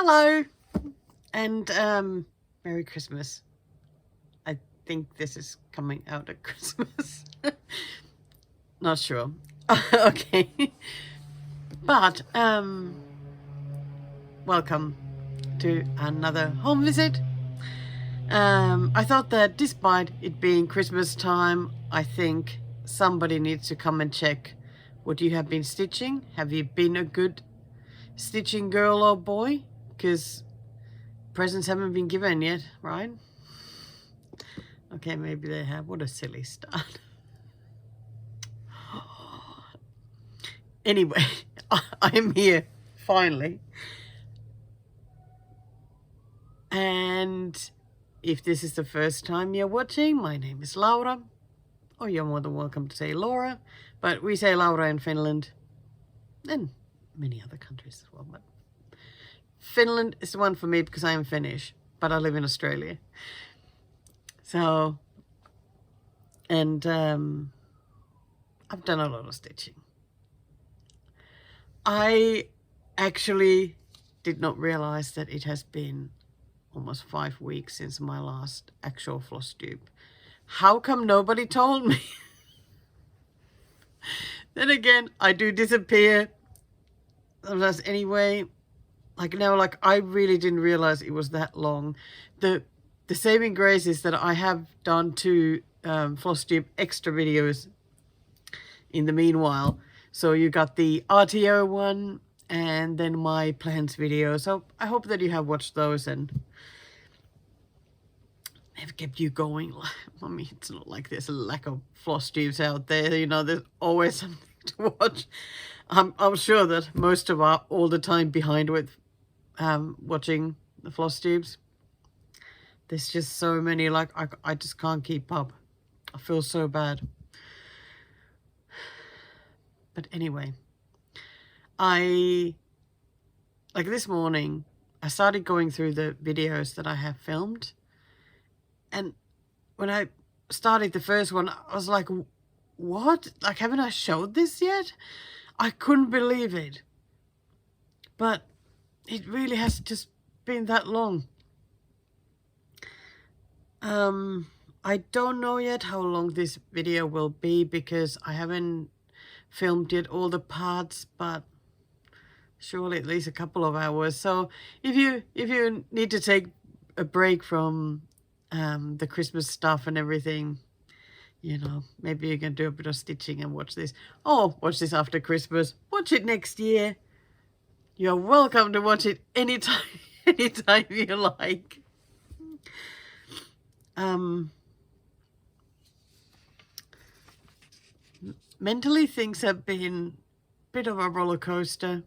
Hello, and Merry Christmas. I think this is coming out at Christmas. Not sure. Okay, but welcome to another home visit. I thought that despite it being Christmas time, I think somebody needs to come and check what you have been stitching. Have you been a good stitching girl or boy? Because presents haven't been given yet, right? Okay, maybe they have. What a silly start. Anyway, I'm here, finally. And if this is the first time you're watching, my name is Laura. Or you're more than welcome to say Laura. But we say Laura in Finland. And many other countries as well. But Finland is the one for me because I am Finnish. But I live in Australia. So, and I've done a lot of stitching. I actually did not realize that it has been almost 5 weeks since my last actual Flosstube. How come nobody told me? Then again, I do disappear sometimes anyway. Like now, like I really didn't realize it was that long. The saving grace is that I have done 2 Flosstube extra videos in the meanwhile. So you got the RTO one and then my plans video. So I hope that you have watched those and have kept you going. I mean, it's not like there's a lack of Flosstubes out there. You know, there's always something to watch. I'm sure that most of are all the time behind with watching the Flosstubes. There's just so many, like I just can't keep up. I feel so bad. But anyway, like this morning, I started going through the videos that I have filmed. And when I started the first one, I was like, what? Like, haven't I showed this yet? I couldn't believe it. But it really has just been that long. I don't know yet how long this video will be because I haven't filmed yet all the parts, but surely at least a couple of hours. So if you need to take a break from the Christmas stuff and everything, you know, maybe you can do a bit of stitching and watch this. Or watch this after Christmas. Watch it next year. You're welcome to watch it anytime you like. Mentally, things have been a bit of a roller coaster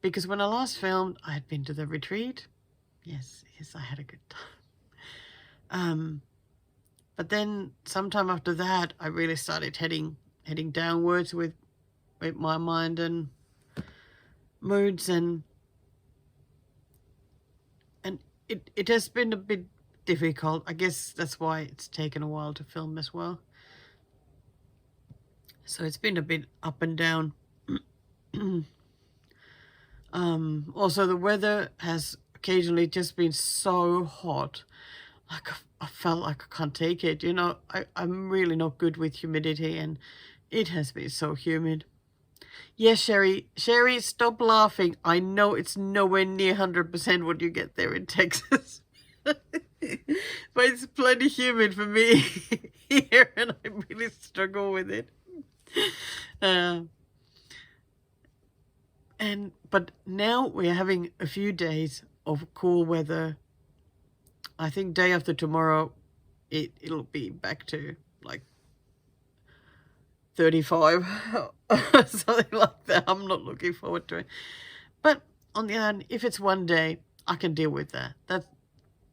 because when I last filmed, I had been to the retreat. Yes, I had a good time. But then sometime after that, I really started heading downwards with my mind and moods, and it has been a bit difficult. I guess that's why it's taken a while to film as well. So it's been a bit up and down. Also, the weather has occasionally just been so hot. Like I felt like I can't take it. You know, I'm really not good with humidity, and it has been so humid. Yes, Sherry, stop laughing. I know it's nowhere near 100% what you get there in Texas. But it's plenty humid for me here, and I really struggle with it. But now we're having a few days of cool weather. I think day after tomorrow, it'll be back to like 35 or something like that. I'm not looking forward to it. But on the other hand, if it's one day, I can deal with that.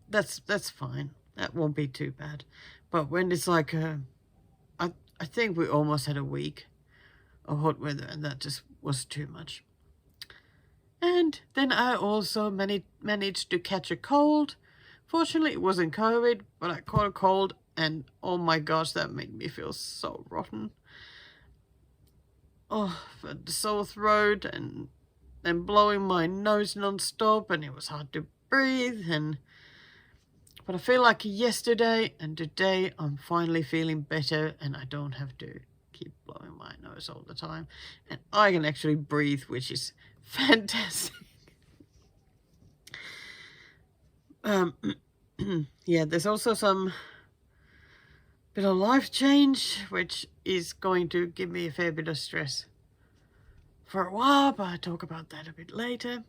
That's fine. That won't be too bad. But when it's like I think we almost had a week of hot weather, and that just was too much. And then I also managed to catch a cold. Fortunately, it wasn't COVID, but I caught a cold, and oh my gosh, that made me feel so rotten. Oh, the sore throat and and blowing my nose non-stop, and it was hard to breathe. But I feel like yesterday and today I'm finally feeling better, and I don't have to keep blowing my nose all the time, and I can actually breathe, which is fantastic. Yeah, there's also some bit of life change, which is going to give me a fair bit of stress for a while, but I'll talk about that a bit later.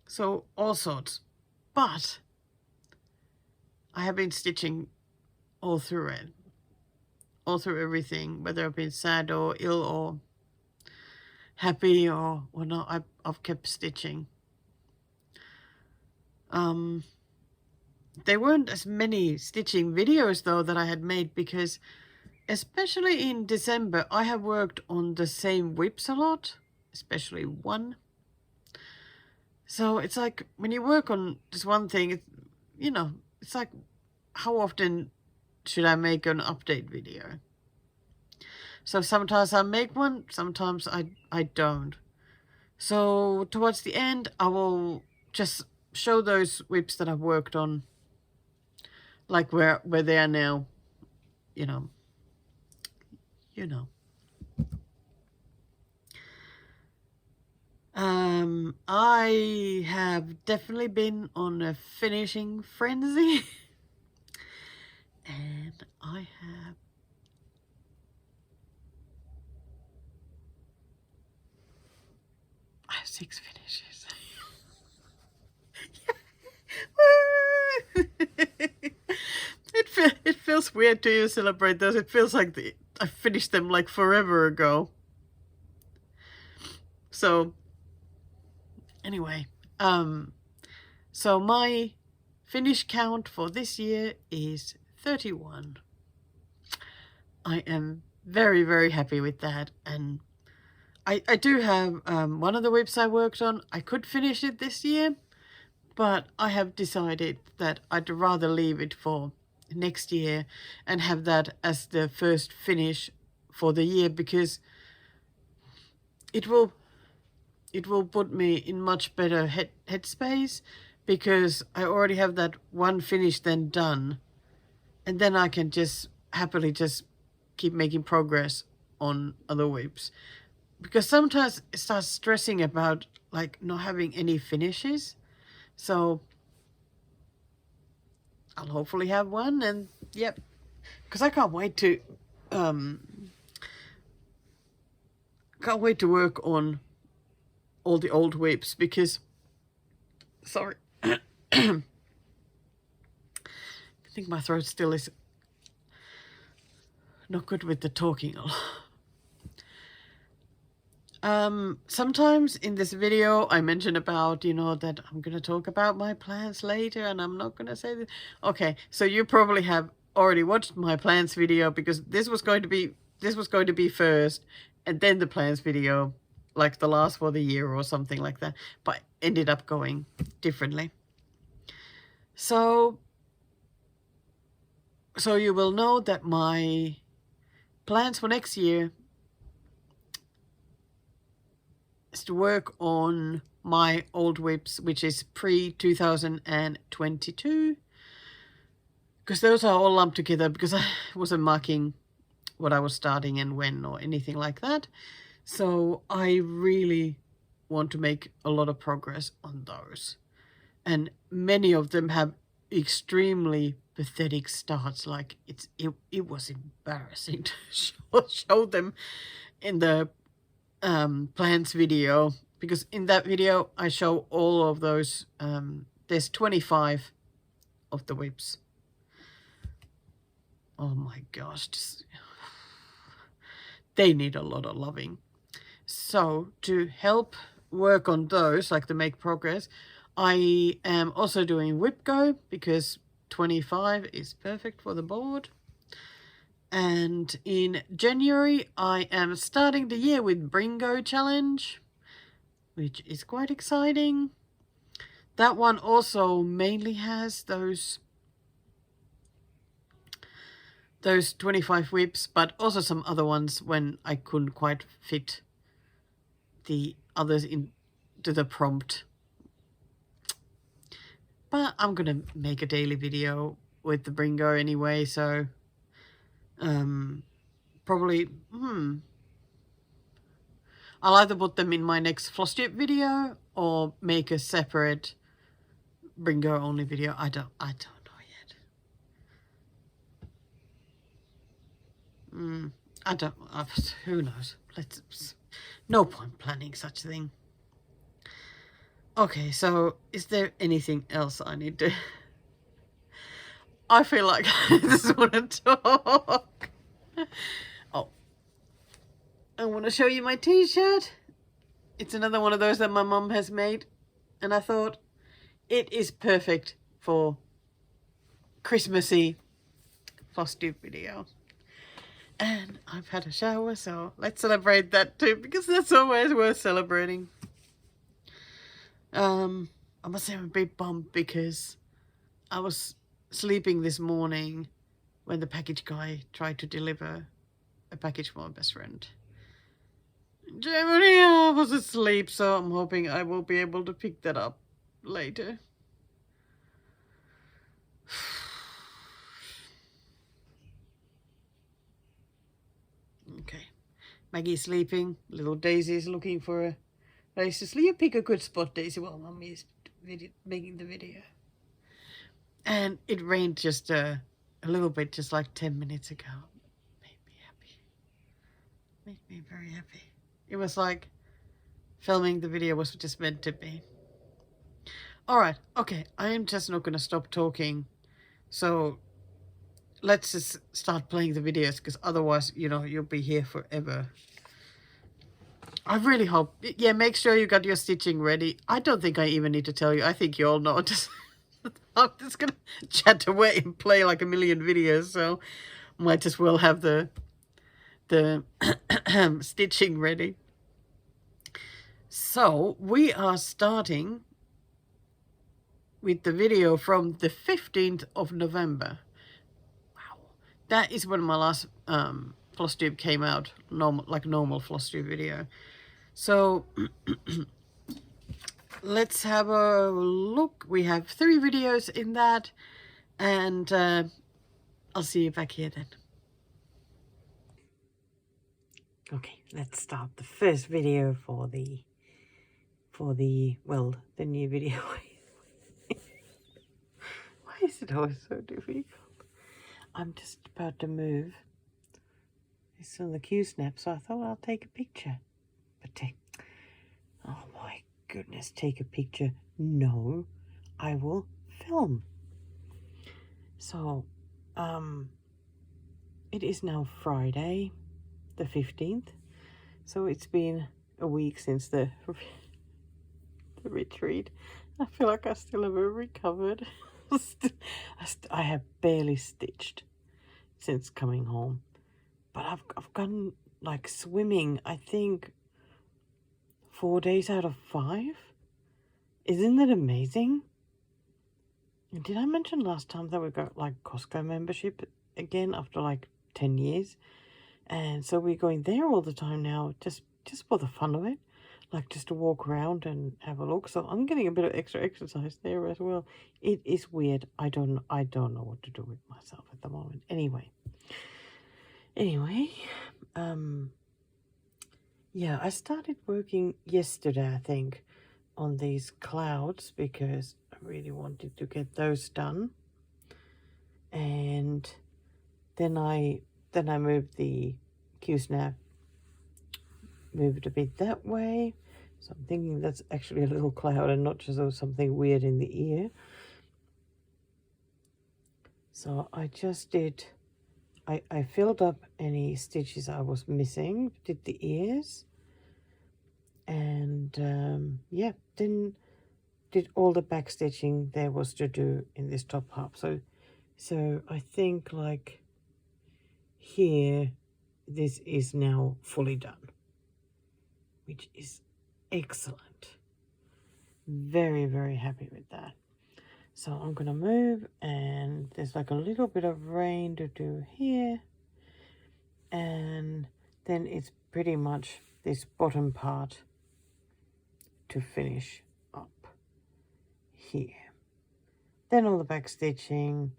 So all sorts, but I have been stitching all through it, all through everything, whether I've been sad or ill or happy or whatnot. I've kept stitching. There weren't as many stitching videos though that I had made, because especially in December I have worked on the same whips a lot, especially one. So it's like when you work on just one thing, it's like, how often should I make an update video? So sometimes I make one, sometimes I don't. So towards the end I will just show those whips that I've worked on, like where they are now, you know. I have definitely been on a finishing frenzy. And I have 6 finishes. It feels weird to celebrate those. It feels like I finished them like forever ago. So anyway, so my finish count for this year is 31. I am very, very happy with that, and I do have one of the whips I worked on. I could finish it this year, but I have decided that I'd rather leave it for next year and have that as the first finish for the year, because it will put me in much better headspace, because I already have that one finish then done, and then I can just happily just keep making progress on other whips. Because sometimes it starts stressing about like not having any finishes. So I'll hopefully have one, and yep, because I can't wait to work on all the old whips, because sorry, I think my throat still is not good with the talking a lot. Sometimes in this video I mention about, that I'm going to talk about my plans later, and I'm not going to say that. Okay, so you probably have already watched my plans video, because this was going to be first, and then the plans video, like the last for the year or something like that, but ended up going differently. So you will know that my plans for next year is to work on my old whips, which is pre-2022, because those are all lumped together, because I wasn't marking what I was starting and when or anything like that. So I really want to make a lot of progress on those, and many of them have extremely pathetic starts. Like it was embarrassing to show them in the plans video, because in that video I show all of those. There's 25 of the whips. Oh my gosh, they need a lot of loving. So to help work on those, like to make progress, I am also doing whip go, because 25 is perfect for the board. And in January I am starting the year with Bringo challenge, which is quite exciting. That one also mainly has those 25 whips, but also some other ones when I couldn't quite fit the others into the prompt. But I'm gonna make a daily video with the Bringo anyway, so probably I'll either put them in my next Flosstube video or make a separate Bringo only video. I don't know yet. Who knows? No point planning such a thing. Okay, so is there anything else I need to... I feel like I just want to talk. Oh, I want to show you my t-shirt. It's another one of those that my mum has made, and I thought it is perfect for Christmassy Flosstube video. And I've had a shower, so let's celebrate that too, because that's always worth celebrating. I must say I'm a bit bummed because I was sleeping this morning when the package guy tried to deliver a package for my best friend. Germany, I was asleep, so I'm hoping I will be able to pick that up later. Okay, Maggie's sleeping. Little Daisy's looking for a place to sleep. You pick a good spot, Daisy, while Mummy's making the video. And it rained just a little bit, just like 10 minutes ago. Made me happy. Made me very happy. It was like filming the video was just meant to be. Alright, okay, I am just not going to stop talking. So let's just start playing the videos, because otherwise, you know, you'll be here forever. I really hope, yeah, make sure you got your stitching ready. I don't think I even need to tell you. I think you all know. I'm just going to chat away and play like a million videos, so might as well have the stitching ready. So we are starting with the video from the 15th of November. Wow. That is when my last Flosstube came out, like a normal Flosstube video. So let's have a look. We have 3 videos in that, and I'll see you back here then. Okay, let's start the first video for the new video. Why is it always so difficult? I'm just about to move. It's on the Q-snap, so I thought I'll take a picture. But oh my goodness, take a picture. No, I will film. So, it is now Friday, the 15th. So it's been a week since the retreat. I feel like I still haven't recovered. I have barely stitched since coming home. But I've gone like swimming, I think 4 days out of 5. Isn't that amazing? Did I mention last time that we got like Costco membership again after like 10 years? And so we're going there all the time now, just for the fun of it. Like just to walk around and have a look. So I'm getting a bit of extra exercise there as well. It is weird. I don't know what to do with myself at the moment. Anyway, yeah, I started working yesterday, I think, on these clouds because I really wanted to get those done. And then I moved the Q-snap, moved a bit that way. So I'm thinking that's actually a little cloud and not just something weird in the ear. So I just did, I filled up any stitches I was missing, did the ears, and yeah, then did all the back stitching there was to do in this top half. So I think like here, this is now fully done, which is excellent. Very, very happy with that. So I'm gonna move, and there's like a little bit of rain to do here, and then it's pretty much this bottom part to finish up here. Then all the back stitching,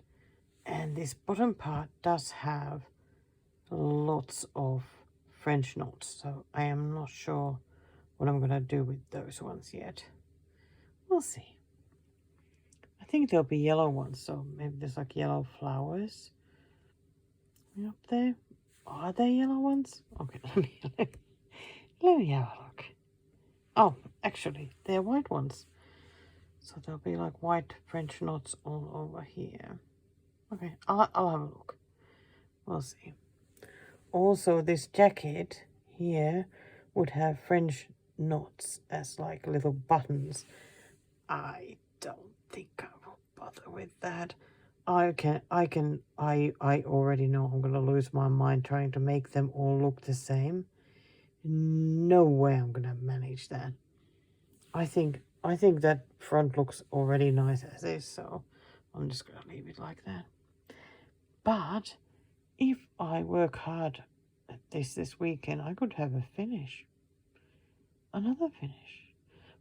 and this bottom part does have lots of French knots, so I am not sure what I'm going to do with those ones yet. We'll see. I think there'll be yellow ones, so maybe there's like yellow flowers up there. Are there yellow ones? Okay, let me have a look. Oh, actually, they're white ones. So there'll be like white French knots all over here. Okay, I'll have a look. We'll see. Also, this jacket here would have French knots as like little buttons. I don't think I will bother with that. I already know I'm gonna lose my mind trying to make them all look the same. No way I'm gonna manage that. I think that front looks already nice as is, so I'm just gonna leave it like that. But if I work hard at this weekend, I could have a finish. Another finish.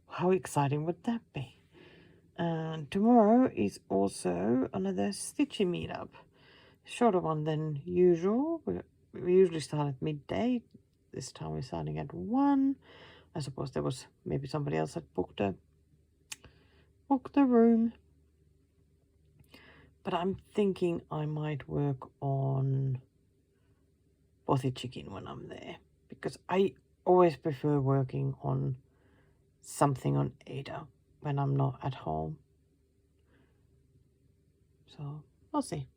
How exciting would that be? And tomorrow is also another stitching meetup. Shorter one than usual. We usually start at midday. This time we're starting at 1. I suppose there was maybe somebody else that booked the room. But I'm thinking I might work on Bothy Chicken when I'm there, because I always prefer working on something on Ada when I'm not at home. So we'll see.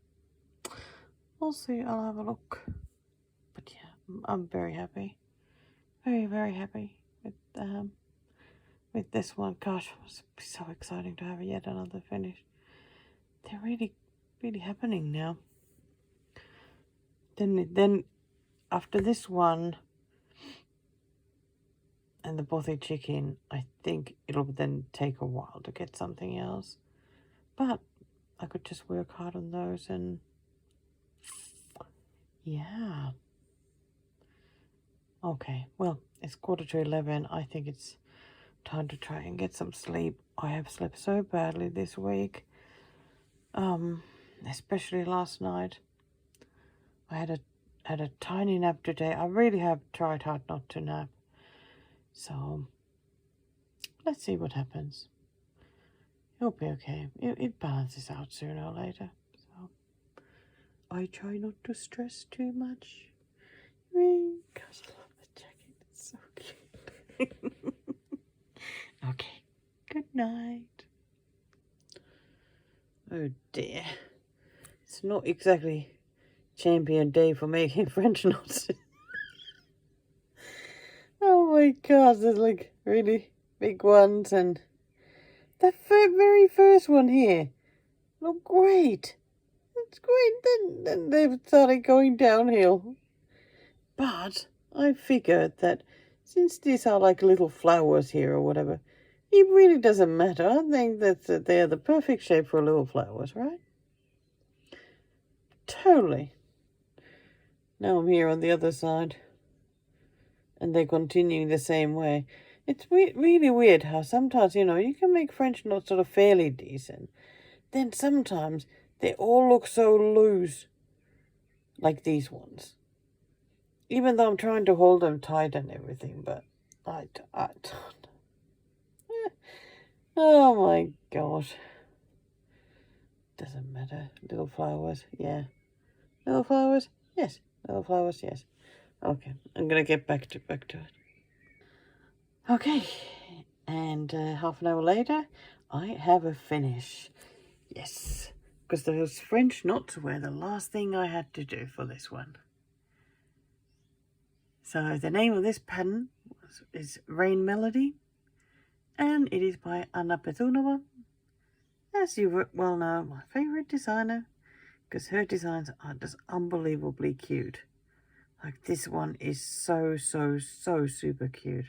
We'll see. I'll have a look. But yeah, I'm very happy. Very, very happy with this one. Gosh, it must be so exciting to have yet another finish. They're really, really happening now. Then after this one and the Bothy Chicken, I think it'll then take a while to get something else. But I could just work hard on those, and yeah. Okay, well, it's 11:15. I think it's time to try and get some sleep. I have slept so badly this week. Especially last night. I had a tiny nap today. I really have tried hard not to nap. So let's see what happens. It'll be okay. It balances out sooner or later. So I try not to stress too much. Gosh, I love the jacket. It's so cute. Okay. Good night. Oh dear. It's not exactly champion day for making French knots. Oh my gosh, there's like really big ones, and the very first one here look great. It's great. Then they've started going downhill. But I figured that since these are like little flowers here or whatever, it really doesn't matter. I think that they're the perfect shape for little flowers, right? Totally. Now I'm here on the other side, and they're continuing the same way. It's really weird how sometimes, you can make French knots sort of fairly decent. Then sometimes they all look so loose, like these ones. Even though I'm trying to hold them tight and everything, but I don't. Oh my gosh. Doesn't matter. Little flowers, yeah. Little flowers, yes. Little flowers, yes. Okay, I'm gonna get back to it. Okay, and half an hour later, I have a finish. Yes, because those French knots were the last thing I had to do for this one. So the name of this pattern is Rain Melody, and it is by Anna Bethunova. As you well know, my favorite designer, because her designs are just unbelievably cute. Like this one is so super cute.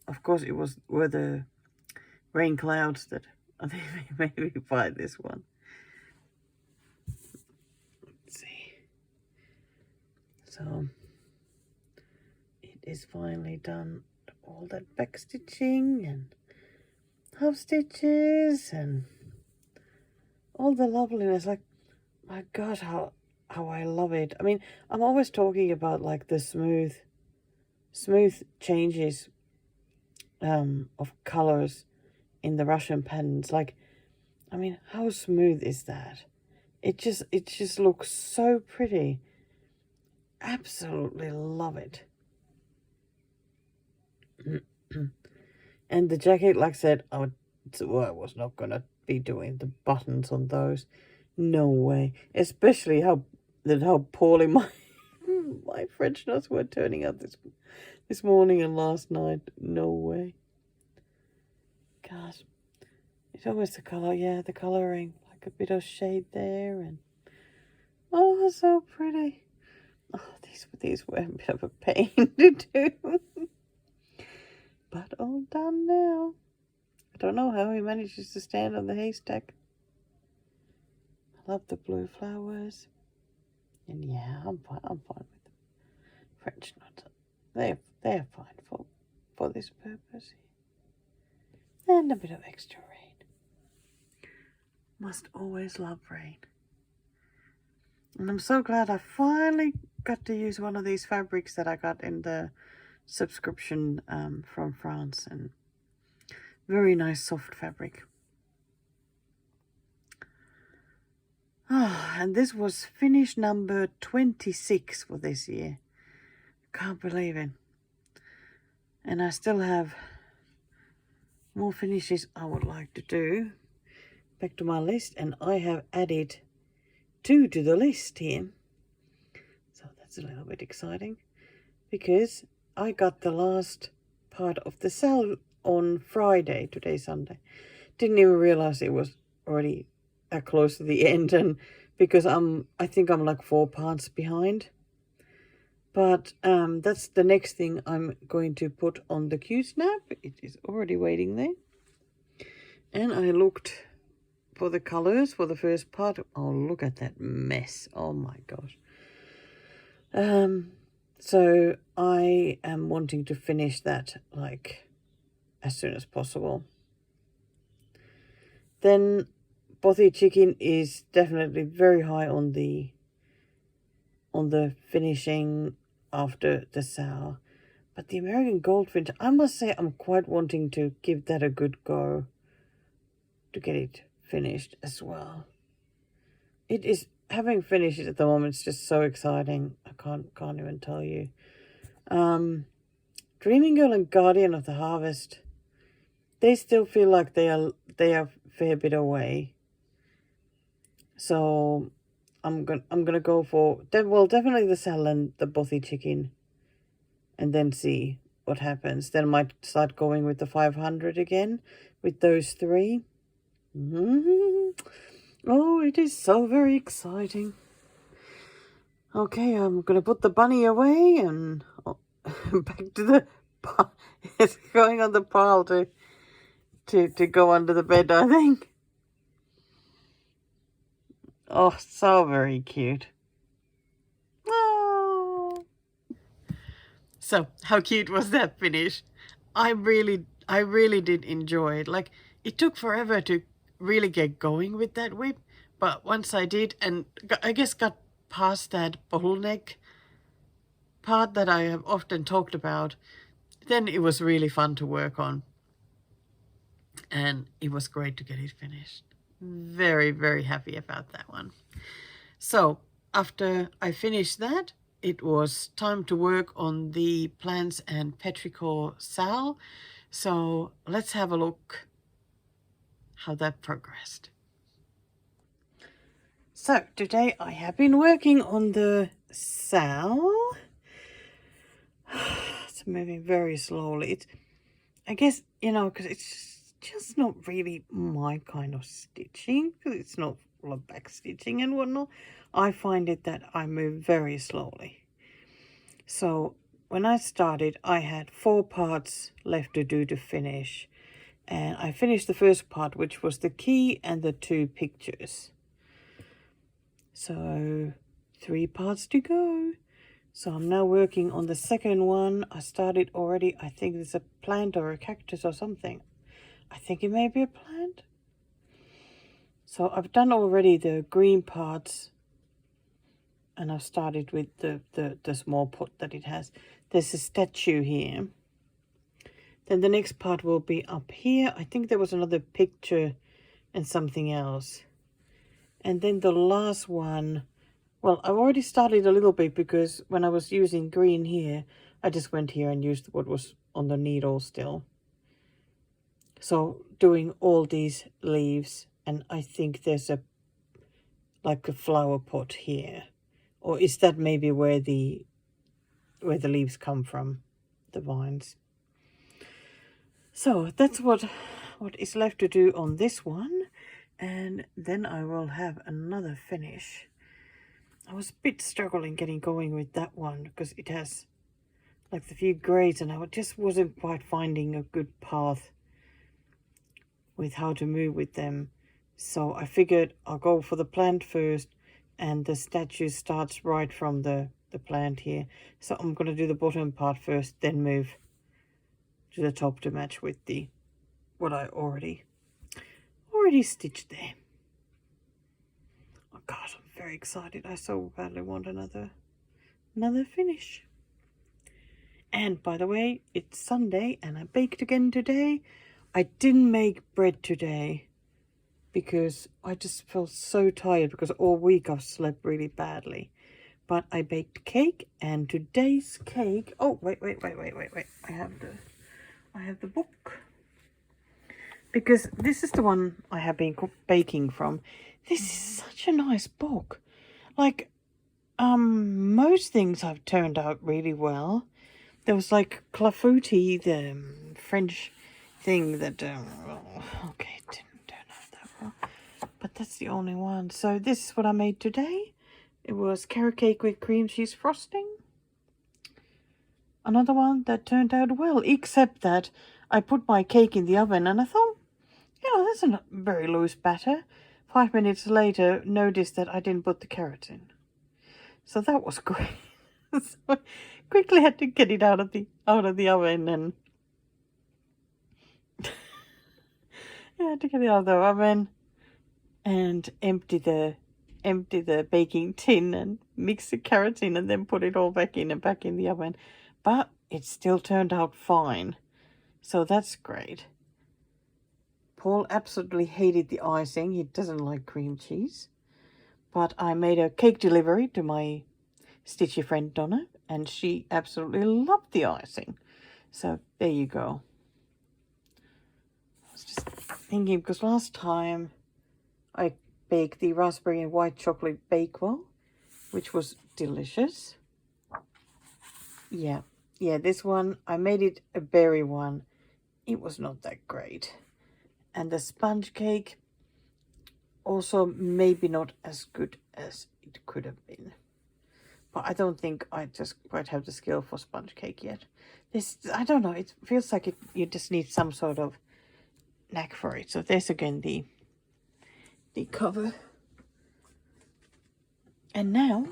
Of course, were the rain clouds that I think made me buy this one. Let's see. So it is finally done. all that back stitching and half stitches and all the loveliness. Like, my gosh, how I love it. I mean, I'm always talking about like the smooth changes of colors in the Russian patterns. Like, I mean, how smooth is that? It just looks so pretty. Absolutely love it. And the jacket, like I said, I was not gonna be doing the buttons on those. No way. Especially how poorly my my French knots were turning out this morning and last night. No way. Gosh, it's always the color. Yeah, the coloring, like a bit of shade there, and oh, so pretty. Oh, these were a bit of a pain to do. But all done now. I don't know how he manages to stand on the haystack. I love the blue flowers. And yeah, I'm fine with the French knots. They're fine for this purpose. And a bit of extra rain. Must always love rain. And I'm so glad I finally got to use one of these fabrics that I got in the subscription from France, and very nice soft fabric. Oh, and this was finish number 26 for this year. Can't believe it. And I still have more finishes I would like to do. Back to my list, and I have added 2 to the list here. So that's a little bit exciting, because I got the last part of the SAL on Friday. Today's Sunday. Didn't even realize it was already close to the end, and because I think I'm like 4 parts behind. But that's the next thing I'm going to put on the Q-snap. It is already waiting there. And I looked for the colors for the first part. Oh, look at that mess. Oh my gosh. So I am wanting to finish that like as soon as possible. Then Bothy Chicken is definitely very high on the finishing after the SAL. But the American Goldfinch, I must say I'm quite wanting to give that a good go to get it finished as well. It is, having finished it at the moment, it's just so exciting. I can't even tell you. Dreaming Girl and Guardian of the Harvest, they still feel like they are a fair bit away. So I'm gonna go for definitely the SAL and the Bothy Chicken, and then see what happens. Then I might start going with the 500 again with those 3. Oh, it is so very exciting. Okay, I'm gonna put the bunny away and back to the pile. It's going on the pile to go under the bed, I think. Oh, so very cute. Oh. So, how cute was that finish? I really did enjoy it. Like, it took forever to really get going with that whip, but once I did, and I guess got past that bottleneck part that I have often talked about, then it was really fun to work on. And it was great to get it finished. Very, very happy about that one. So after I finished that, it was time to work on the plants and Petrichor SAL. So let's have a look how that progressed. So today I have been working on the SAL. It's moving very slowly. It's, I guess, you know, because it's just not really my kind of stitching, because it's not full of back stitching and whatnot. I find it that I move very slowly. So when I started, I had 4 parts left to do to finish, and I finished the first part, which was the key and the 2 pictures. So 3 parts to go. So I'm now working on the second one. I started already. I think it's a plant or a cactus or something. I think it may be a plant. So I've done already the green parts. And I've started with the small pot that it has. There's a statue here. Then the next part will be up here. I think there was another picture and something else. And then the last one, well, I've already started a little bit because when I was using green here, I just went here and used what was on the needle still. So doing all these leaves, and I think there's like a flower pot here. Or is that maybe where the leaves come from, the vines? So that's what is left to do on this one, and then I will have another finish. I was a bit struggling getting going with that one because it has like the few grades, and I just wasn't quite finding a good path with how to move with them. So I figured I'll go for the plant first, and the statue starts right from the plant here. So I'm going to do the bottom part first, then move to the top to match with the what I already stitched there. Oh God, I'm very excited. I so badly want another finish. And by the way, it's Sunday and I baked again today. I didn't make bread today because I just felt so tired because all week I've slept really badly. But I baked cake, and today's cake, oh wait. I have the book. Because this is the one I have been baking from. This is such a nice book. Like, most things have turned out really well. There was like clafouti, the French thing that, okay, it didn't turn out that well. But that's the only one. So this is what I made today. It was carrot cake with cream cheese frosting. Another one that turned out well, except that I put my cake in the oven and I thought, that's a very loose batter. 5 minutes later, noticed that I didn't put the carrots in. So that was great. So I quickly had to get it out of the oven, and I had to get it out of the oven and empty the baking tin and mix the carrots in and then put it all back in the oven. But it still turned out fine. So that's great. Paul absolutely hated the icing. He doesn't like cream cheese. But I made a cake delivery to my stitchy friend Donna, and she absolutely loved the icing. So there you go. I was just thinking, because last time I baked the raspberry and white chocolate bakewell, which was delicious. Yeah, this one, I made it a berry one. It was not that great. And the sponge cake, also maybe not as good as it could have been. But I don't think I just quite have the skill for sponge cake yet. I don't know, it feels like you just need some sort of knack for it. So there's again the cover. And now,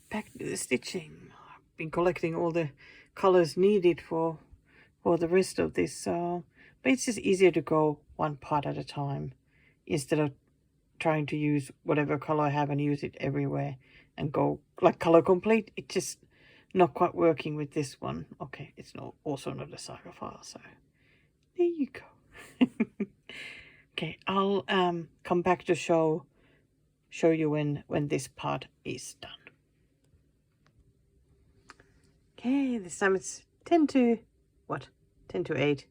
back to the stitching. I've been collecting all the colors needed for the rest of this. But it's just easier to go one part at a time instead of trying to use whatever color I have and use it everywhere and go like color complete. It's just not quite working with this one. Okay, it's also not a saga file, so there you go. Okay, I'll come back to show you when this part is done. Okay, this time it's 10 to 8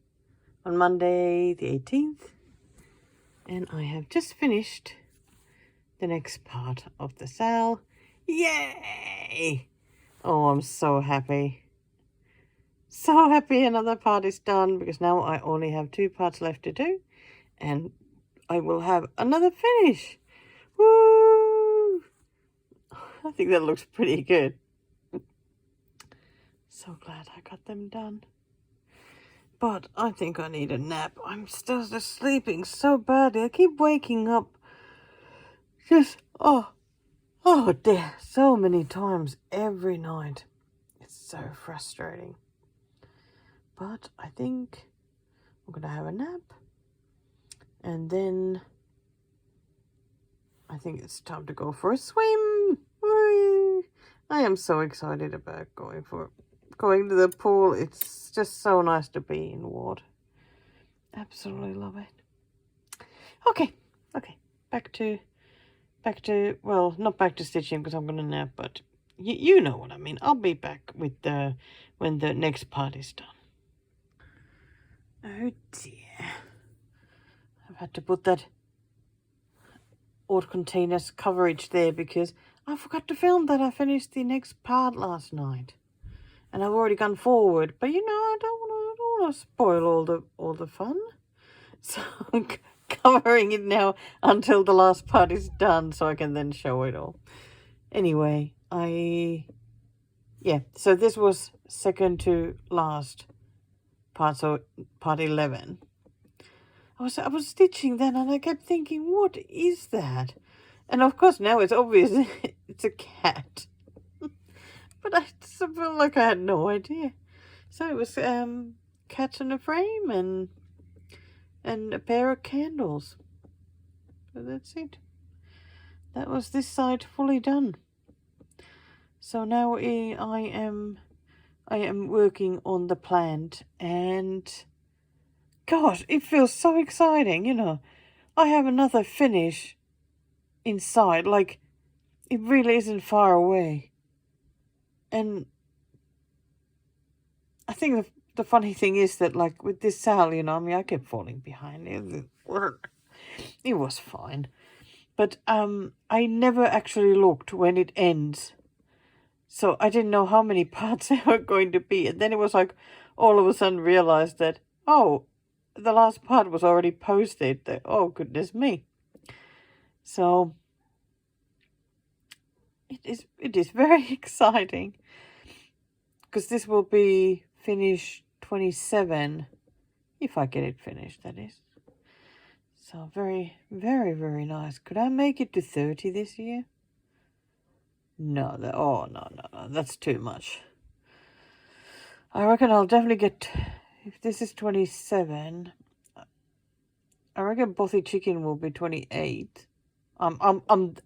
on Monday the 18th, and I have just finished the next part of the SAL. Yay! Oh, I'm so happy. So happy another part is done, because now I only have 2 parts left to do, and I will have another finish. Woo! I think that looks pretty good. So glad I got them done. But I think I need a nap. I'm still just sleeping so badly. I keep waking up. Just, Oh dear, so many times every night. It's so frustrating. But I think I'm going to have a nap. And then I think it's time to go for a swim. Whee! I am so excited about going to the pool. It's just so nice to be in water. Absolutely love it. Okay. Back to well, not back to stitching because I'm gonna nap, but you know what I mean. I'll be back with when the next part is done. Oh dear. I've had to put that autocontainers coverage there because I forgot to film that I finished the next part last night. And I've already gone forward, but you know, I don't want to spoil all the fun. So I'm covering it now until the last part is done so I can then show it all. Anyway, so this was second to last part, so part 11. I was stitching then and I kept thinking, what is that? And of course now it's obvious it's a cat. But I just felt like I had no idea. So it was cat in a frame and a pair of candles. So that's it. That was this side fully done. So now I am working on the plant, and gosh, it feels so exciting, you know. I have another finish inside, like it really isn't far away. And I think the funny thing is that, like, with this SAL, you know, I mean, I kept falling behind. It was fine. But I never actually looked when it ends. So I didn't know how many parts there were going to be. And then it was like, all of a sudden realized that, oh, the last part was already posted. Oh, goodness me. So it is very exciting. Because this will be finish 27. If I get it finished, that is. So very, very, very nice. Could I make it to 30 this year? No, no. That's too much. I reckon I'll definitely get, if this is 27, I reckon Bothy Chicken will be 28.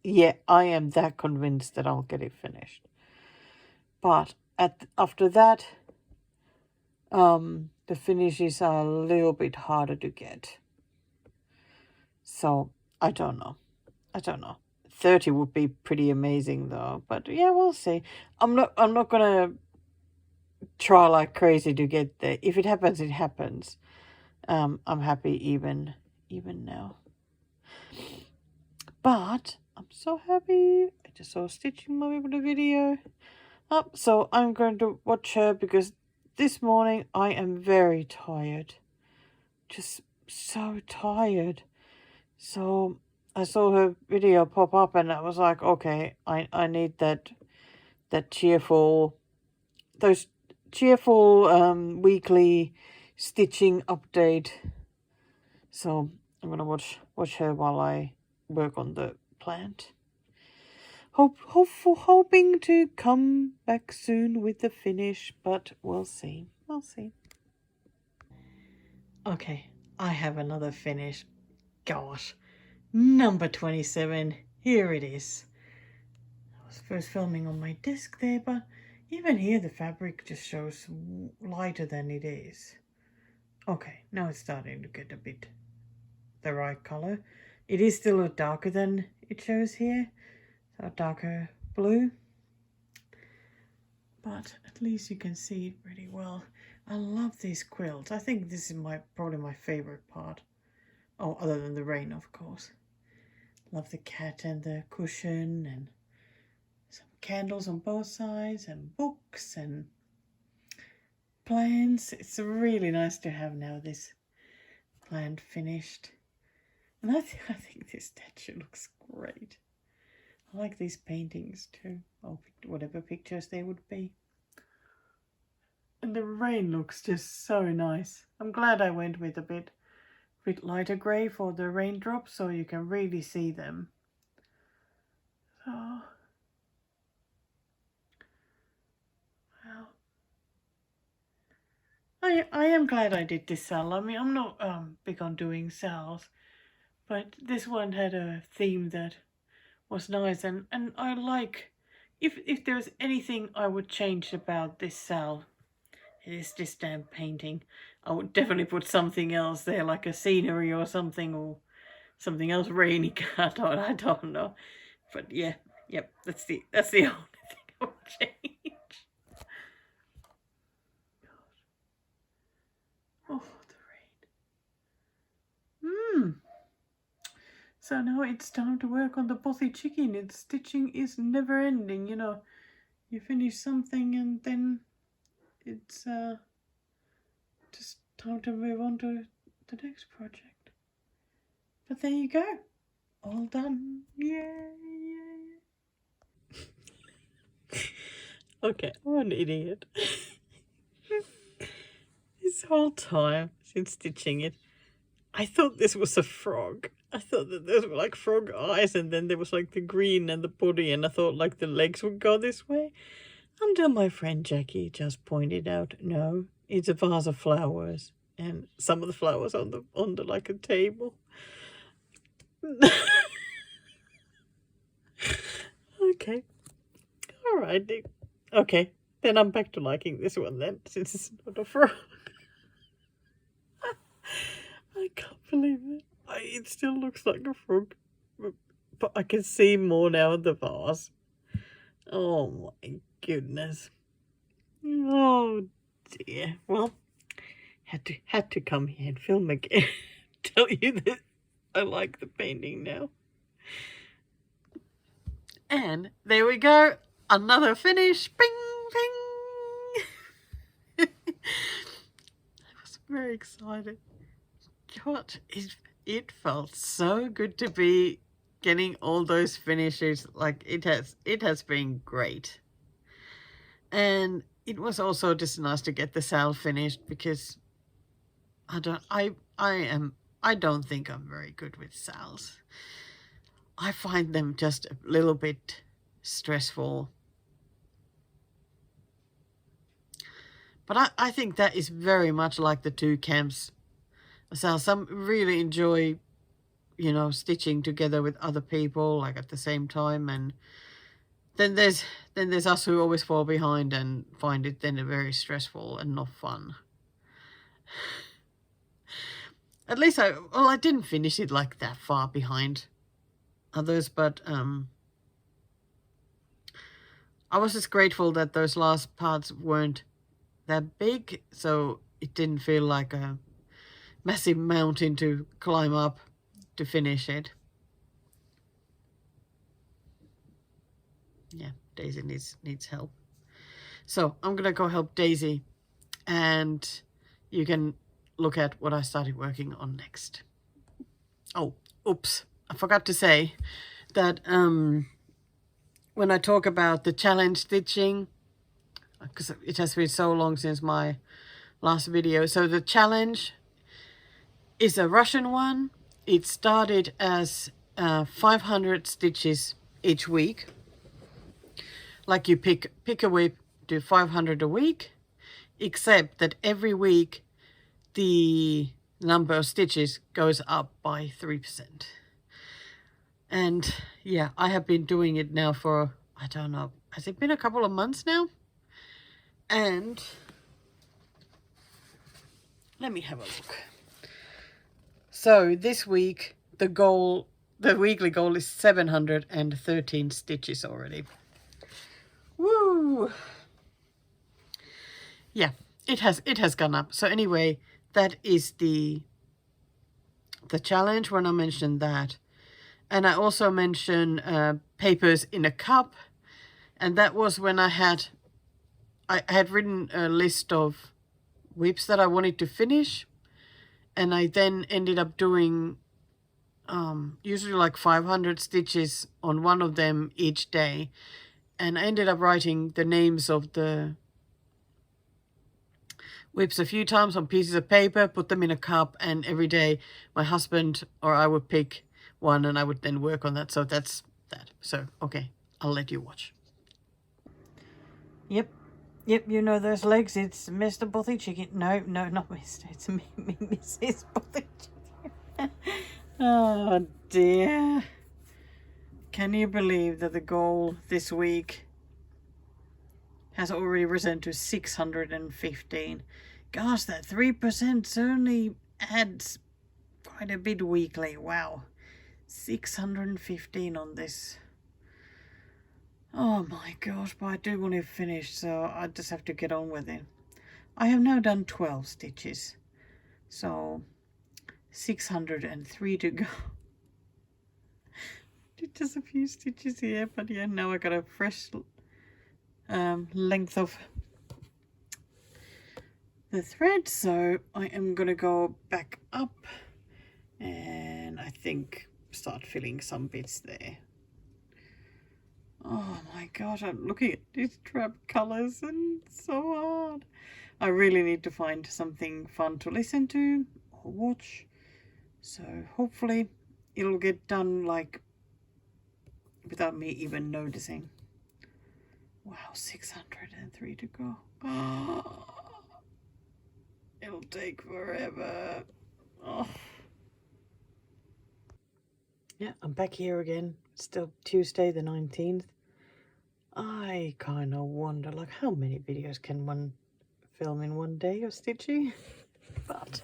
Yeah, I am that convinced that I'll get it finished. But after that, the finishes are a little bit harder to get. So I don't know. 30 would be pretty amazing though. But yeah, we'll see. I'm not gonna try like crazy to get there. If it happens, it happens. I'm happy even now. But I'm so happy. I just saw Stitching Mommy with a video up. So I'm going to watch her because this morning I am very tired. Just so tired. So I saw her video pop up and I was like, okay, I need that cheerful, those cheerful weekly stitching update. So I'm gonna watch her while I work on the plant. Hoping to come back soon with the finish, but we'll see. Okay, I have another finish. Gosh, number 27. Here it is. I was first filming on my desk there, but even here the fabric just shows lighter than it is. Okay, now it's starting to get a bit the right color. It is still a darker than it shows here, so a darker blue. But at least you can see it pretty well. I love these quilts. I think this is probably my favorite part. Oh, other than the rain, of course. Love the cat and the cushion and some candles on both sides and books and plants. It's really nice to have now this plant finished. And I think this statue looks great. I like these paintings too, or whatever pictures they would be. And the rain looks just so nice. I'm glad I went with a bit lighter grey for the raindrops so you can really see them. So I am glad I did this SAL. I mean, I'm not big on doing SALs, but this one had a theme that was nice, and I like, if there's anything I would change about this SAL, it is this damn painting. I would definitely put something else there, like a scenery or something else rainy. I don't know, but yeah, yep, that's the only thing I would change. Oh, the rain. So now it's time to work on the Bothy Chicken. Its stitching is never ending, you know. You finish something and then it's just time to move on to the next project. But there you go. All done. Yay! Okay, I'm an idiot. This whole time since stitching it, I thought this was a frog. I thought that those were like frog eyes, and then there was like the green and the body, and I thought like the legs would go this way. Until my friend Jackie just pointed out, no, it's a vase of flowers, and some of the flowers on the like a table. Okay, all right. Okay, then I'm back to liking this one then, since it's not a frog. I can't believe it. It still looks like a frog, but I can see more now in the vase. Oh my goodness. Oh dear. Well, had to come here and film again. Tell you that I like the painting now. And there we go. Another finish. Bing, bing. I was very excited. God, it felt so good to be getting all those finishes. Like it has been great. And it was also just nice to get the SAL finished, because I don't think I'm very good with SALs. I find them just a little bit stressful. But I think that is very much like the two camps. So some really enjoy, you know, stitching together with other people, like at the same time, and then there's us who always fall behind and find it then very stressful and not fun. At least I didn't finish it like that far behind others, but I was just grateful that those last parts weren't that big, so it didn't feel like a massive mountain to climb up to finish it. Yeah, Daisy needs help. So I'm gonna go help Daisy, and you can look at what I started working on next. Oh, oops, I forgot to say that when I talk about the challenge stitching, because it has been so long since my last video, so the challenge is a Russian one. It started as 500 stitches each week. Like you pick a week, do 500 a week, except that every week the number of stitches goes up by 3%. And yeah, I have been doing it now for, I don't know, has it been a couple of months now? And let me have a look. So this week, the weekly goal is 713 stitches already. Woo! Yeah, it has gone up. So anyway, that is the challenge when I mentioned that. And I also mentioned papers in a cup, and that was when I had written a list of whips that I wanted to finish, and I then ended up doing usually like 500 stitches on one of them each day, and I ended up writing the names of the whips a few times on pieces of paper, put them in a cup, and every day my husband or I would pick one and I would then work on that. So that's that. So okay, I'll let you watch. Yep, Yep, you know those legs. It's Mr. Bothy Chicken. No, no, not Mr. It's me, Mrs. Bothy Chicken. Oh dear. Can you believe that the goal this week has already risen to 615? Gosh, that 3% certainly adds quite a bit weekly. Wow. 615 on this. Oh my gosh, but I do want to finish, so I just have to get on with it. I have now done 12 stitches, so 603 to go. Just a few stitches here, but yeah, now I got a fresh length of the thread, so I am gonna go back up and I think start filling some bits there. Oh my gosh, I'm looking at these drab colors and it's so hard. I really need to find something fun to listen to or watch, so hopefully it'll get done like without me even noticing. Wow, 603 to go. Oh, it'll take forever. Oh. Yeah, I'm back here again. It's still Tuesday the 19th. I kind of wonder, like, how many videos can one film in one day of stitching? But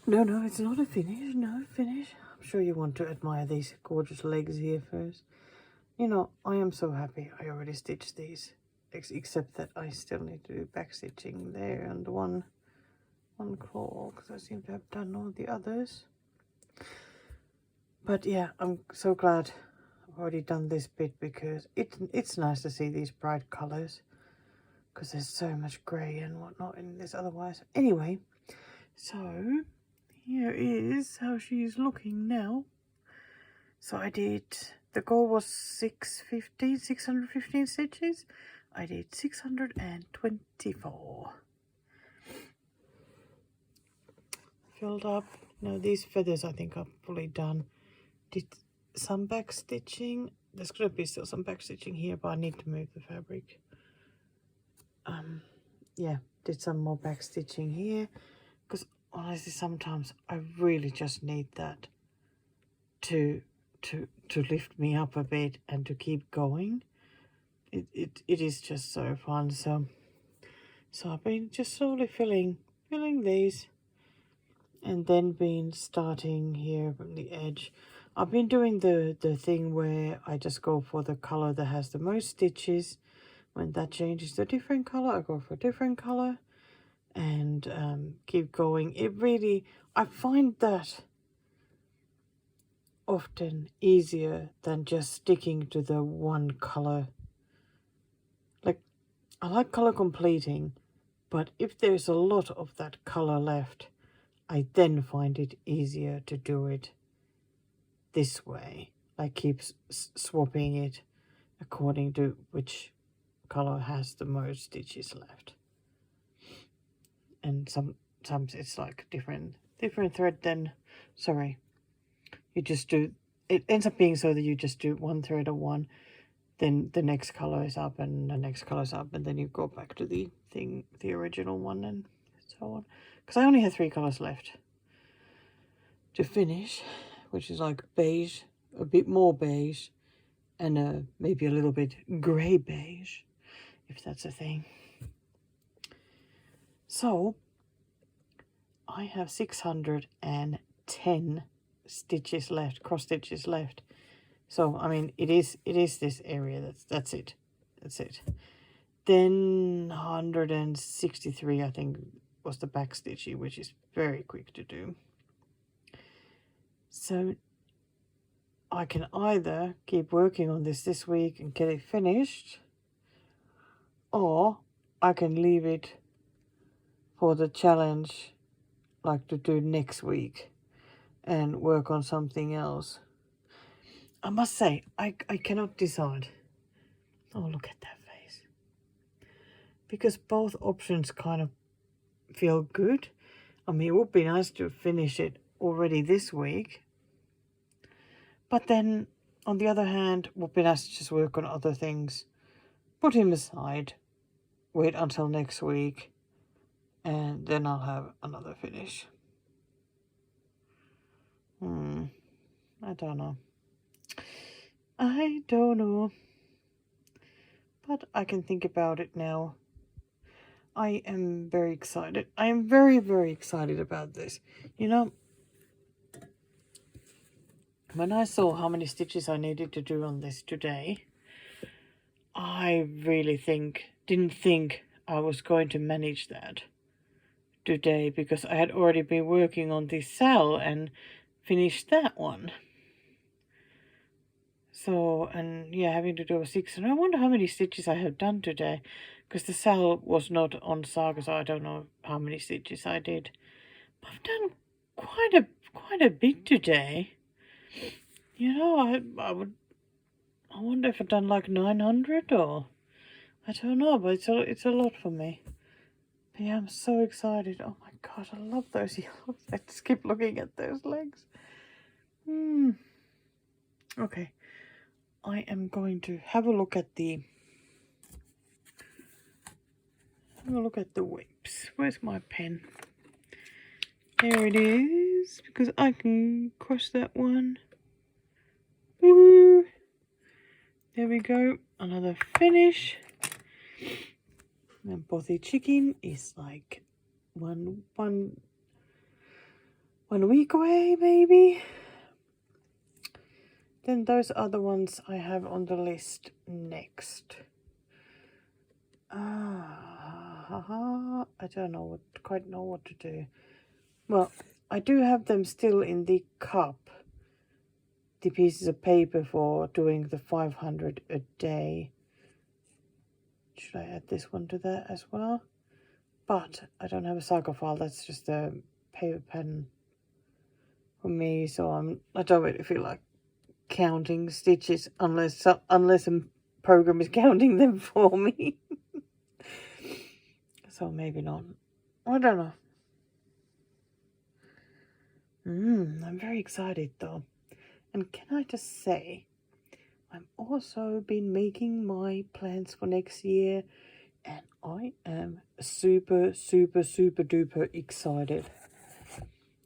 no, it's not a finish. No finish. I'm sure you want to admire these gorgeous legs here first. You know, I am so happy I already stitched these, except that I still need to do back stitching there and one claw, because I seem to have done all the others. But yeah, I'm so glad I've already done this bit, because it's nice to see these bright colors, because there's so much grey and whatnot in this otherwise. Anyway, so here is how she's looking now. So I did, the goal was 615 stitches. I did 624. Filled up. Now these feathers I think are fully done. Did some back stitching. There's gonna be still some back stitching here, but I need to move the fabric. Yeah, did some more back stitching here, because honestly sometimes I really just need that to lift me up a bit and to keep going. It is just so fun. So I've been just slowly filling these, and then been starting here from the edge. I've been doing the thing where I just go for the color that has the most stitches. When that changes to a different color, I go for a different color, and keep going. It really, I find that often easier than just sticking to the one color. Like, I like color completing, but if there's a lot of that color left, I then find it easier to do it this way. Like, keep swapping it according to which color has the most stitches left. And sometimes it's like different thread, then sorry, you just do, it ends up being so that you just do one thread of one, then the next color is up and the next color is up, and then you go back to the original one and so on. Because I only have 3 colors left to finish, which is like beige, a bit more beige, and maybe a little bit grey beige, if that's a thing. So I have 610 stitches left, cross stitches left. So I mean, it is this area. That's it. Then 163 I think was the back stitchy, which is very quick to do. So I can either keep working on this week and get it finished, or I can leave it for the challenge, like to do next week, and work on something else. I must say, I cannot decide. Oh, look at that face. Because both options kind of feel good. I mean, it would be nice to finish it already this week. But then, on the other hand, it would be nice to just work on other things. Put him aside wait until next week, and then I'll have another finish. I don't know. I don't know. But I can think about it now. I am very excited. I am very, very excited about this. You know, when I saw how many stitches I needed to do on this today, I really didn't think I was going to manage that today, because I had already been working on this SAL and finished that one. So, and yeah, having to do a 6, and I wonder how many stitches I have done today, because the SAL was not on Saga, so I don't know how many stitches I did. I've done quite a bit today. You know, I wonder if I've done like 900, or I don't know, but it's a lot for me. But yeah, I'm so excited. Oh my god, I love those yellows. I just keep looking at those legs. Okay, I am going to have a look at the whips. Where's my pen? There it is, because I can cross that one. Woo! There we go. Another finish. And Bothy Chicken is like one week away, maybe. Then those are the ones I have on the list next. I don't quite know what to do. Well, I do have them still in the cup, the pieces of paper for doing the 500 a day. Should I add this one to that as well? But I don't have a Saga file. That's just a paper pen for me, so I don't really feel like counting stitches unless a program is counting them for me. So maybe not. I don't know. I'm very excited though. And can I just say, I've also been making my plans for next year, and I am super, super, super duper excited.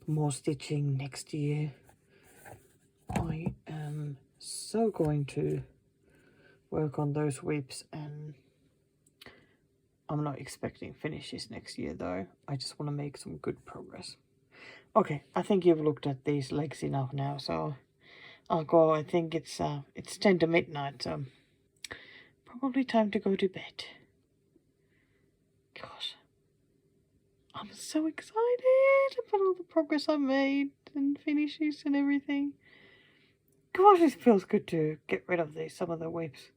More stitching next year. I am so going to work on those whips, and I'm not expecting finishes next year though. I just want to make some good progress. Okay, I think you've looked at these legs enough now, so I'll go. I think it's 10 to midnight, so probably time to go to bed. Gosh, I'm so excited about all the progress I made and finishes and everything. Gosh, it feels good to get rid of some of the whips.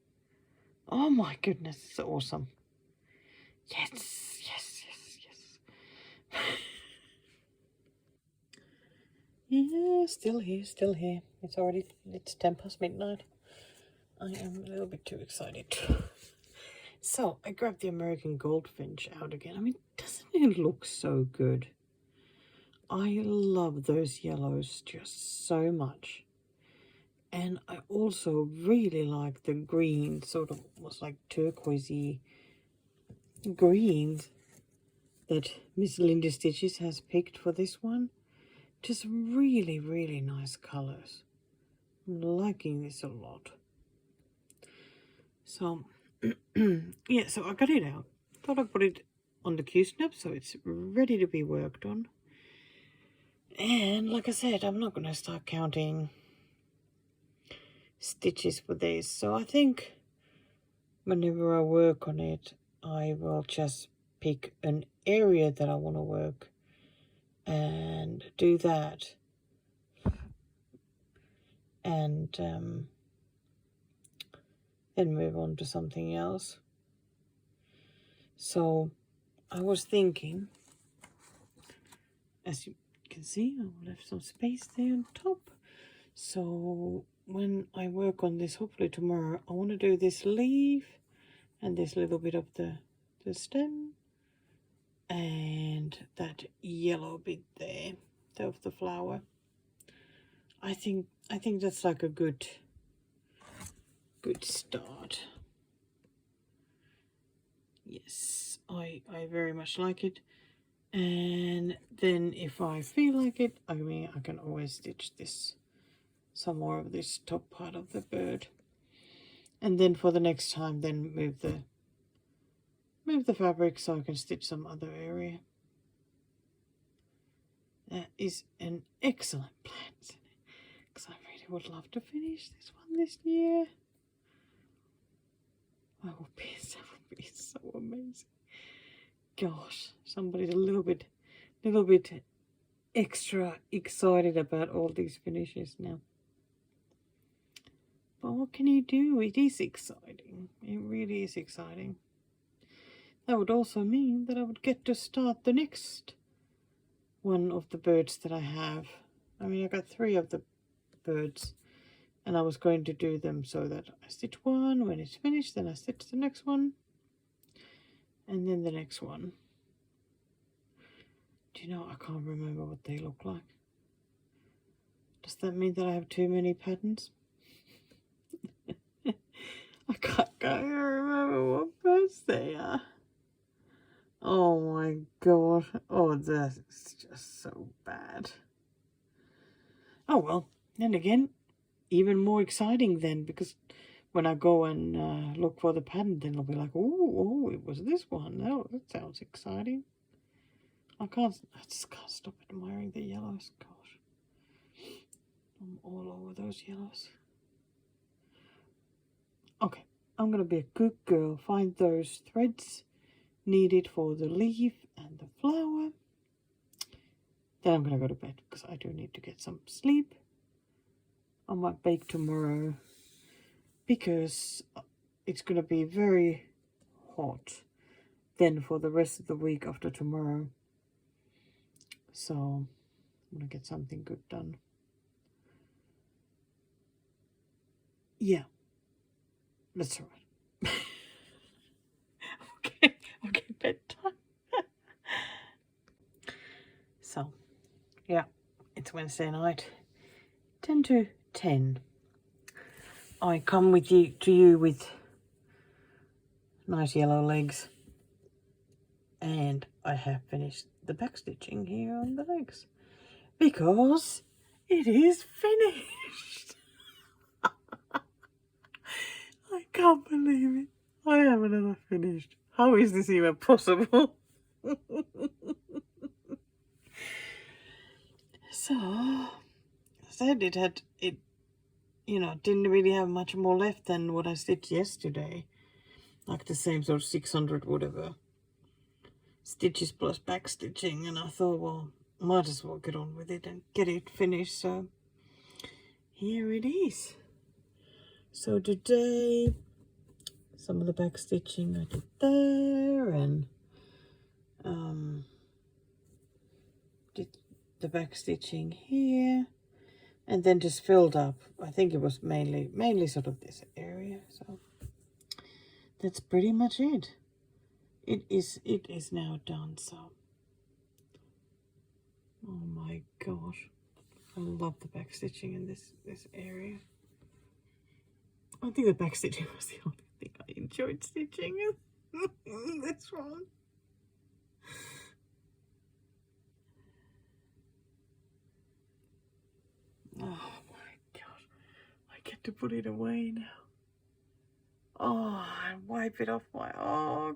Oh my goodness, it's awesome. Yes, yes, yes, yes. Yeah, still here, still here. It's 10 past midnight. I am a little bit too excited. So, I grabbed the American Goldfinch out again. I mean, doesn't it look so good? I love those yellows just so much. And I also really like the green, sort of was like turquoisey greens that Miss Linda Stitches has picked for this one. Just really, really nice colors. I'm liking this a lot. So, yeah, so I got it out. Thought I'd put it on the Q-snap so it's ready to be worked on. And like I said, I'm not going to start counting stitches for this. So I think whenever I work on it, I will just pick an area that I want to work and do that. And then move on to something else. So I was thinking, as you can see, I left some space there on top. So when I work on this, hopefully tomorrow, I want to do this leaf and this little bit of the stem and that yellow bit there of the flower. I think that's like a good start. Yes, I very much like it. And then if I feel like it, I mean, I can always stitch this, some more of this top part of the bird. And then for the next time, then move the fabric so I can stitch some other area. That is an excellent plan, because I really would love to finish this one this year. That would be so amazing. Gosh, somebody's a little bit extra excited about all these finishes now. But what can you do? It is exciting. It really is exciting. That would also mean that I would get to start the next one of the birds that I have. I mean, I got 3 of the birds, and I was going to do them so that I stitch one, when it's finished, then I stitch the next one, and then the next one. Do you know, I can't remember what they look like. Does that mean that I have too many patterns? I can't remember what birds they are. Oh my god. Oh, that's just so bad. Oh well, then again, even more exciting then, because when I go and look for the pattern, then I'll be like, oh, it was this one. Oh, that sounds exciting. I just can't stop admiring the yellows. Gosh, I'm all over those yellows. Okay, I'm gonna be a good girl. Find those threads needed for the leaf and the flower. Then I'm gonna go to bed because I do need to get some sleep. I might bake tomorrow because it's gonna be very hot then for the rest of the week after tomorrow. So I'm gonna get something good done. Yeah, that's all right. Okay, bedtime. So, yeah, it's Wednesday night, 10 to 10. I come to you with nice yellow legs, and I have finished the backstitching here on the legs because it is finished. I can't believe it. I haven't ever finished. How is this even possible? So, I said it didn't really have much more left than what I stitched yesterday. Like the same sort of 600 whatever stitches plus back stitching, and I thought, well, might as well get on with it and get it finished. So here it is. So today, some of the back stitching I did there, and did the back stitching here, and then just filled up. I think it was mainly sort of this area. So that's pretty much it. It is now done. So, oh my gosh, I love the back stitching in this area. I think the back stitching was the only thing I enjoyed stitching. That's wrong. Oh my god, I get to put it away now. Oh, and wipe it off my,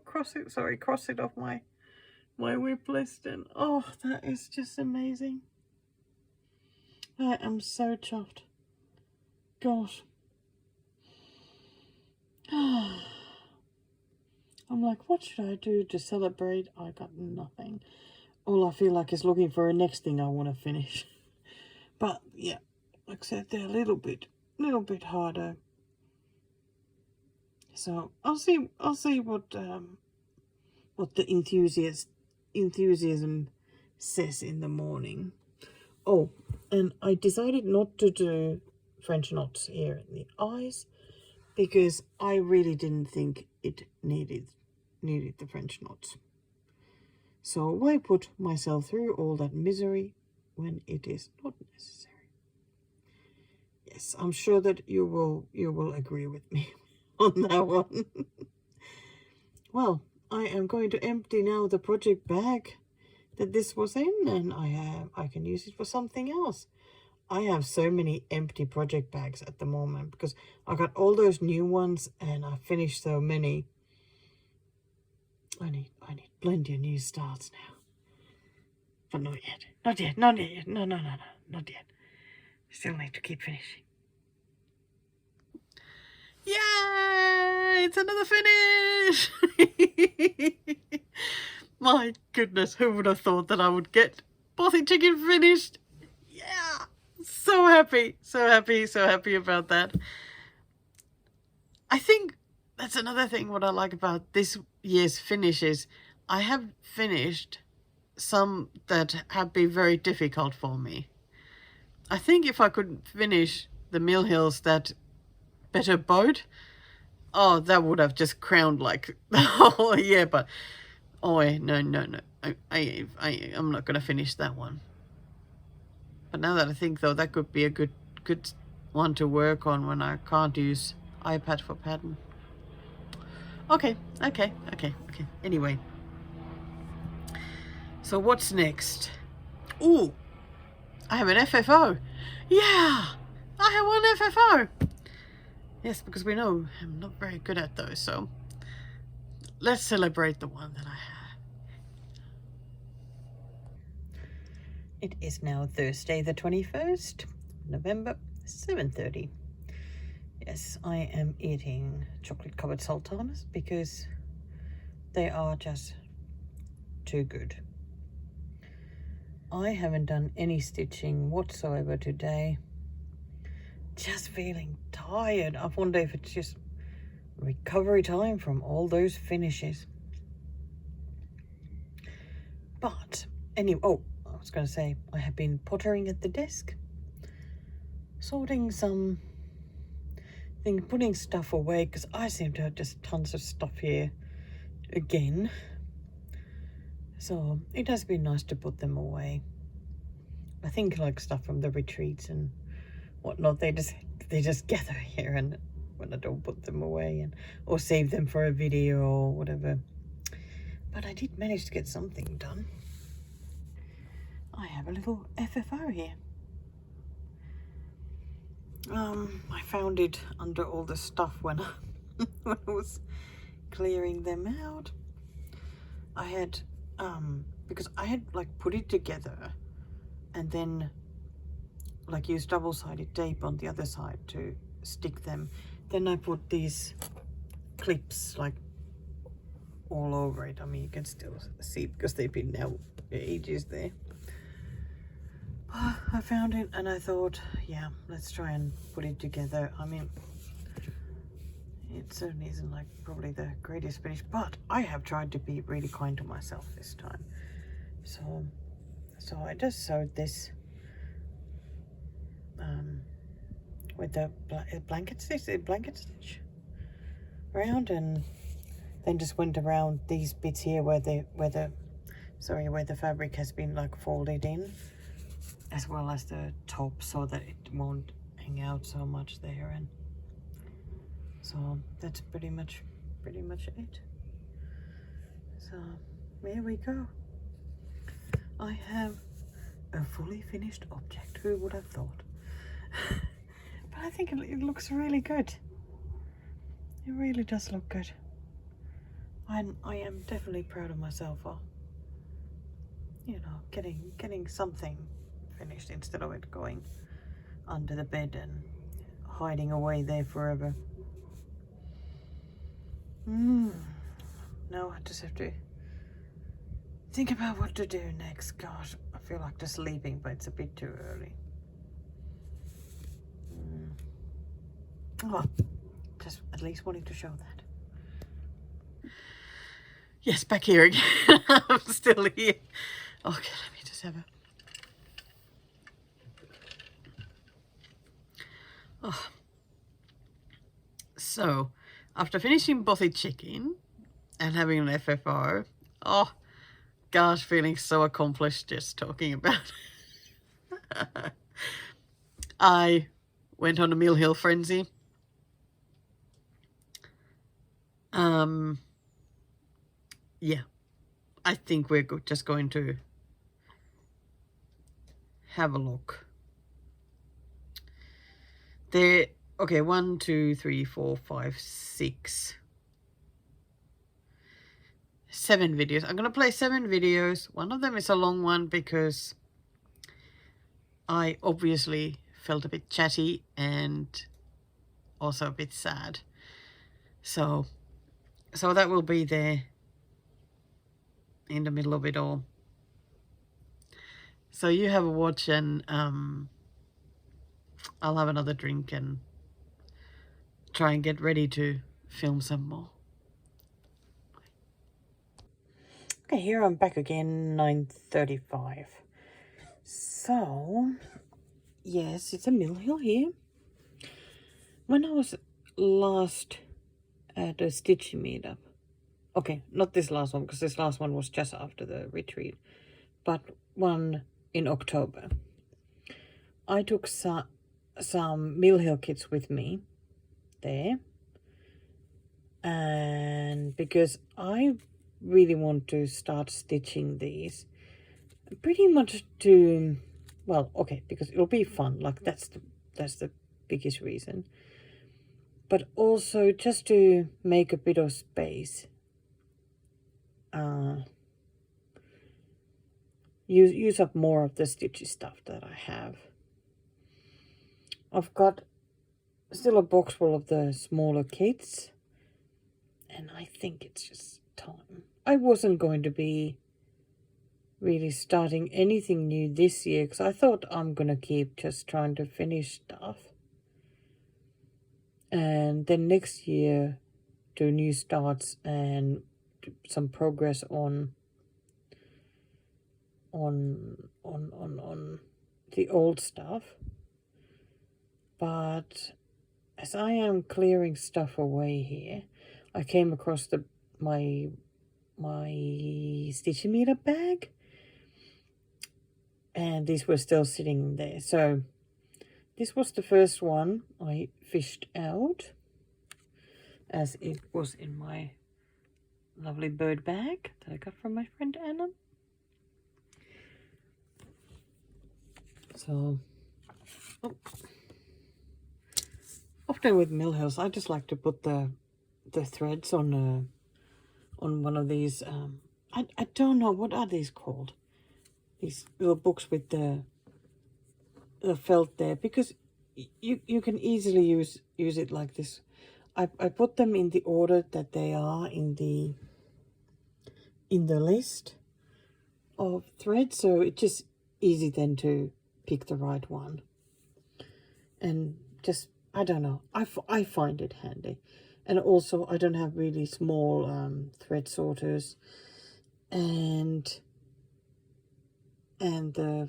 cross it off my whip list, and oh, that is just amazing. I am so chuffed. Gosh. I'm like, what should I do to celebrate? I got nothing. All I feel like is looking for a next thing I want to finish. But yeah, like I said, they're a little bit harder. So I'll see what the enthusiasm says in the morning. Oh, and I decided not to do French knots here in the eyes because I really didn't think it needed the French knots. So why put myself through all that misery when it is not necessary? Yes, I'm sure that you will agree with me on that one. Well, I am going to empty now the project bag that this was in, and I can use it for something else. I have so many empty project bags at the moment because I got all those new ones and I finished so many. I need plenty of new starts now. But not yet. Not yet. Not yet. No, not yet. Still need to keep finishing. Yay! It's another finish! My goodness, who would have thought that I would get Bothy Chicken finished? Yeah! So happy, so happy, so happy about that. I think that's another thing what I like about this year's finishes. I have finished some that have been very difficult for me. I think if I could finish the Mill Hills that better boat, oh, that would have just crowned like the whole year. But oh no, I'm not gonna finish that one. But now that I think though, that could be a good one to work on when I can't use iPad for pattern. Okay. Anyway, so what's next? Ooh, I have an FFO. Yeah, I have one FFO. Yes, because we know I'm not very good at those, so let's celebrate the one that I have. It is now Thursday the 21st, November, 7:30. Yes, I am eating chocolate-covered sultanas because they are just too good. I haven't done any stitching whatsoever today. Just feeling tired. I wonder if it's just recovery time from all those finishes. But anyway, oh, I was going to say, I have been pottering at the desk, sorting some thing, putting stuff away, because I seem to have just tons of stuff here again. So it has been nice to put them away. I think like stuff from the retreats and whatnot, they just gather here, and when I don't put them away and or save them for a video or whatever. But I did manage to get something done. I have a little FFO here. I found it under all the stuff when I was clearing them out. I had because I had like put it together and then like use double-sided tape on the other side to stick them. Then I put these clips like all over it. I mean, you can still see because they've been now ages there. I found it and I thought, yeah, let's try and put it together. I mean, it certainly isn't like probably the greatest finish, but I have tried to be really kind to myself this time. So I just sewed this with the blanket stitch around, and then just went around these bits here where the fabric has been like folded in, as well as the top, so that it won't hang out so much there. And so that's pretty much it. So there we go. I have a fully finished object. Who would have thought? But I think it looks really good. It really does look good. I am definitely proud of myself for, you know, getting something finished instead of it going under the bed and hiding away there forever. Now I just have to think about what to do next. Gosh, I feel like just leaving, but it's a bit too early. Oh, just at least wanting to show that. Yes, back here again. I'm still here. Okay, let me just have a... Oh. So, after finishing Bothy Chicken and having an FFO, oh gosh, feeling so accomplished just talking about it. I went on a Mill Hill frenzy. yeah, I think we're just going to have a look. There, okay, 1, 2, 3, 4, 5, 6, 7 videos. I'm going to play 7 videos. One of them is a long one because I obviously felt a bit chatty and also a bit sad. So that will be there in the middle of it all. So you have a watch and I'll have another drink and try and get ready to film some more. Okay, here I'm back again, 9:35. So, yes, it's a Mill Hill here. When I was last at a stitching meetup, okay, not this last one, because this last one was just after the retreat, but one in October, I took some Mill Hill kits with me there, and because I really want to start stitching these pretty much to, well, okay, because it'll be fun, like that's the biggest reason, but also just to make a bit of space, use up more of the stitchy stuff that I have. I've got still a box full of the smaller kits, and I think it's just time. I wasn't going to be really starting anything new this year because I thought I'm gonna keep just trying to finish stuff, and then next year do new starts and some progress on the old stuff. But as I am clearing stuff away here, I came across my stitching meter bag, and these were still sitting there. So this was the first one I fished out, as it was in my lovely bird bag that I got from my friend Anna. So, often with Mill Hills, I just like to put the threads on one of these. I don't know, what are these called? These little books with the felt there, because you can easily use it like this. I put them in the order that they are in the list of threads, so it's just easy then to pick the right one. And just, I don't know, I find it handy. And also I don't have really small thread sorters, and the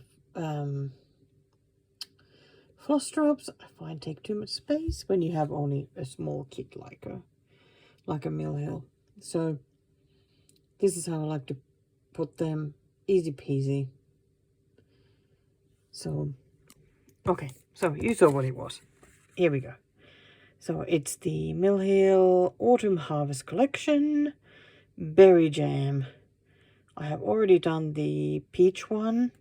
Flosstrobes I find take too much space when you have only a small kit like a Mill Hill. So this is how I like to put them, easy peasy. So okay, so you saw what it was. Here we go. So it's the Mill Hill Autumn Harvest Collection Berry Jam. I have already done the peach one,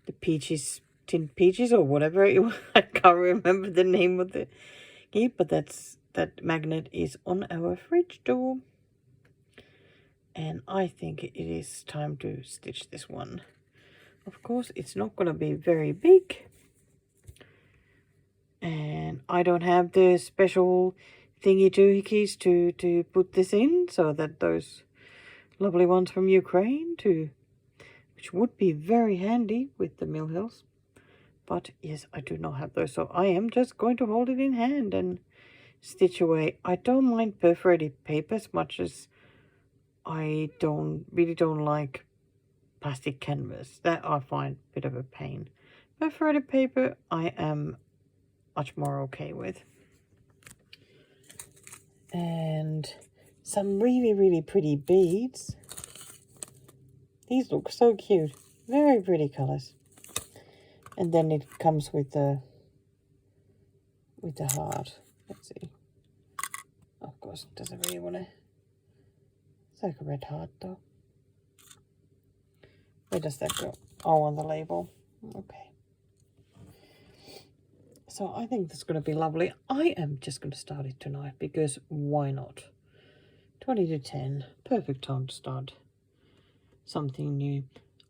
the peaches, tin peaches or whatever it was. I can't remember the name of the game, but that magnet is on our fridge door. And I think it is time to stitch this one. Of course, it's not going to be very big. And I don't have the special thingy doohickeys to put this in, so that those lovely ones from Ukraine which would be very handy with the Mill Hills. But yes, I do not have those, so I am just going to hold it in hand and stitch away. I don't mind perforated paper as much as I really don't like plastic canvas. That I find a bit of a pain. Perforated paper I am much more okay with. And some really, really pretty beads. These look so cute. Very pretty colors. And then it comes with the heart. Let's see. Of course, it doesn't really want to It's like a red heart though. Where does that go? Oh, on the label. Okay. So I think that's going to be lovely. I am just going to start it tonight because why not? 20 to 10. Perfect time to start something new.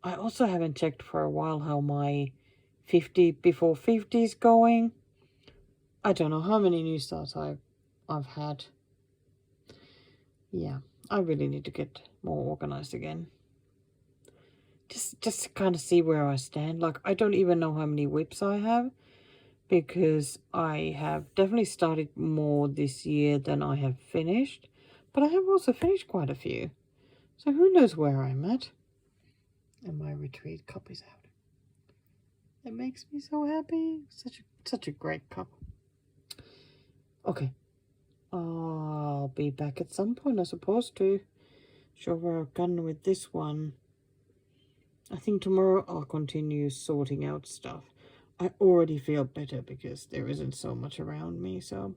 I also haven't checked for a while how my 50 before 50 is going. I don't know how many new starts I've had. Yeah, I really need to get more organized again. Just to kind of see where I stand. Like, I don't even know how many whips I have, because I have definitely started more this year than I have finished. But I have also finished quite a few. So who knows where I'm at. And my retreat cup is out. It makes me so happy. Such a great cup. Okay. I'll be back at some point, I suppose, to show where I've gone with this one. I think tomorrow I'll continue sorting out stuff. I already feel better because there isn't so much around me, so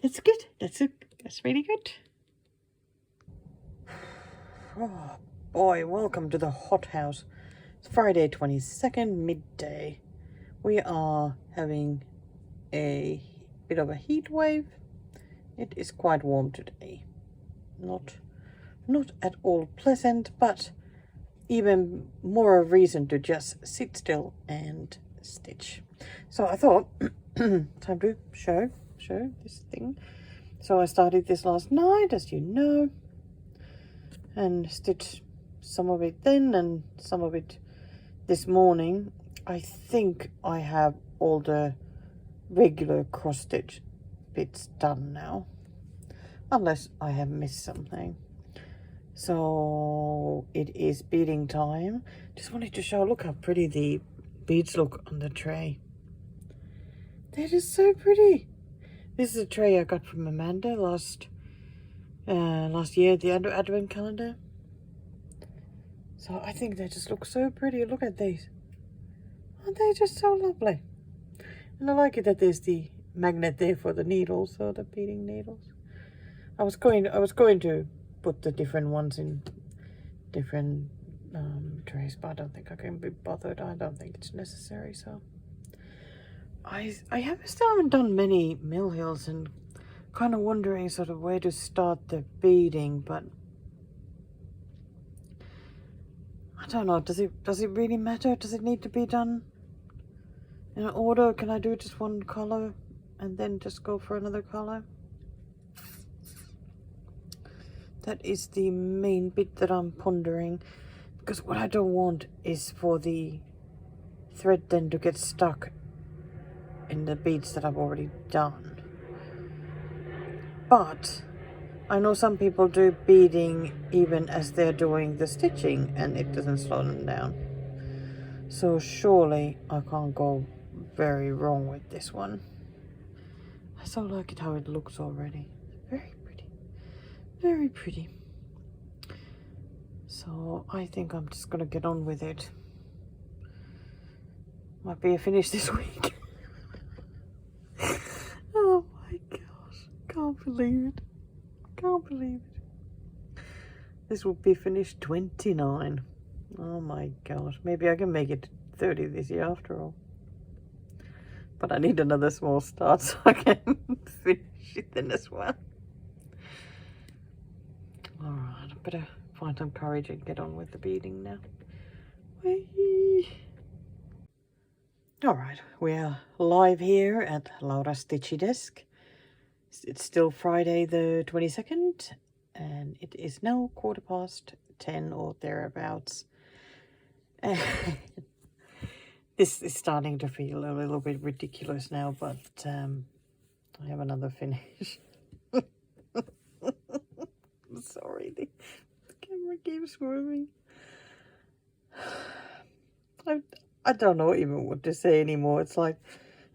that's good. That's really good. Oh boy, welcome to the hothouse. It's Friday 22nd, midday. We are having a bit of a heat wave. It is quite warm today. Not at all pleasant, but even more a reason to just sit still and stitch. So I thought, time to show this thing. So I started this last night, as you know, and stitched some of it then and some of it this morning. I think I have all the regular cross stitch bits done now, unless I have missed something. So it is beading time. Just wanted to show, look how pretty the beads look on the tray. They're just so pretty. This is a tray I got from Amanda last year, the advent calendar. So I think they just look so pretty. Look at these. Aren't they just so lovely? And I like it that there's the magnet there for the needles, or the beading needles. I was going to put the different ones in different trays, but I don't think I can be bothered. I don't think it's necessary. So I still haven't done many mill hills, and kind of wondering sort of where to start the beading, but I don't know. Does it really matter? Does it need to be done in order? Can I do just one color and then just go for another color? That is the main bit that I'm pondering, because what I don't want is for the thread then to get stuck in the beads that I've already done. But I know some people do beading even as they're doing the stitching, and it doesn't slow them down. So surely I can't go very wrong with this one. I so like it how it looks already. Very pretty. Very pretty. So I think I'm just gonna get on with it. Might be a finish this week. Oh my gosh. Can't believe it. Can't believe it. This will be finished 29. Oh my gosh. Maybe I can make it 30 this year after all. But I need another small start so I can finish it then as well. Alright, I better find some courage and get on with the beading now. Alright, we're live here at Laura's Stitchy Desk. It's still Friday the 22nd, and it is now 10:15 or thereabouts. This is starting to feel a little bit ridiculous now, but I have another finish. Sorry, the camera keeps moving. I don't know even what to say anymore. It's like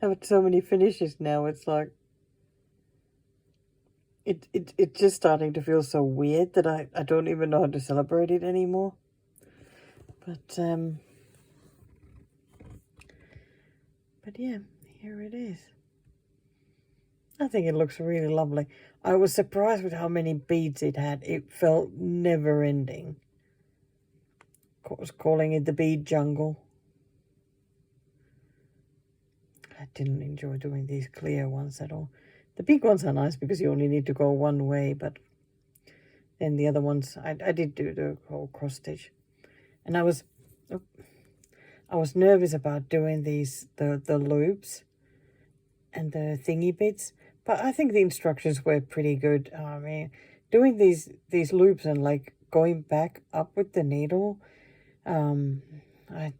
I have so many finishes now. It's like it's just starting to feel so weird that I don't even know how to celebrate it anymore. But yeah, here it is. I think it looks really lovely. I was surprised with how many beads it had. It felt never ending. I was calling it the bead jungle. I didn't enjoy doing these clear ones at all. The big ones are nice because you only need to go one way, but then the other ones, I did do the whole cross stitch. And I was nervous about doing these, the loops and the thingy bits, but I think the instructions were pretty good. I mean, doing these loops and like going back up with the needle, I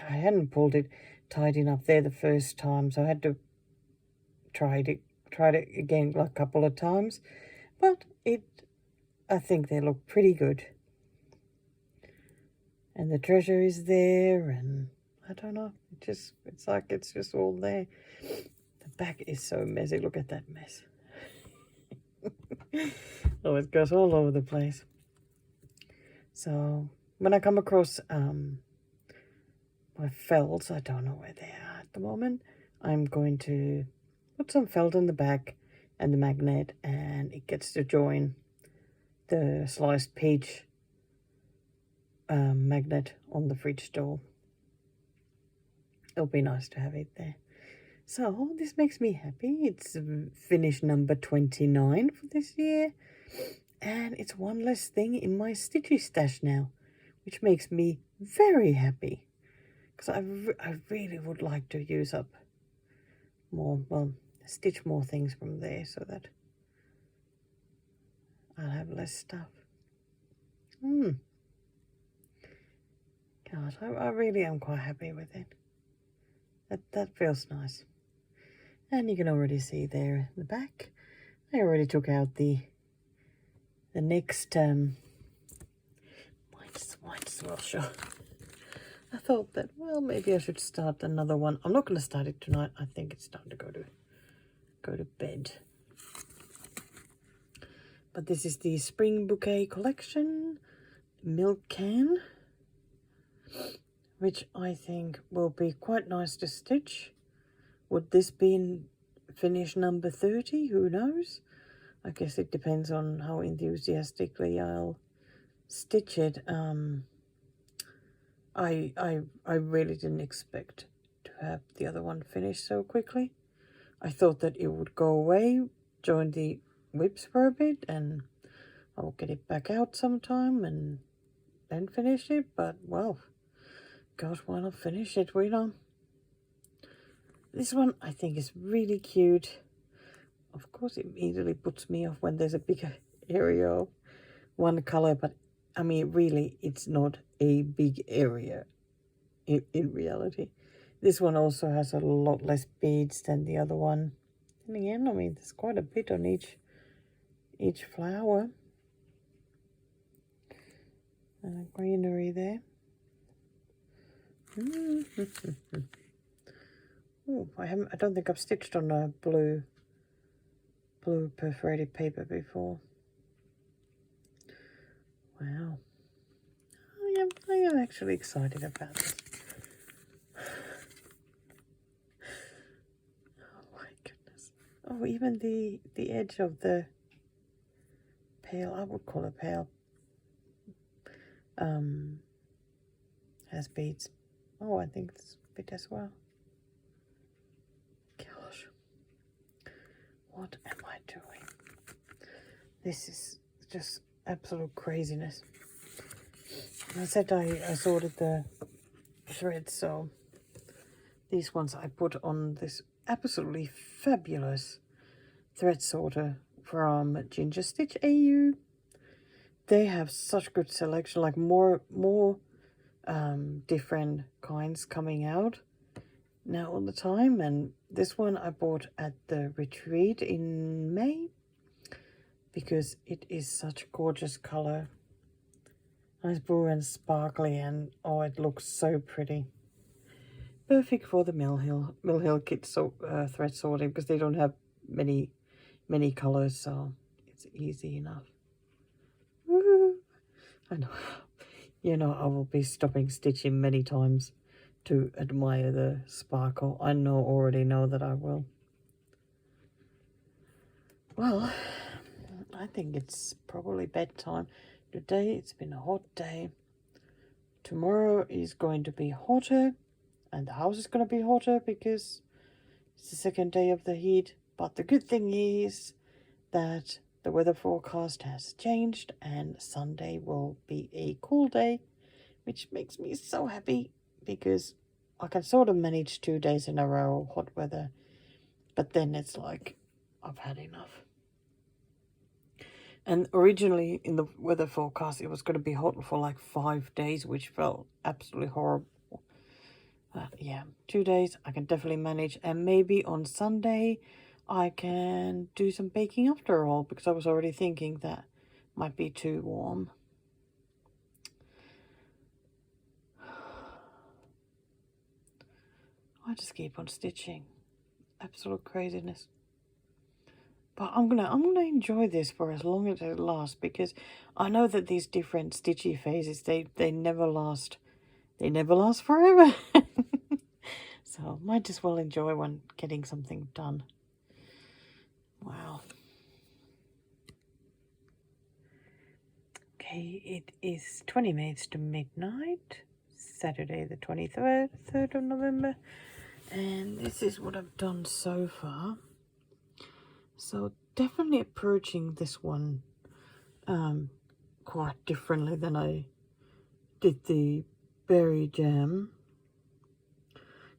hadn't pulled it tight enough there the first time, so I had to try it again like a couple of times, but I think they look pretty good. And the treasure is there, and I don't know, it's like it's just all there. The back is so messy. Look at that mess. Oh, it goes all over the place. So when I come across my felts, I don't know where they are at the moment, I'm going to put some felt in the back and the magnet, and it gets to join the sliced peach magnet on the fridge door. It'll be nice to have it there. So this makes me happy. It's finish number 29 for this year, and it's one less thing in my stitchy stash now, which makes me very happy, because I really would like to use up more, well, stitch more things from there so that I'll have less stuff. God, I really am quite happy with it. That feels nice. And you can already see there in the back, I already took out the next might as well show. I thought that, well, maybe I should start another one. I'm not going to start it tonight. I think it's time to go to bed. But this is the Spring Bouquet Collection milk can, which I think will be quite nice to stitch. Would this be in finish number 30? Who knows? I guess it depends on how enthusiastically I'll stitch it. I really didn't expect to have the other one finished so quickly. I thought that it would go away, join the whips for a bit, and I'll get it back out sometime and then finish it. But, well, gosh, why not finish it, we know. This one I think is really cute. Of course, it immediately puts me off when there's a bigger area of one color, but I mean, really, it's not a big area in reality. This one also has a lot less beads than the other one. And again, I mean, there's quite a bit on each flower. And a greenery there. Oh, I don't think I've stitched on a blue perforated paper before. Wow. I am actually excited about this. Oh my goodness. Oh, even the edge of the pail, I would call it pail, has beads. Oh, I think this bit as well. Gosh. What am I doing? This is just absolute craziness. I said I sorted the threads, so these ones I put on this absolutely fabulous thread sorter from Ginger Stitch AU. They have such good selection, like more different kinds coming out now all the time. And this one I bought at the retreat in May because it is such a gorgeous color. Nice blue and sparkly, and oh, it looks so pretty. Perfect for the Mill Hill kit thread sorting, because they don't have many colors, so it's easy enough. Woo! I know, you know, I will be stopping stitching many times to admire the sparkle. I already know that I will. Well, I think it's probably bedtime. Today it's been a hot day. Tomorrow is going to be hotter, and the house is going to be hotter because it's the second day of the heat. But the good thing is that the weather forecast has changed and Sunday will be a cool day, which makes me so happy because I can sort of manage 2 days in a row hot weather, but then it's like I've had enough. And originally in the weather forecast it was going to be hot for like 5 days, which felt absolutely horrible. Yeah, 2 days I can definitely manage, and maybe on Sunday I can do some baking after all, because I was already thinking that might be too warm. I just keep on stitching. Absolute craziness. But I'm gonna enjoy this for as long as it lasts, because I know that these different stitchy phases, they never last. They never last forever. So might as well enjoy when getting something done. Wow. Okay, it is 20 minutes to midnight, Saturday the 23rd of November, and this is what I've done so far. So definitely approaching this one quite differently than I did the berry jam.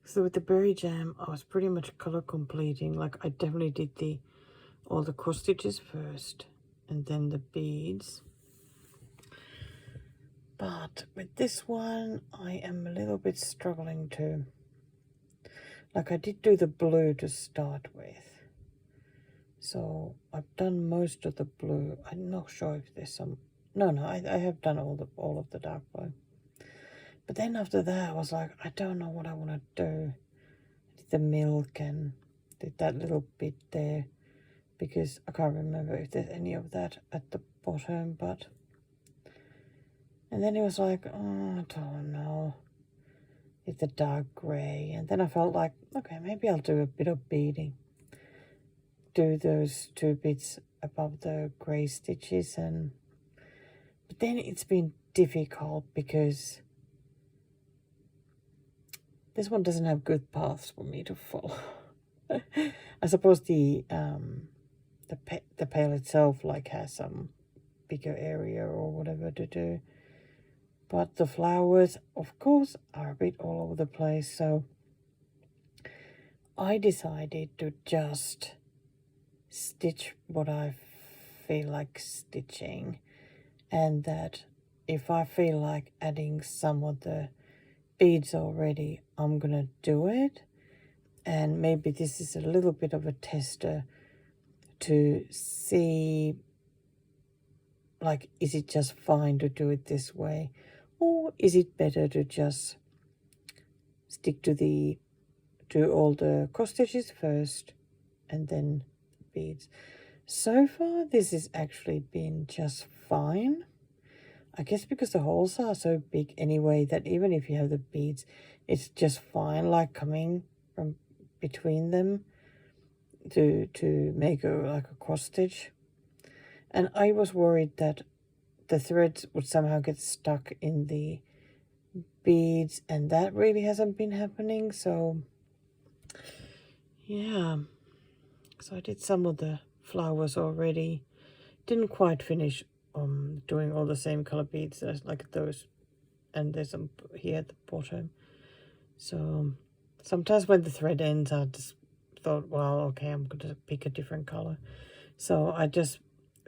So with the berry jam, I was pretty much color completing. Like I definitely did all the cross stitches first and then the beads. But with this one, I am a little bit struggling to, like I did do the blue to start with. So I've done most of the blue. I'm not sure if there's some, no, I have done all of the dark blue. But then after that, I was like, I don't know what I want to do. I did the milk and did that little bit there, because I can't remember if there's any of that at the bottom, but... And then it was like, oh, I don't know. It's the dark grey. And then I felt like, okay, maybe I'll do a bit of beading. Do those 2 bits above the grey stitches. But then it's been difficult because this one doesn't have good paths for me to follow. I suppose the pail itself like has some bigger area or whatever to do. But the flowers, of course, are a bit all over the place. So I decided to just stitch what I feel like stitching. And that if I feel like adding some of the beads already, I'm going to do it. And maybe this is a little bit of a tester to see, like, is it just fine to do it this way? Or is it better to just stick to do all the cross stitches first and then beads? So far, this has actually been just fine. I guess because the holes are so big anyway that even if you have the beads, it's just fine, like coming from between them to make like a cross stitch. And I was worried that the threads would somehow get stuck in the beads, and that really hasn't been happening. So yeah, so I did some of the flowers already. Didn't quite finish doing all the same color beads as like those, and there's some here at the bottom. So sometimes when the thread ends, I just thought, well, okay, I'm going to pick a different color. So I just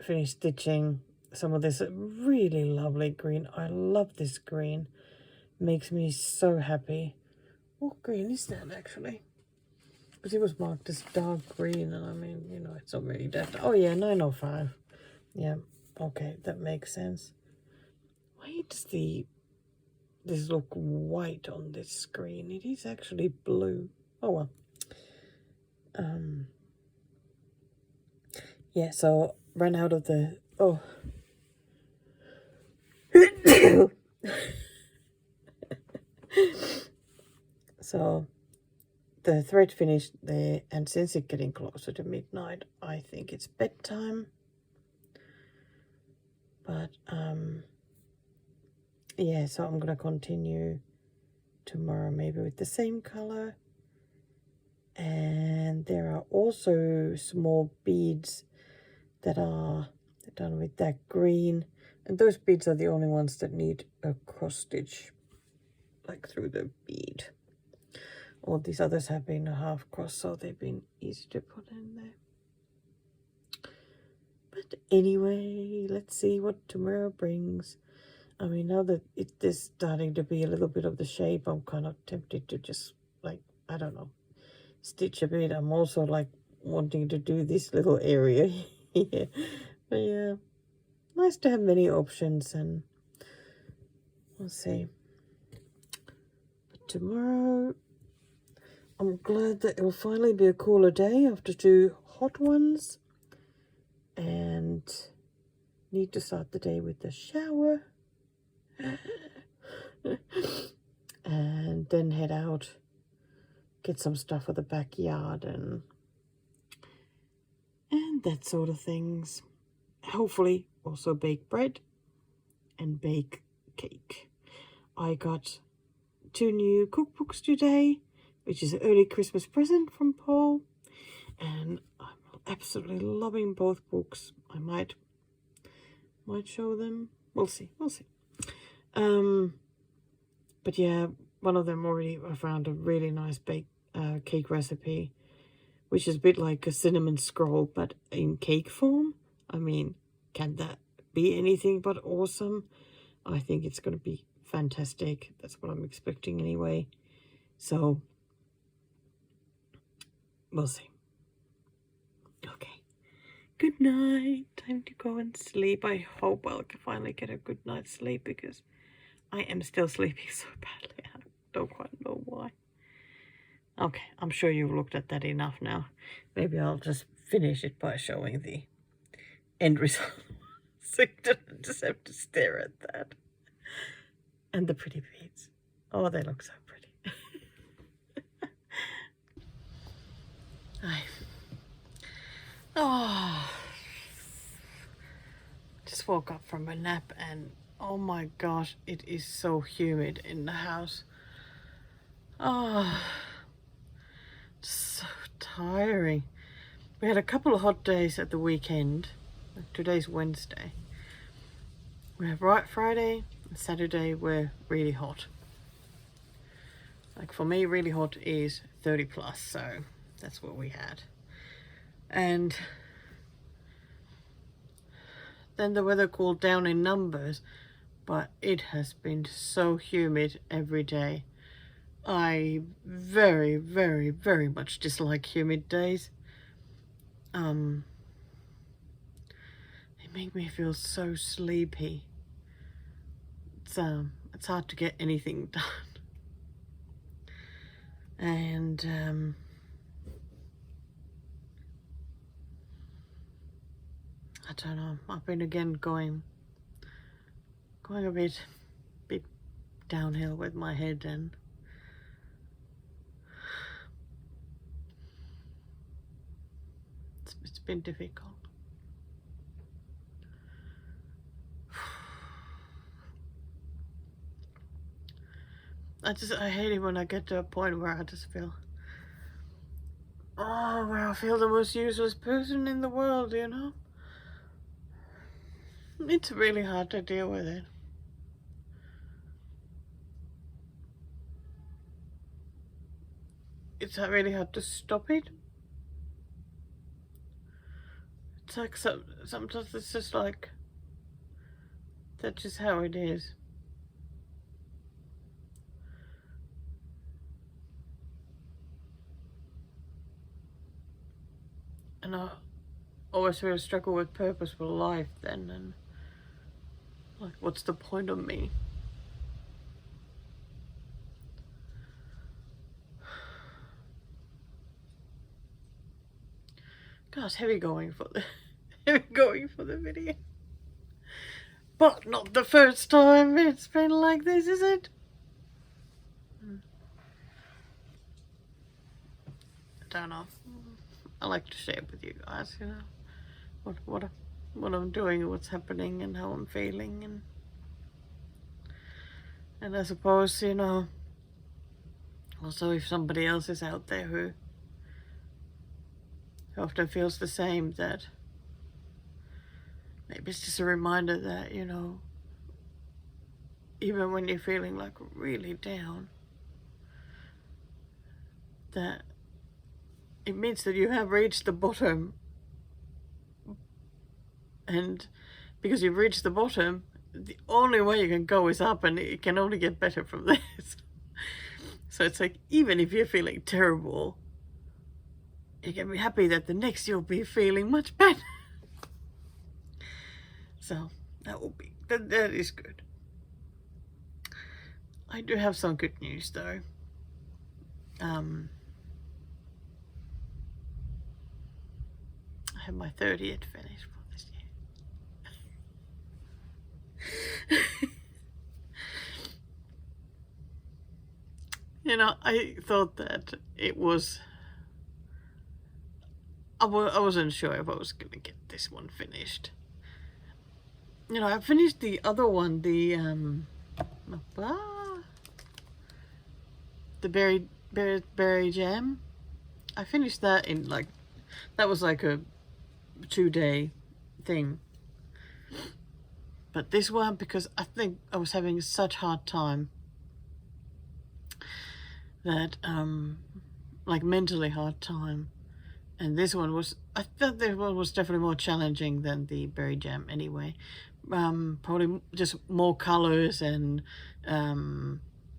finished stitching some of this really lovely green. I love this green. Makes me so happy. What green is that actually? Because it was marked as dark green, and I mean, you know, it's not really that. Oh yeah, 905. Yeah, okay, that makes sense. Why does this look white on this screen? It is actually blue. Oh well. Yeah, so ran out of the So the thread finished there, and since it's getting closer to midnight, I think it's bedtime. But yeah, so I'm gonna continue tomorrow maybe with the same color. And there are also small beads that are done with that green, and those beads are the only ones that need a cross stitch like through the bead. All these others have been a half cross, so they've been easy to put in there. But anyway, let's see what tomorrow brings. I mean, now that it is starting to be a little bit of the shape, I'm kind of tempted to just, like, I don't know, stitch a bit. I'm also, like, wanting to do this little area here. But yeah, nice to have many options, and we'll see. But tomorrow, I'm glad that it'll finally be a cooler day after 2 hot ones. And need to start the day with a shower. And then head out, get some stuff for the backyard and that sort of things. Hopefully also bake bread and bake cake. I got 2 new cookbooks today, which is an early Christmas present from Paul, and I'm absolutely loving both books. I might show them. We'll see. But yeah, one of them already, I found a really nice cake recipe, which is a bit like a cinnamon scroll, but in cake form. I mean, can that be anything but awesome? I think it's going to be fantastic. That's what I'm expecting anyway. So, we'll see. Okay. Good night. Time to go and sleep. I hope I'll finally get a good night's sleep, because I am still sleeping so badly. I don't quite know why. Okay, I'm sure you've looked at that enough now. Maybe I'll just finish it by showing the end result. So you don't just have to stare at that. And the pretty beads. Oh, they look so pretty. Just woke up from a nap, and oh my gosh, it is so humid in the house. So tiring. We had a couple of hot days at the weekend. Today's Wednesday. We have Friday and Saturday were really hot. Like for me, really hot is 30 plus, so that's what we had. And then the weather cooled down in numbers, but it has been so humid every day. I very, very, very much dislike humid days. They make me feel so sleepy. It's hard to get anything done. And I don't know. I've been again going a bit downhill with my head, and it's been difficult. I hate it when I get to a point where I just feel, where I feel the most useless person in the world, you know? It's really hard to deal with it. It's really hard to stop it. It's like sometimes it's just like, that's just how it is. And I always really struggle with purposeful life then, and like, what's the point of me? Gosh, heavy going for the video. But not the first time it's been like this, is it? don't know. I like to share with you guys, you know, what I'm doing, what's happening, and how I'm feeling, and I suppose, you know, also if somebody else is out there who often feels the same, that maybe it's just a reminder that, you know, even when you're feeling like really down, that it means that you have reached the bottom, and because you've reached the bottom, the only way you can go is up, and it can only get better from there. So it's like, even if you're feeling terrible, you can be happy that the next you'll be feeling much better. So that is good. I do have some good news though. I have my 30th finished for this year. You know, I thought that it was, I wasn't sure if I was going to get this one finished. You know, I finished the other one, the berry jam. I finished that in like, that was like a 2-day thing. But this one, because I think I was having such hard time that, like mentally hard time. And this one was, I thought this one was definitely more challenging than the berry jam anyway. Probably just more colors and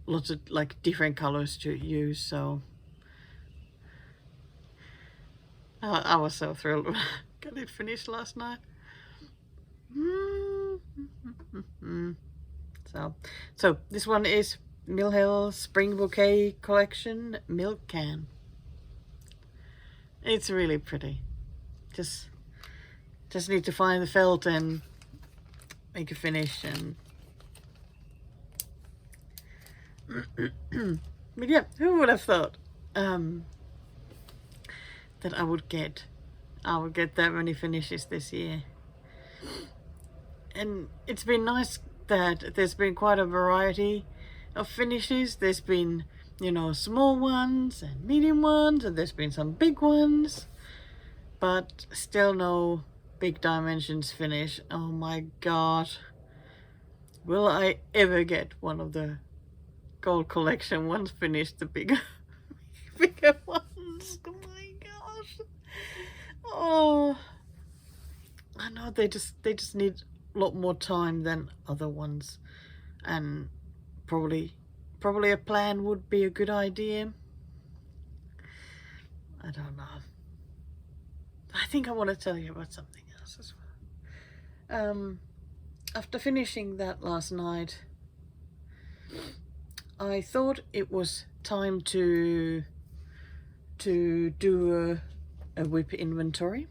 lots of like different colors to use. So I was so thrilled when I got it finished last night. So this one is Mill Hill Spring Bouquet Collection Milk Can. It's really pretty. Just need to find the felt and make a finish, and but yeah, who would have thought that I would get that many finishes this year? And it's been nice that there's been quite a variety of finishes. There's been, you know, small ones and medium ones, and there's been some big ones, but still no big dimensions finish. Oh my god, will I ever get one of the gold collection ones finished, the bigger ones? Oh my gosh. Oh, I know they just need a lot more time than other ones, and probably a plan would be a good idea. I don't know. I think I want to tell you about something else as well. After finishing that last night, I thought it was time to do a whip inventory.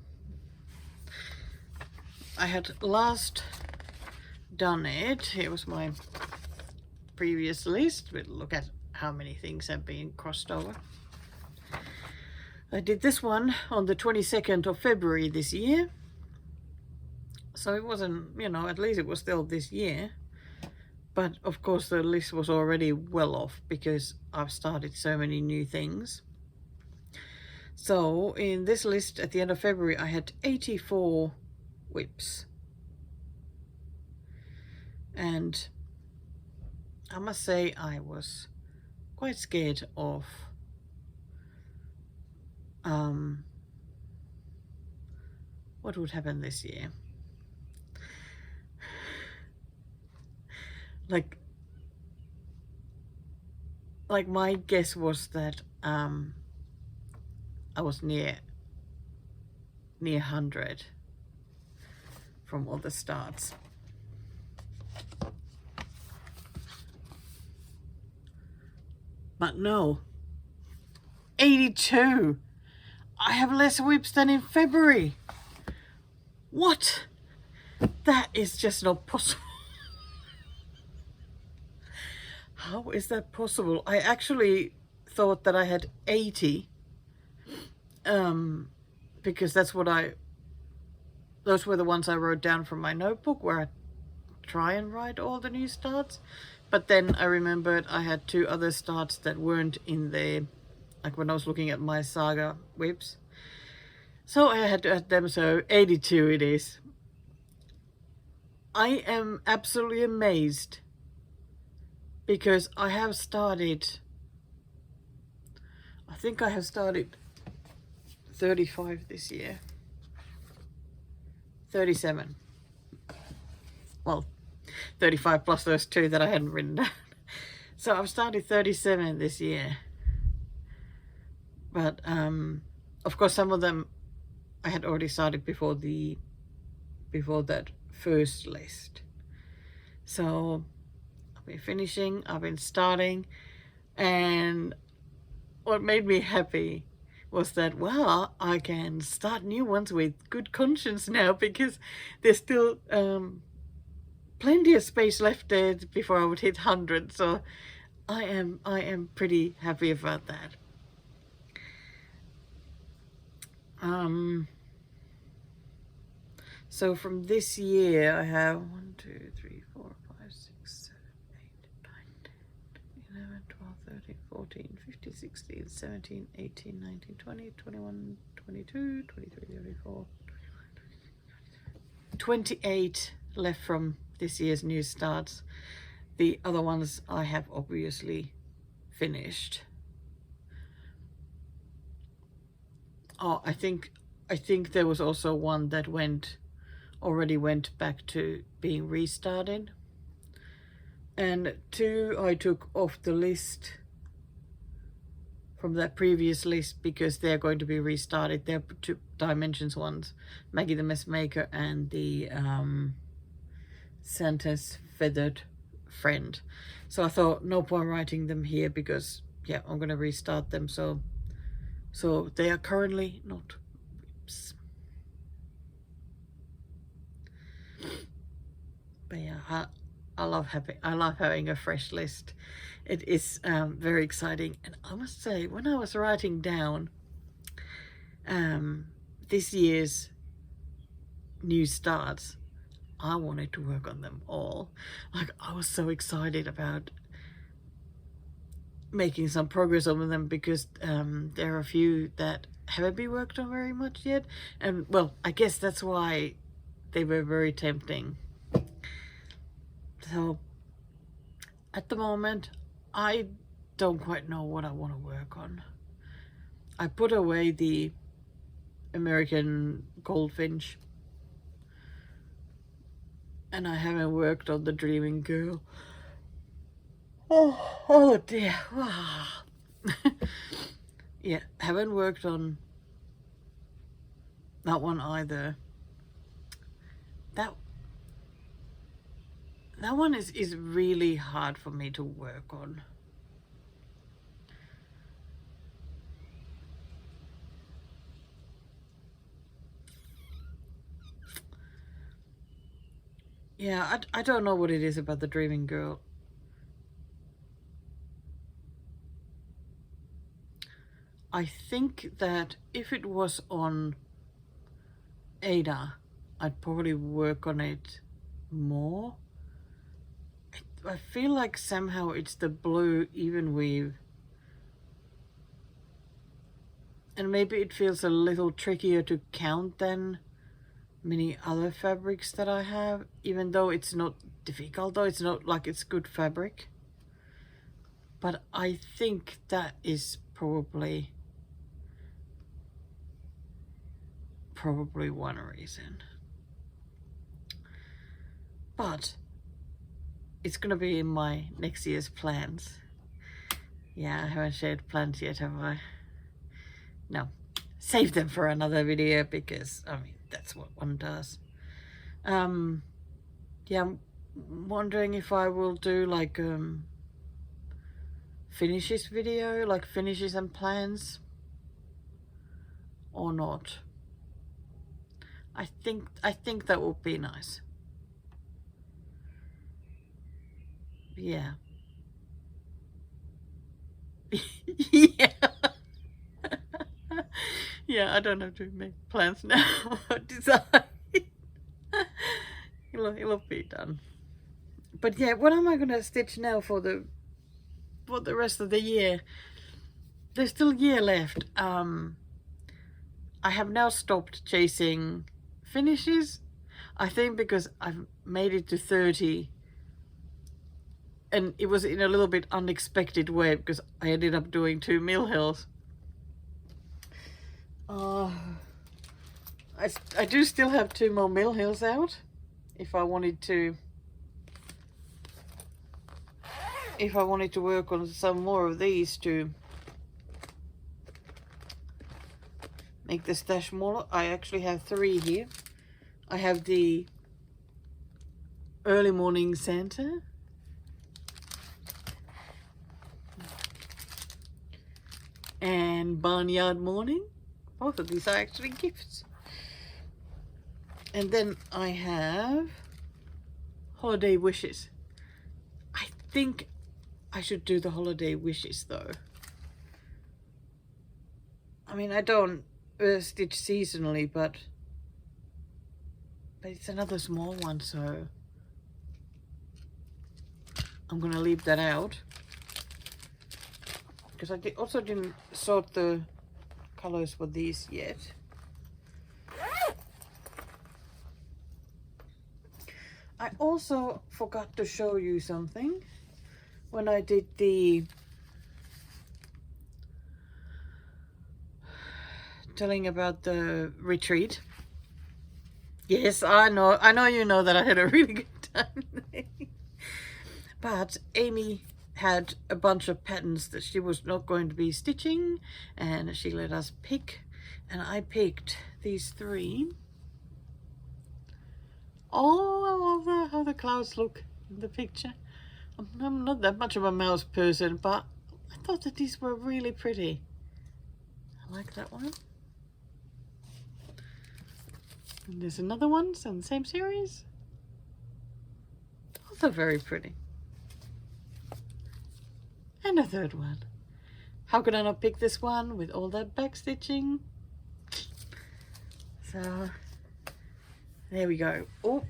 I had last done it. It was my previous list. We'll look at how many things have been crossed over. I did this one on the 22nd of February this year. So it wasn't, you know, at least it was still this year. But of course the list was already well off because I've started so many new things. So in this list at the end of February, I had 84 whips. And I must say I was quite scared of what would happen this year. Like my guess was that I was near 100 from all the starts. But no, 82. I have less whips than in February. What? That is just not possible. How is that possible? I actually thought that I had 80 because those were the ones I wrote down from my notebook where I try and write all the new starts. But then I remembered I had 2 other starts that weren't in there, like when I was looking at my saga whips. So I had to add them, so 82 it is. I am absolutely amazed because I have started, I think I have started 35 this year. 37. Well, 35 plus those 2 that I hadn't written down. So I've started 37 this year. But of course some of them I had already started before that first list. So I've been finishing, I've been starting, and what made me happy was that, well, I can start new ones with good conscience now, because there's still plenty of space left there before I would hit 100. So I am pretty happy about that. So from this year I have 1, 2, 3, 4, 5, 6, 7, 8, 9, 10, 11, 12, 13, 14, 15, 16, 17, 18, 19, 20, 21, 22, 23, 24, 28 left from this year's new starts. The other ones I have obviously finished. Oh, I think there was also one that already went back to being restarted, and 2 I took off the list from that previous list because they're going to be restarted. They're 2 dimensions ones, Maggie the Messmaker and the Santa's Feathered Friend. So I thought no point writing them here because, yeah, I'm going to restart them. So they are currently not whips. But yeah, I love having a fresh list. It is very exciting. And I must say, when I was writing down this year's new starts, I wanted to work on them all. Like, I was so excited about making some progress on them because there are a few that haven't been worked on very much yet. And well, I guess that's why they were very tempting. So at the moment, I don't quite know what I want to work on. I put away the American Goldfinch, and I haven't worked on the Dreaming Girl. Oh dear. Yeah, haven't worked on that one either. That one is really hard for me to work on. Yeah, I don't know what it is about the Dreaming Girl. I think that if it was on Ada, I'd probably work on it more. I feel like somehow it's the blue even weave, and maybe it feels a little trickier to count than many other fabrics that I have, even though it's not difficult, though it's not like it's good fabric. But I think that is probably one reason. But it's gonna be in my next year's plans. Yeah, I haven't shared plans yet, have I? No, save them for another video because, I mean, that's what one does. Yeah, I'm wondering if I will do like finishes video, like finishes and plans, or not. I think that would be nice. Yeah. Yeah. Yeah, I don't have to make plans now. Design. It'll be done. But yeah, what am I gonna stitch now for the rest of the year? There's still a year left. I have now stopped chasing finishes. I think because I've made it to 30, and it was in a little bit unexpected way because I ended up doing 2 mill hills. I do still have 2 more mill hills out if I wanted to work on some more of these to make the stash smaller. I actually have 3 here. I have the early morning Santa, and barnyard morning. Both of these are actually gifts. And then I have holiday wishes. I think I should do the holiday wishes though. I mean, I don't stitch seasonally, but it's another small one, so I'm gonna leave that out because I also didn't sort the colors for these yet. I also forgot to show you something when I did the telling about the retreat. Yes, I know you know that I had a really good time there. But Amy had a bunch of patterns that she was not going to be stitching, and she let us pick, and I picked these 3. Oh, I love how the clouds look in the picture. I'm not that much of a mouse person, but I thought that these were really pretty. I like that one. And there's another one on the same series. Also very pretty. And a third one. How could I not pick this one with all that back stitching? So there we go. Oh,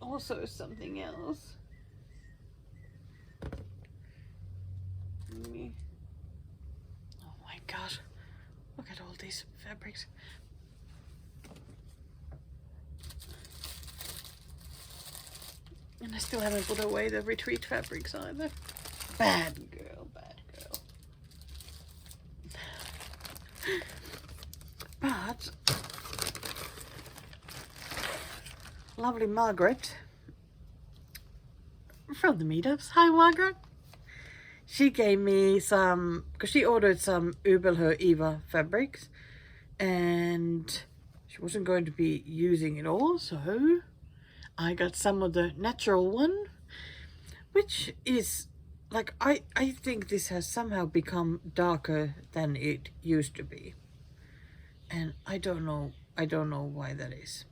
also something else. Oh my god, look at all these fabrics. And I still haven't put away the retreat fabrics either. Bad girl, bad girl. But lovely Margaret from the meetups. Hi Margaret. She gave me some, because she ordered some Ubelher Eva fabrics and she wasn't going to be using it all, so I got some of the natural one, which is like, I think this has somehow become darker than it used to be, and I don't know why that is,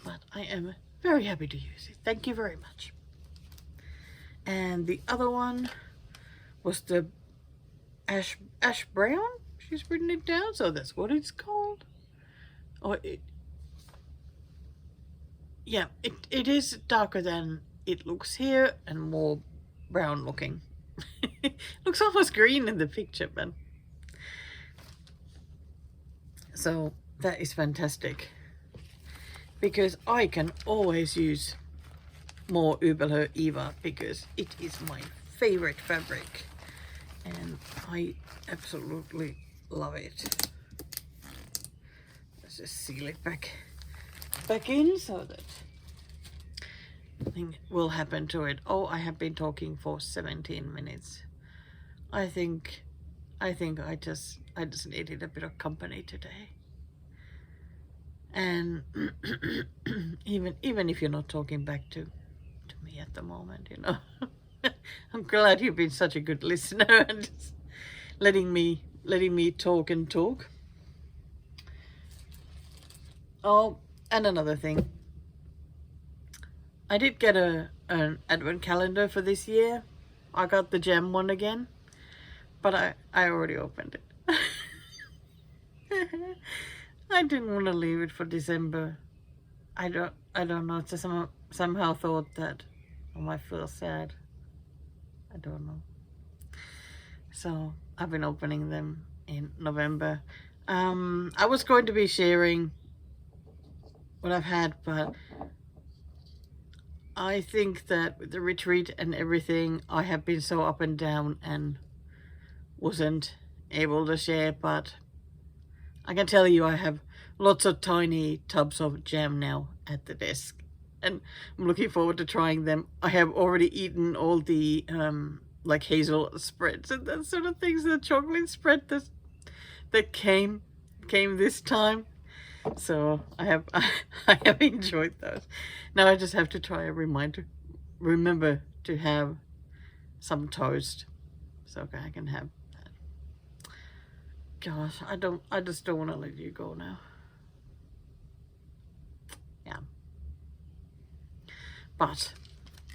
but I am very happy to use it. Thank you very much. And the other one was the ash brown. She's written it down, so that's what it's called. Or yeah, it is darker than it looks here and more brown looking. Looks almost green in the picture, but so that is fantastic because I can always use more Ubelher Eva because it is my favorite fabric and I absolutely love it. Let's just seal it back in so that nothing will happen to it. Oh, I have been talking for 17 minutes. I think I just needed a bit of company today. And even if you're not talking back to me at the moment, you know, I'm glad you've been such a good listener and just letting me talk and talk. Oh, and another thing, I did get an advent calendar for this year. I got the gem one again, but I already opened it. I didn't want to leave it for December. I don't know. Just somehow thought that I might feel sad. I don't know. So I've been opening them in November. I was going to be sharing what I've had, but I think that with the retreat and everything, I have been so up and down and wasn't able to share, but I can tell you I have lots of tiny tubs of jam now at the desk, and I'm looking forward to trying them. I have already eaten all the like hazel spreads and that sort of things, the chocolate spread that came this time. So I have I have enjoyed those. Now I just have to try and remember to have some toast so I can have that. Gosh, I just don't want to let you go now. Yeah. But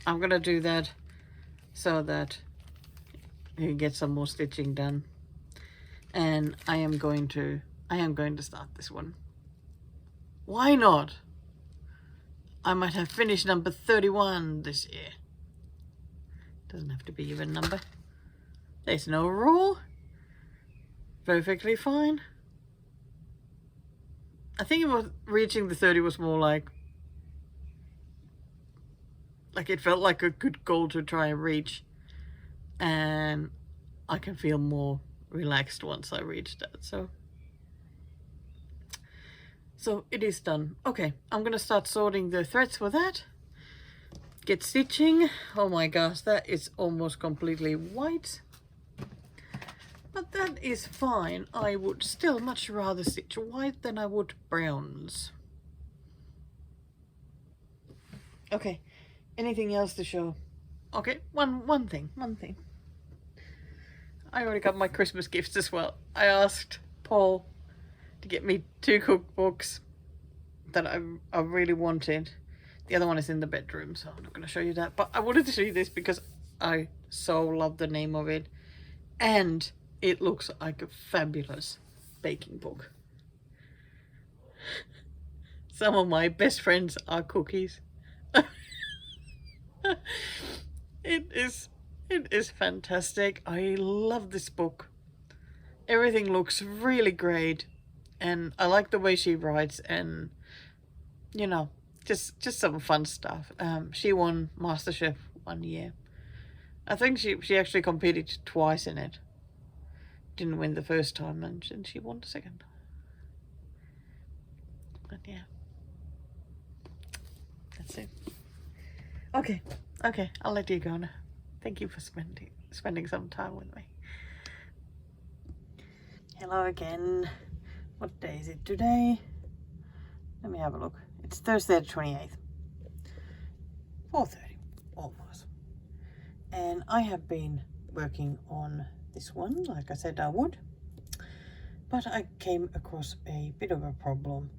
I'm gonna do that so that you can get some more stitching done. And I am going to start this one. Why not? I might have finished number 31 this year. Doesn't have to be even number. There's no rule. Perfectly fine. I think it was reaching the 30 was more like it felt like a good goal to try and reach, and I can feel more relaxed once I reach that. So it is done. Okay, I'm gonna start sorting the threads for that. Get stitching. Oh my gosh, that is almost completely white. But that is fine. I would still much rather stitch white than I would browns. Okay, anything else to show? Okay, one thing. I already got my Christmas gifts as well. I asked Paul to get me 2 cookbooks that I really wanted. The other one is in the bedroom, so I'm not going to show you that. But I wanted to show you this because I so love the name of it. And it looks like a fabulous baking book. Some of my best friends are cookies. It is fantastic. I love this book. Everything looks really great. And I like the way she writes, and you know, just some fun stuff. She won MasterChef 1 year. I think she actually competed twice in it. Didn't win the first time, and she won the second. But yeah, that's it. Okay, I'll let you go now. Thank you for spending some time with me. Hello again. What day is it today? Let me have a look. It's Thursday the 28th. 4:30, almost. And I have been working on this one, like I said I would. But I came across a bit of a problem.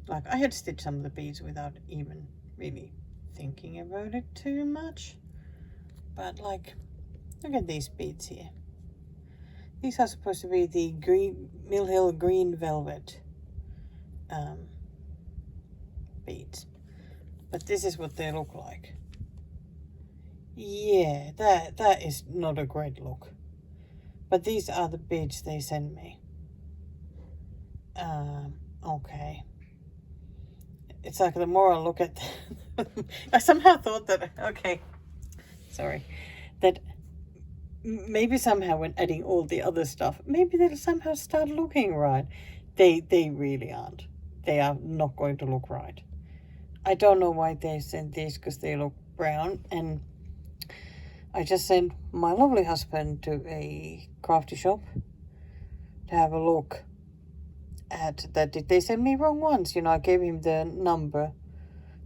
Like, I had stitched some of the beads without even really thinking about it too much. But like, look at these beads here. These are supposed to be the Mill Hill Green Velvet beads, but this is what they look like. Yeah, that is not a great look. But these are the beads they sent me. Okay. It's like the more I look at them, I somehow thought that, okay, sorry, that maybe somehow when adding all the other stuff, maybe they'll somehow start looking right. They really aren't. They are not going to look right. I don't know why they sent these, because they look brown, and I just sent my lovely husband to a crafty shop to have a look at that. Did they send me wrong ones? You know, I gave him the number,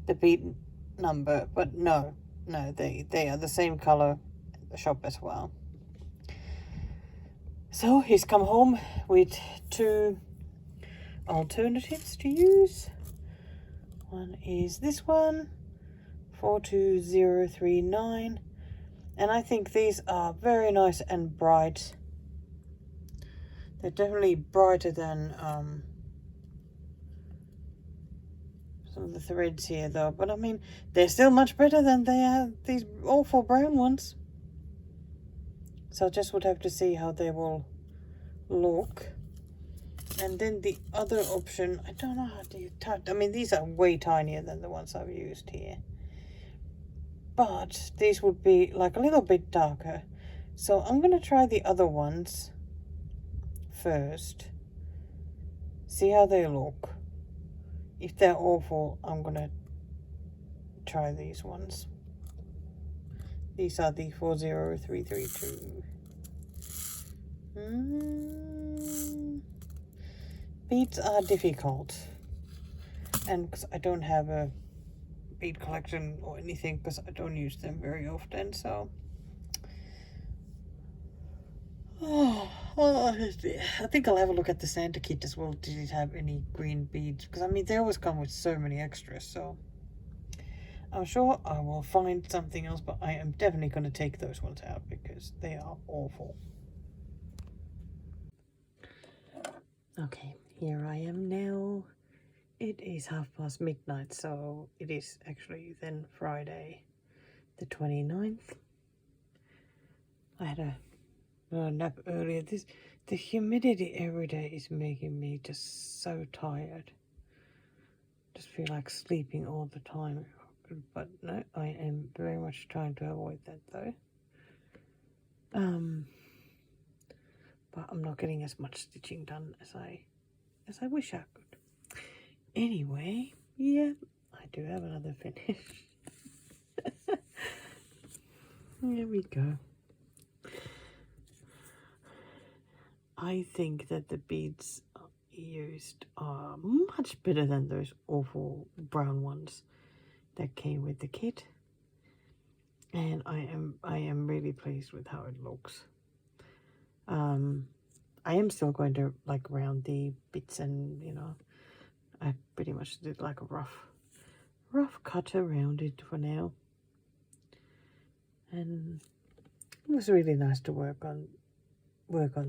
the bead number, but no, they are the same color at the shop as well. So he's come home with 2 alternatives to use. One is this one, 42039, and I think these are very nice and bright. They're definitely brighter than some of the threads here though, but I mean, they're still much better than they are these awful brown ones. So I just would have to see how they will look. And then the other option, I don't know how to touch. I mean, these are way tinier than the ones I've used here. But these would be like a little bit darker. So I'm going to try the other ones first. See how they look. If they're awful, I'm going to try these ones. These are the 40332. Beads are difficult. And because I don't have a bead collection or anything, because I don't use them very often, so... Oh, I think I'll have a look at the Santa kit as well. Did it have any green beads? Because I mean, they always come with so many extras, so I'm sure I will find something else, but I am definitely going to take those ones out because they are awful. Okay, here I am now. It is midnight, so it is actually then Friday the 29th. I had a nap earlier. The humidity every day is making me just so tired. Just feel like sleeping all the time. But no, I am very much trying to avoid that though. But I'm not getting as much stitching done as I wish I could. Anyway, yeah, I do have another finish. Here we go. I think that the beads used are much better than those awful brown ones that came with the kit, and I am really pleased with how it looks. I am still going to like round the bits, and you know, I pretty much did like a rough cut around it for now, and it was really nice to work on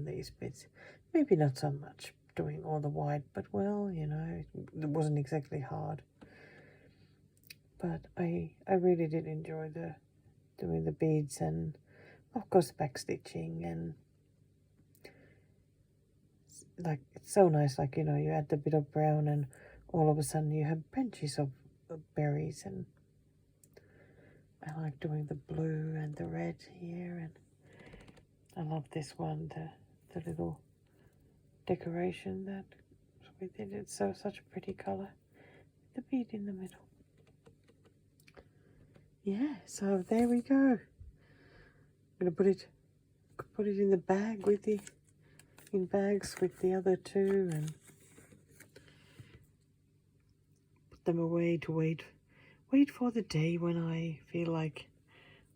these bits. Maybe not so much doing all the white, but well, you know, it wasn't exactly hard. But I really did enjoy doing the beads, and of course back stitching, and like it's so nice, like, you know, you add a bit of brown and all of a sudden you have branches of berries, and I like doing the blue and the red here, and I love this one, the little decoration that we did. It's such a pretty color, the bead in the middle. Yeah, so there we go. I'm gonna put it in the bag with in bags with the other two, and put them away to wait for the day when I feel like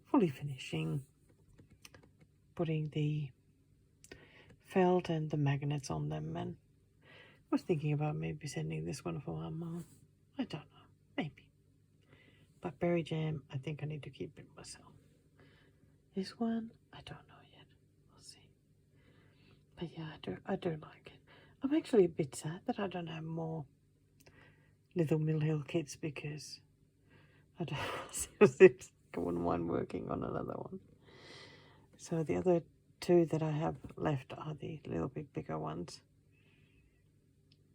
fully finishing putting the felt and the magnets on them. And I was thinking about maybe sending this one for my mom. I don't know, maybe. But berry jam, I think I need to keep it myself. This one, I don't know yet. We'll see. But yeah, I do like it. I'm actually a bit sad that I don't have more Little Mill Hill kits, because I wouldn't mind working on another one. So the other two that I have left are the little bit bigger ones.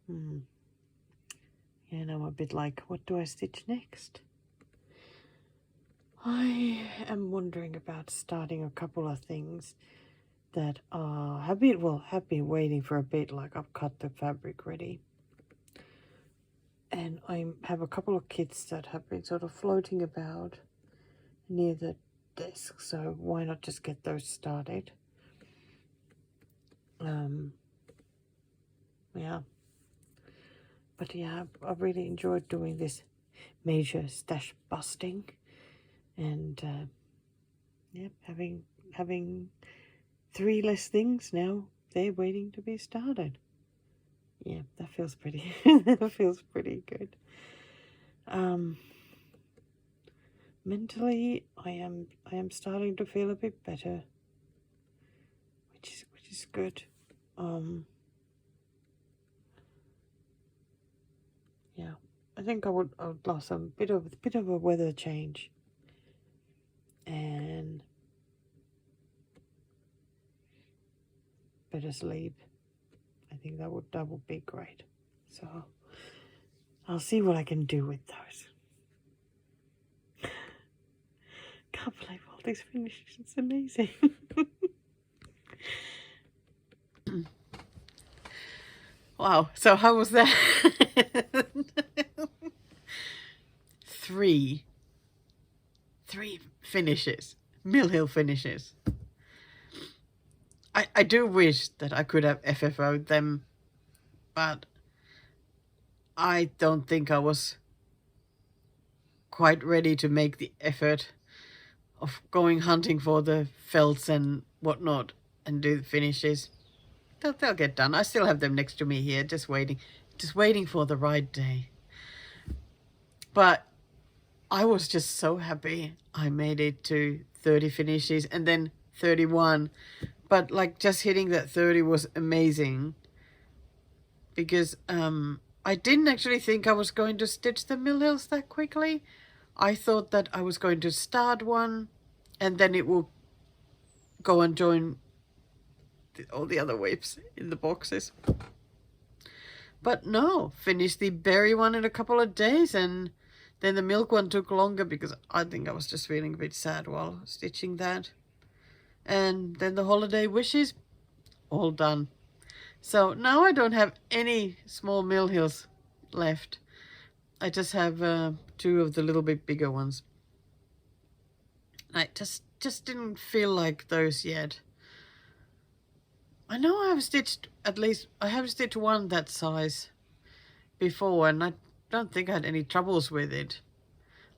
Yeah, now I'm a bit like, what do I stitch next? I am wondering about starting a couple of things that have been waiting for a bit. Like, I've cut the fabric ready, and I have a couple of kits that have been sort of floating about near the desk, so why not just get those started? Yeah, but yeah, I've really enjoyed doing this major stash busting, and yeah, having 3 less things now. They're waiting to be started. Yeah, that feels pretty. That feels pretty good. Mentally, I am starting to feel a bit better, which is good. I think I would love some bit of a weather change. And better sleep. I think that would be great. So I'll see what I can do with those. Can't believe all these finishes. It's amazing. Wow. So how was that? 3 finishes. Mill Hill finishes. I do wish that I could have FFO'd them, but I don't think I was quite ready to make the effort of going hunting for the felts and whatnot and do the finishes. They'll get done. I still have them next to me here, just waiting for the right day. But I was just so happy I made it to 30 finishes and then 31. But like just hitting that 30 was amazing because I didn't actually think I was going to stitch the mill hills that quickly. I thought that I was going to start one and then it will go and join all the other whips in the boxes. But no, finished the berry one in a couple of days, and then the milk one took longer because I think I was just feeling a bit sad while stitching that. And then the holiday wishes, all done. So now I don't have any small mill hills left. I just have 2 of the little bit bigger ones. I just didn't feel like those yet. I know I have stitched one that size before, and I don't think I had any troubles with it.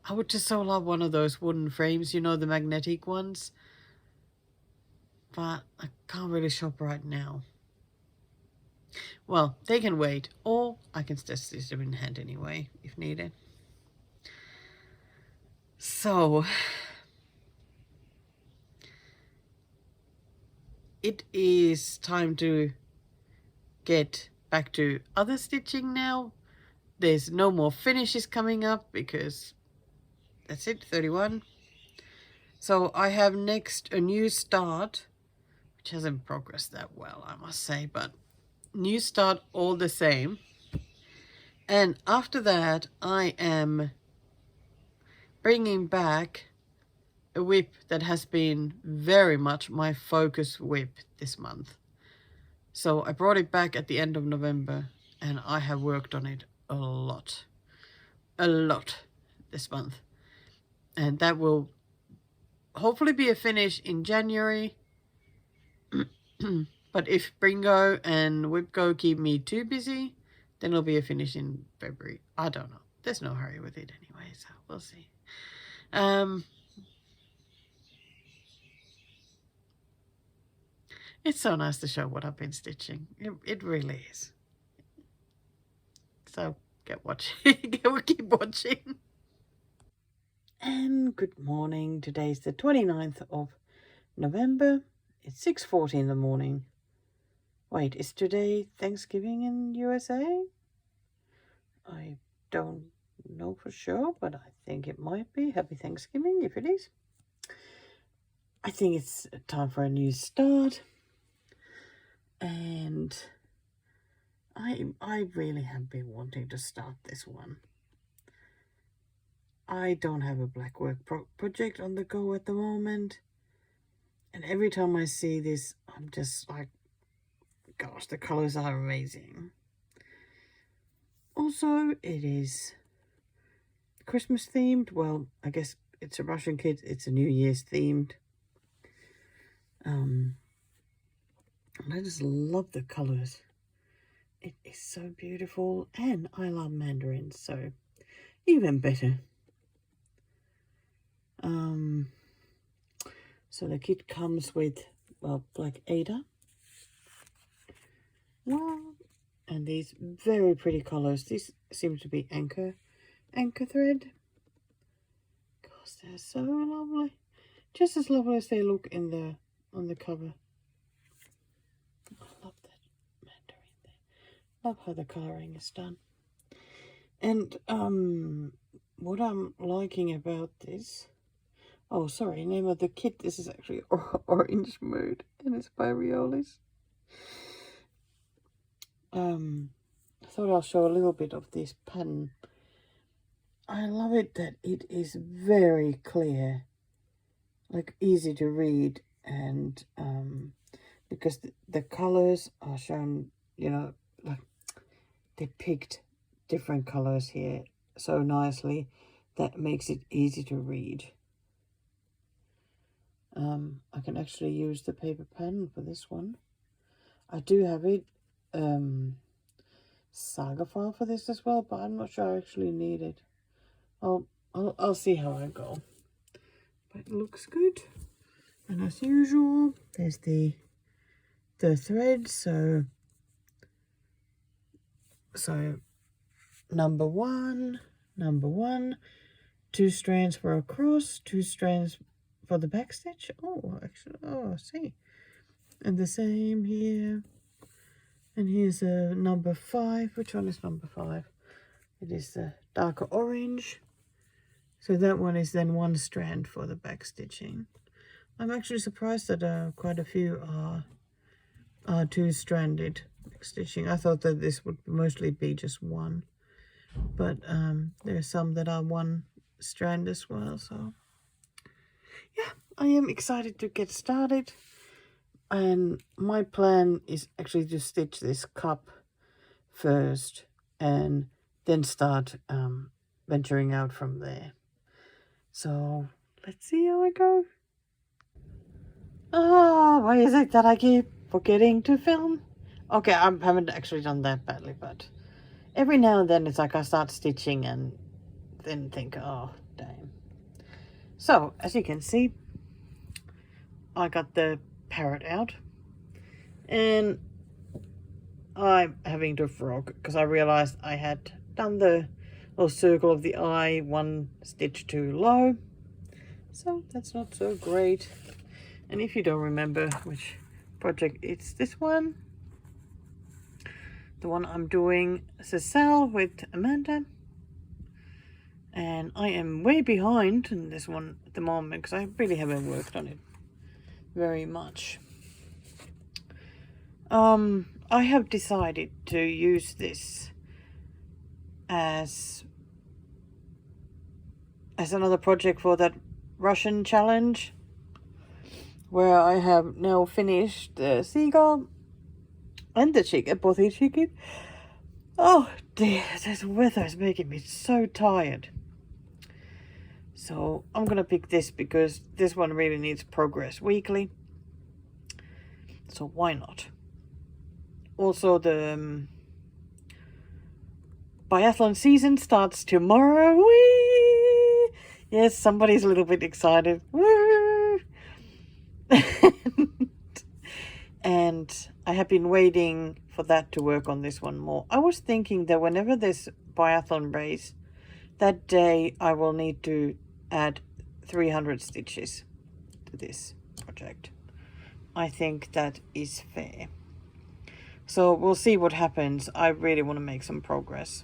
I would just so love one of those wooden frames, you know, the magnetic ones. But I can't really shop right now. Well, they can wait, or I can stitch them in hand anyway, if needed. So, it is time to get back to other stitching now. There's no more finishes coming up because that's it, 31. So I have next a new start, which hasn't progressed that well, I must say, but new start all the same. And after that, I am bringing back a whip that has been very much my focus whip this month. So I brought it back at the end of November, and I have worked on it a lot this month. And that will hopefully be a finish in January. But if Bringo and Whipgo keep me too busy, then it'll be a finish in February. I don't know. There's no hurry with it anyway, so we'll see. It's so nice to show what I've been stitching. It really is. So get watching. Keep watching. And good morning. Today's the 29th of November. It's 6:40 in the morning. Wait, is today Thanksgiving in USA? I don't know for sure, but I think it might be. Happy Thanksgiving if it is. I think it's time for a new start. And I really have been wanting to start this one. I don't have a blackwork project on the go at the moment. And every time I see this, I'm just like, gosh, the colors are amazing. Also, it is Christmas themed. Well, I guess it's a Russian kid. It's a New Year's themed. And I just love the colors. It is so beautiful, and I love mandarins, so even better. So the kit comes with, well, Black Ada. Wow. And these very pretty colors. These seem to be anchor thread. Gosh, they're so lovely. Just as lovely as they look in the on the cover. I love that mandarin there. Love how the colouring is done. And what I'm liking about this, oh sorry, name of the kit, this is actually Orange Mood, and it's by Riolis. I thought I'll show a little bit of this pen. I love it that it is very clear, like easy to read, and because the colors are shown, you know, like they picked different colors here so nicely that makes it easy to read. I can actually use the paper pen for this one. I do have it saga file for this as well, but I'm not sure I actually need it. I'll see how I go. But it looks good. And as usual, there's the thread. So number one, 2 strands for a cross, 2 strands for the back stitch. Oh, actually, I see. And the same here. And here's a number 5. Which one is number 5? It is the darker orange. So that one is then 1 strand for the back stitching. I'm actually surprised that quite a few are 2-stranded back stitching. I thought that this would mostly be just 1. But there are some that are 1 strand as well. So yeah, I am excited to get started. And my plan is actually to stitch this cup first and then start venturing out from there. So let's see how I go. Oh, why is it that I keep forgetting to film? Okay, I haven't actually done that badly, but every now and then it's like I start stitching and then think, oh, damn. So, as you can see, I got the Parrot out. And I'm having to frog because I realized I had done the little circle of the eye 1 stitch too low. So that's not so great. And if you don't remember which project, it's this one. The one I'm doing SAL with Amanda. And I am way behind in this one at the moment because I really haven't worked on it very much. I have decided to use this as another project for that Russian challenge, where I have now finished the seagull and the chicken, Bothy Chicken. Oh dear, this weather is making me so tired. So I'm gonna pick this because this one really needs progress weekly. So why not? Also, the biathlon season starts tomorrow. Whee! Yes, somebody's a little bit excited. Woo! And I have been waiting for that to work on this one more. I was thinking that whenever there's biathlon race, that day I will need to add 300 stitches to this project. I think that is fair. So we'll see what happens. I really want to make some progress.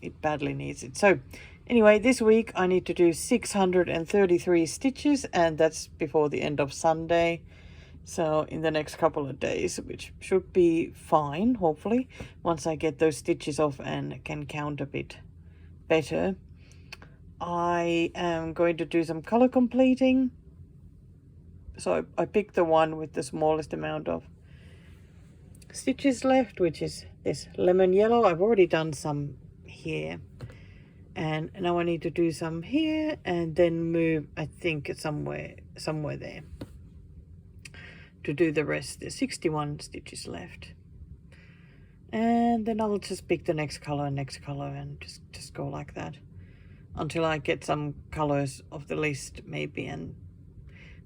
It badly needs it. So anyway, this week I need to do 633 stitches, and that's before the end of Sunday. So in the next couple of days, which should be fine, hopefully, once I get those stitches off and can count a bit better. I am going to do some color completing. So I picked the one with the smallest amount of stitches left, which is this lemon yellow. I've already done some here, and now I need to do some here and then move, I think, somewhere there to do the rest. There's 61 stitches left, and then I'll just pick the next color and just go like that until I get some colors off the list maybe and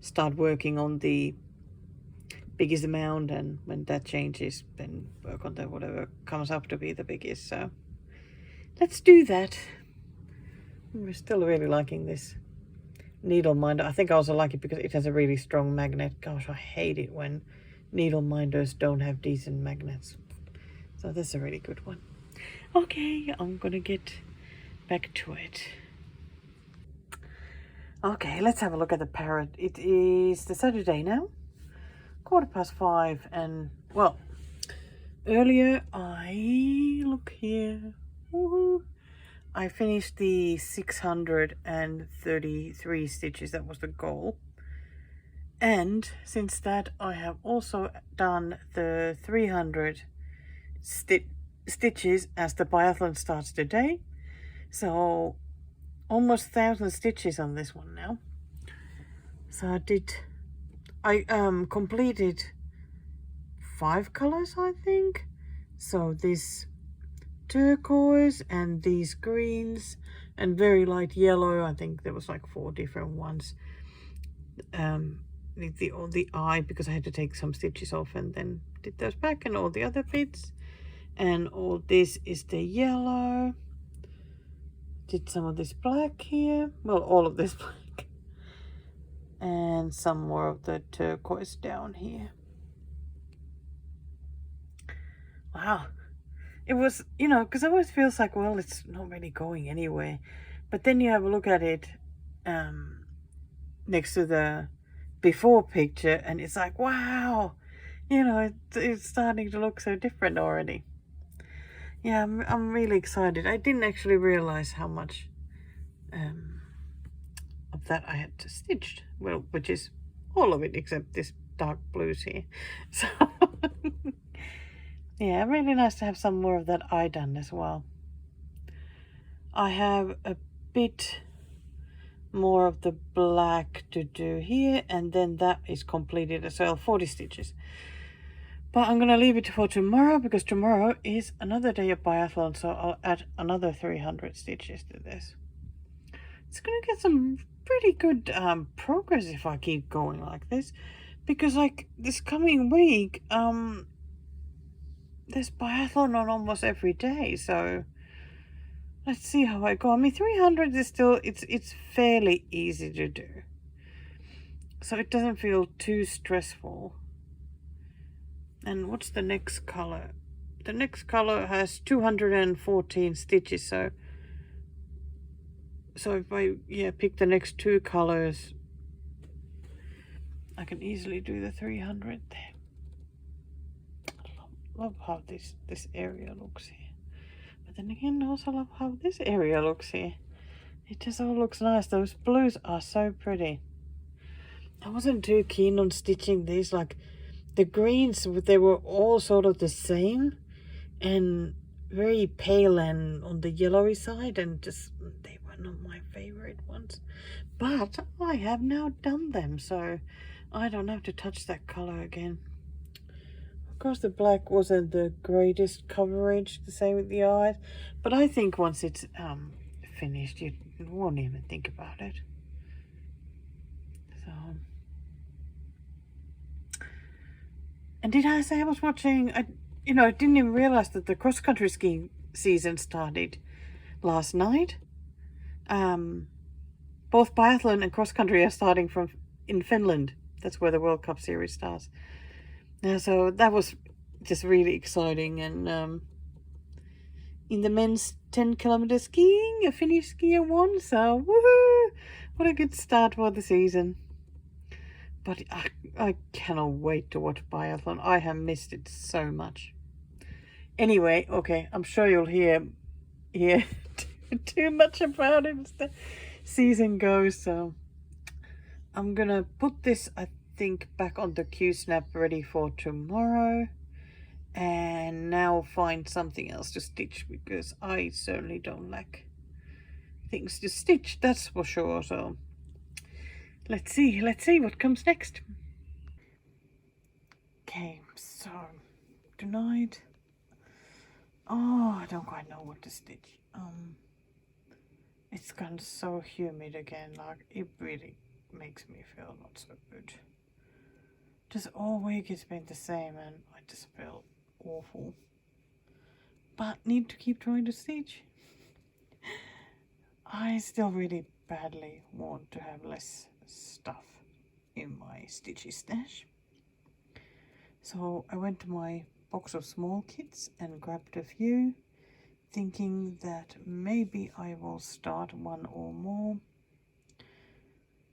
start working on the biggest amount, and when that changes then work on the whatever comes up to be the biggest. So let's do that. We're still really liking this needle minder. I think I also like it because it has a really strong magnet. Gosh, I hate it when needle minders don't have decent magnets. So that's a really good one. Okay, I'm gonna get back to it. Okay, let's have a look at the parrot. It is the Saturday now, 5:15, and well, earlier look here, woohoo, I finished the 633 stitches. That was the goal. And since that, I have also done the 300 stitches as the biathlon starts today. So almost 1,000 stitches on this one now. So I completed 5 colors, I think. So this turquoise and these greens and very light yellow. I think there was like 4 different ones. The eye, because I had to take some stitches off and then did those back, and all the other bits. And all this is the yellow. Did some of this black here. Well, all of this black. And some more of the turquoise down here. Wow. It was, because it always feels like, well, it's not really going anywhere. But then you have a look at it next to the before picture, and it's like, wow, it's starting to look so different already. Yeah, I'm really excited. I didn't actually realize how much of that I had to stitch. Well, which is all of it except this dark blues here. So yeah, really nice to have some more of that eye done as well. I have a bit more of the black to do here, and then that is completed as well, 40 stitches. But I'm gonna leave it for tomorrow, because tomorrow is another day of biathlon, so I'll add another 300 stitches to this. It's gonna get some pretty good progress if I keep going like this, because like this coming week there's biathlon on almost every day, so let's see how I go. I mean, 300 is still, it's fairly easy to do, so it doesn't feel too stressful. And what's the next color? The next color has 214 stitches, so if I pick the next 2 colors, I can easily do the 300 there. Love how this area looks here. But then again, I also love how this area looks here. It just all looks nice. Those blues are so pretty. I wasn't too keen on stitching these. Like the greens, they were all sort of the same and very pale and on the yellowy side, and just they were not my favorite ones. But I have now done them, so I don't have to touch that color again. Of course, the black wasn't the greatest coverage, the same with the eyes, but I think once it's finished, you won't even think about it. So, and did I say I was watching? I didn't even realize that the cross-country skiing season started last night. Both biathlon and cross-country are starting in Finland. That's where the World Cup series starts. Yeah, so that was just really exciting. And in the men's 10-kilometer skiing, a Finnish skier won. So woohoo! What a good start for the season. But I cannot wait to watch biathlon. I have missed it so much. Anyway, okay, I'm sure you'll hear too much about it as the season goes. So I'm gonna put this, I think, back on the Q-snap ready for tomorrow, and now find something else to stitch, because I certainly don't lack things to stitch, that's for sure. So let's see what comes next. Okay, so tonight, I don't quite know what to stitch. It's gotten so humid again, like it really makes me feel not so good. Just all week it's been the same, and I just feel awful. But need to keep trying to stitch. I still really badly want to have less stuff in my stitchy stash. So I went to my box of small kits and grabbed a few, thinking that maybe I will start one or more.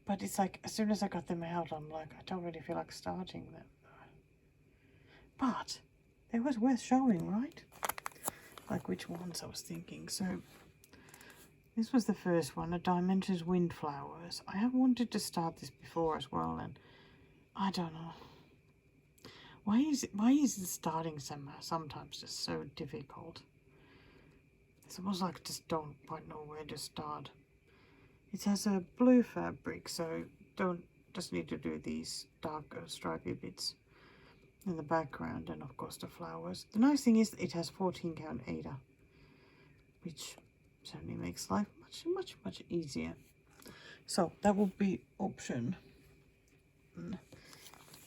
But it's like, as soon as I got them out, I'm like, I don't really feel like starting them. But they was worth showing, right? Like which ones I was thinking. So this was the first one, a Dimensions Windflowers. I have wanted to start this before as well, and I don't know. Why is it starting sometimes just so difficult? It's almost like I just don't quite know where to start. It has a blue fabric, so just need to do these dark stripy bits in the background, and of course the flowers. The nice thing is it has 14 count Ada, which certainly makes life much easier. So that will be option.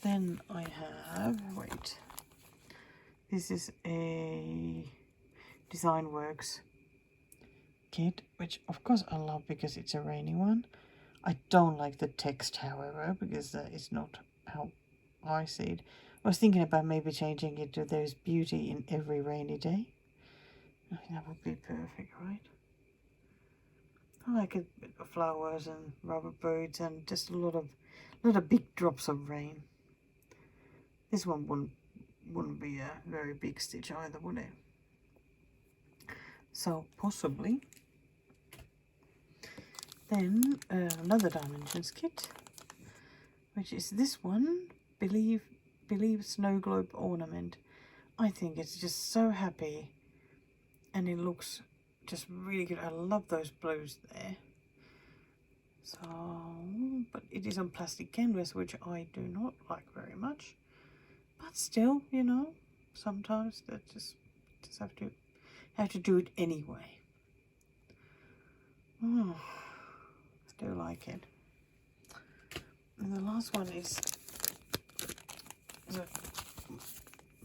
Then I have, wait, this is a Design Works kit, which of course I love because it's a rainy one. I don't like the text, however, because that is not how I see it. I was thinking about maybe changing it to "There's beauty in every rainy day." I think that would be perfect, right? I like it with the flowers and rubber boots and just a lot of big drops of rain. This one wouldn't be a very big stitch either, would it? So possibly. Then another Dimensions kit, which is this one, Believe Snow Globe Ornament. I think it's just so happy, and it looks just really good. I love those blues there. So, but it is on plastic canvas, which I do not like very much. But still, you know, sometimes that just have to do it anyway. Oh, still like it. And the last one is a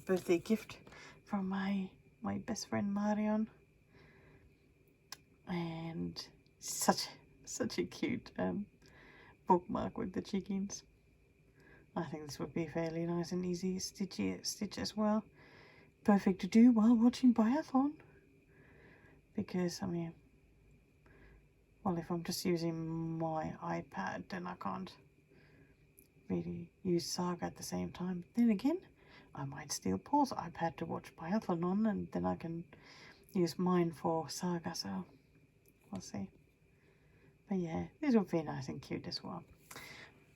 birthday gift from my best friend Marion, and such a cute bookmark with the chickens. I think this would be fairly nice and easy stitch as well. Perfect to do while watching biathlon, because I mean, well, if I'm just using my iPad, then I can't really use Saga at the same time. Then again, I might still pause iPad to watch biathlon on, and then I can use mine for Saga, so we'll see. But yeah, this would be nice and cute as well.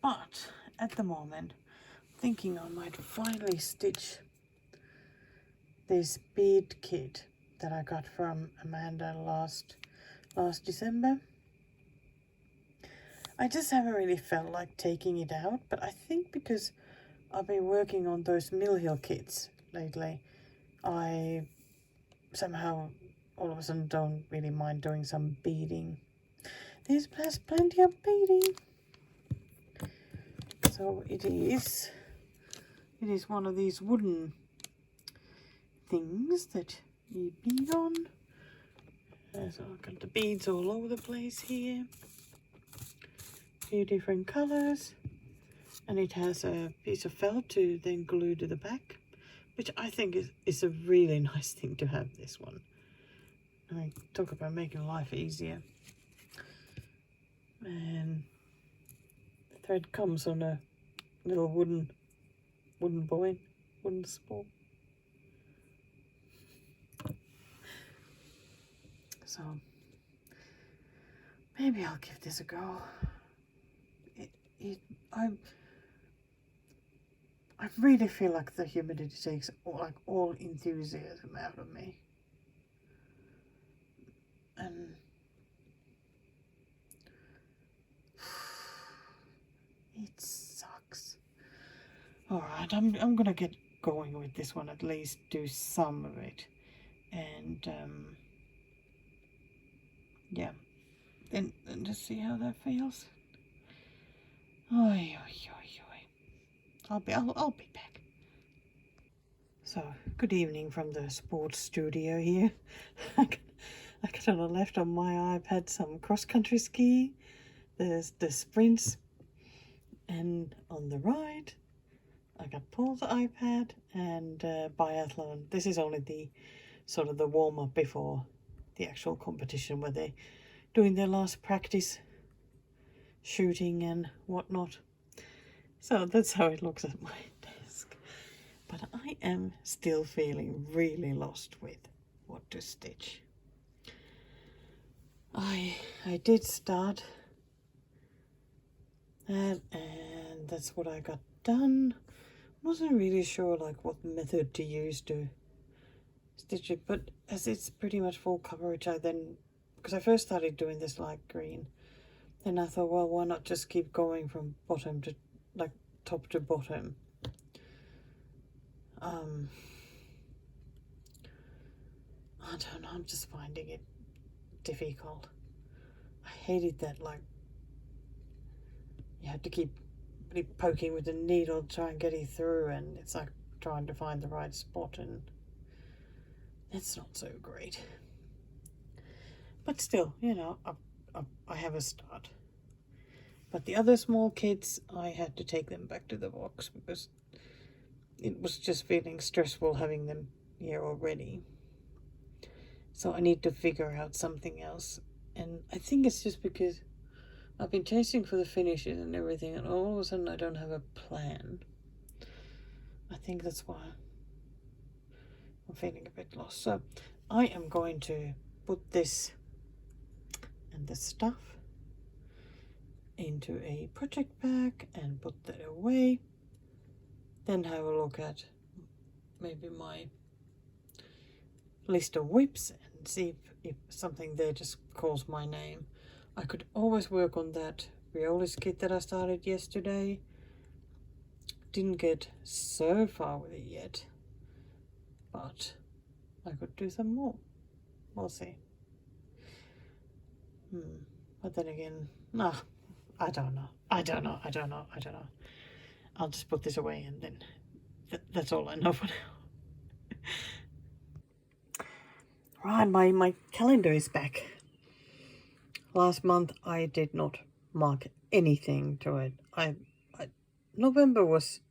But at the moment, I'm thinking I might finally stitch this bead kit that I got from Amanda last December. I just haven't really felt like taking it out, but I think because I've been working on those Mill Hill kits lately, I somehow all of a sudden don't really mind doing some beading. There's plenty of beading. So it is one of these wooden things that you bead on. So I've got the beads all over the place here. A few different colours. And it has a piece of felt to then glue to the back, which I think is a really nice thing to have, this one. I mean, talk about making life easier. And the thread comes on a little wooden bobbin, wooden spool. So maybe I'll give this a go. I really feel like the humidity takes all enthusiasm out of me. And it sucks. Alright, I'm gonna get going with this one, at least do some of it. And yeah. Then just see how that feels. Oi. I'll be back. So, good evening from the sports studio here. I got on the left on my iPad some cross-country skiing. There's the sprints. And on the right, I got Paul's iPad and biathlon. This is only the sort of the warm-up before the actual competition where they're doing their last practice shooting and whatnot. So that's how it looks at my desk. But I am still feeling really lost with what to stitch. I did start that, and that's what I got done. Wasn't really sure like what method to use to stitch it, but as it's pretty much full coverage, I then, because I first started doing this light green, then I thought, well, why not just keep going from bottom to like top to bottom. I don't know, I'm just finding it difficult. I hated that, like, you have to keep really poking with the needle to try and get it through, and it's like trying to find the right spot, and it's not so great. But still, you know, I have a start. But the other small kids, I had to take them back to the box because it was just feeling stressful having them here already. So I need to figure out something else. And I think it's just because I've been chasing for the finishes and everything, and all of a sudden I don't have a plan. I think that's why I'm feeling a bit lost. So I am going to put this and the stuff into a project bag and put that away. Then have a look at maybe my list of whips and see if something there just calls my name. I could always work on that Riolis kit that I started yesterday. Didn't get so far with it yet, but I could do some more. We'll see. But then again, I don't know. I'll just put this away, and then that's all I know for now. Right, my calendar is back. Last month I did not mark anything to it. November was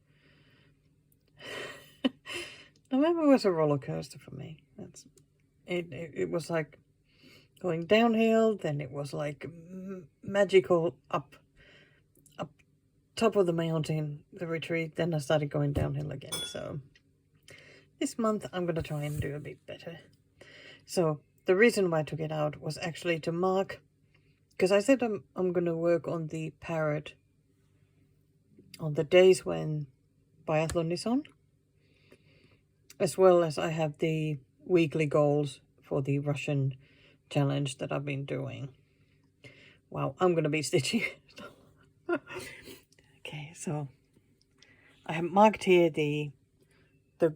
November was a roller coaster for me. It was like going downhill, then it was like magical up top of the mountain, the retreat, then I started going downhill again. So this month I'm gonna try and do a bit better. So the reason why I took it out was actually to mark, because I said I'm gonna work on the Parrot on the days when biathlon is on, as well as I have the weekly goals for the Russian challenge that I've been doing. Wow, I'm gonna be stitching. Okay, so I have marked here the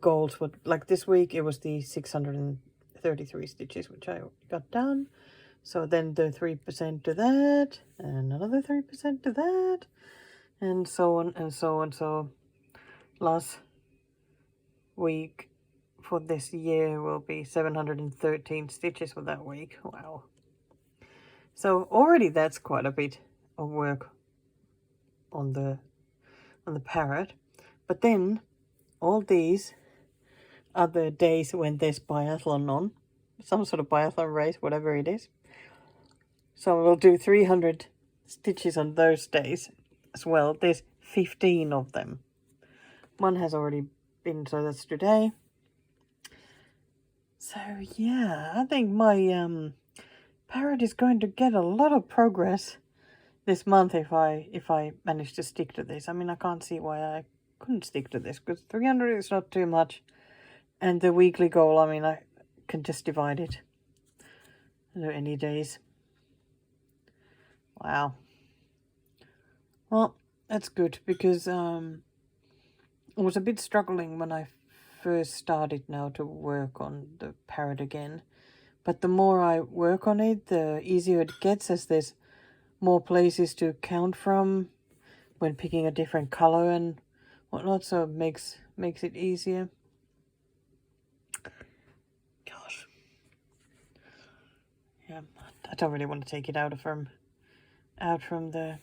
goals for, like, this week it was the 633 stitches which I got done. So then the 3% to that, and another 3% to that, and so on and so on. So last week for this year will be 713 stitches for that week. Wow. So already that's quite a bit of work on the Parrot. But then all these other days when there's biathlon on, some sort of biathlon race, whatever it is. So we'll do 300 stitches on those days as well. There's 15 of them. One has already been, so that's today. So yeah, I think my Parrot is going to get a lot of progress this month if I manage to stick to this. I mean, I can't see why I couldn't stick to this, because 300 is not too much. And the weekly goal, I mean, I can just divide it into any days. Wow. Well, that's good, because I was a bit struggling when I first started now to work on the Parrot again. But the more I work on it, the easier it gets, as there's more places to count from when picking a different color and whatnot, so it makes it easier. Gosh. Yeah, I don't really want to take it out from the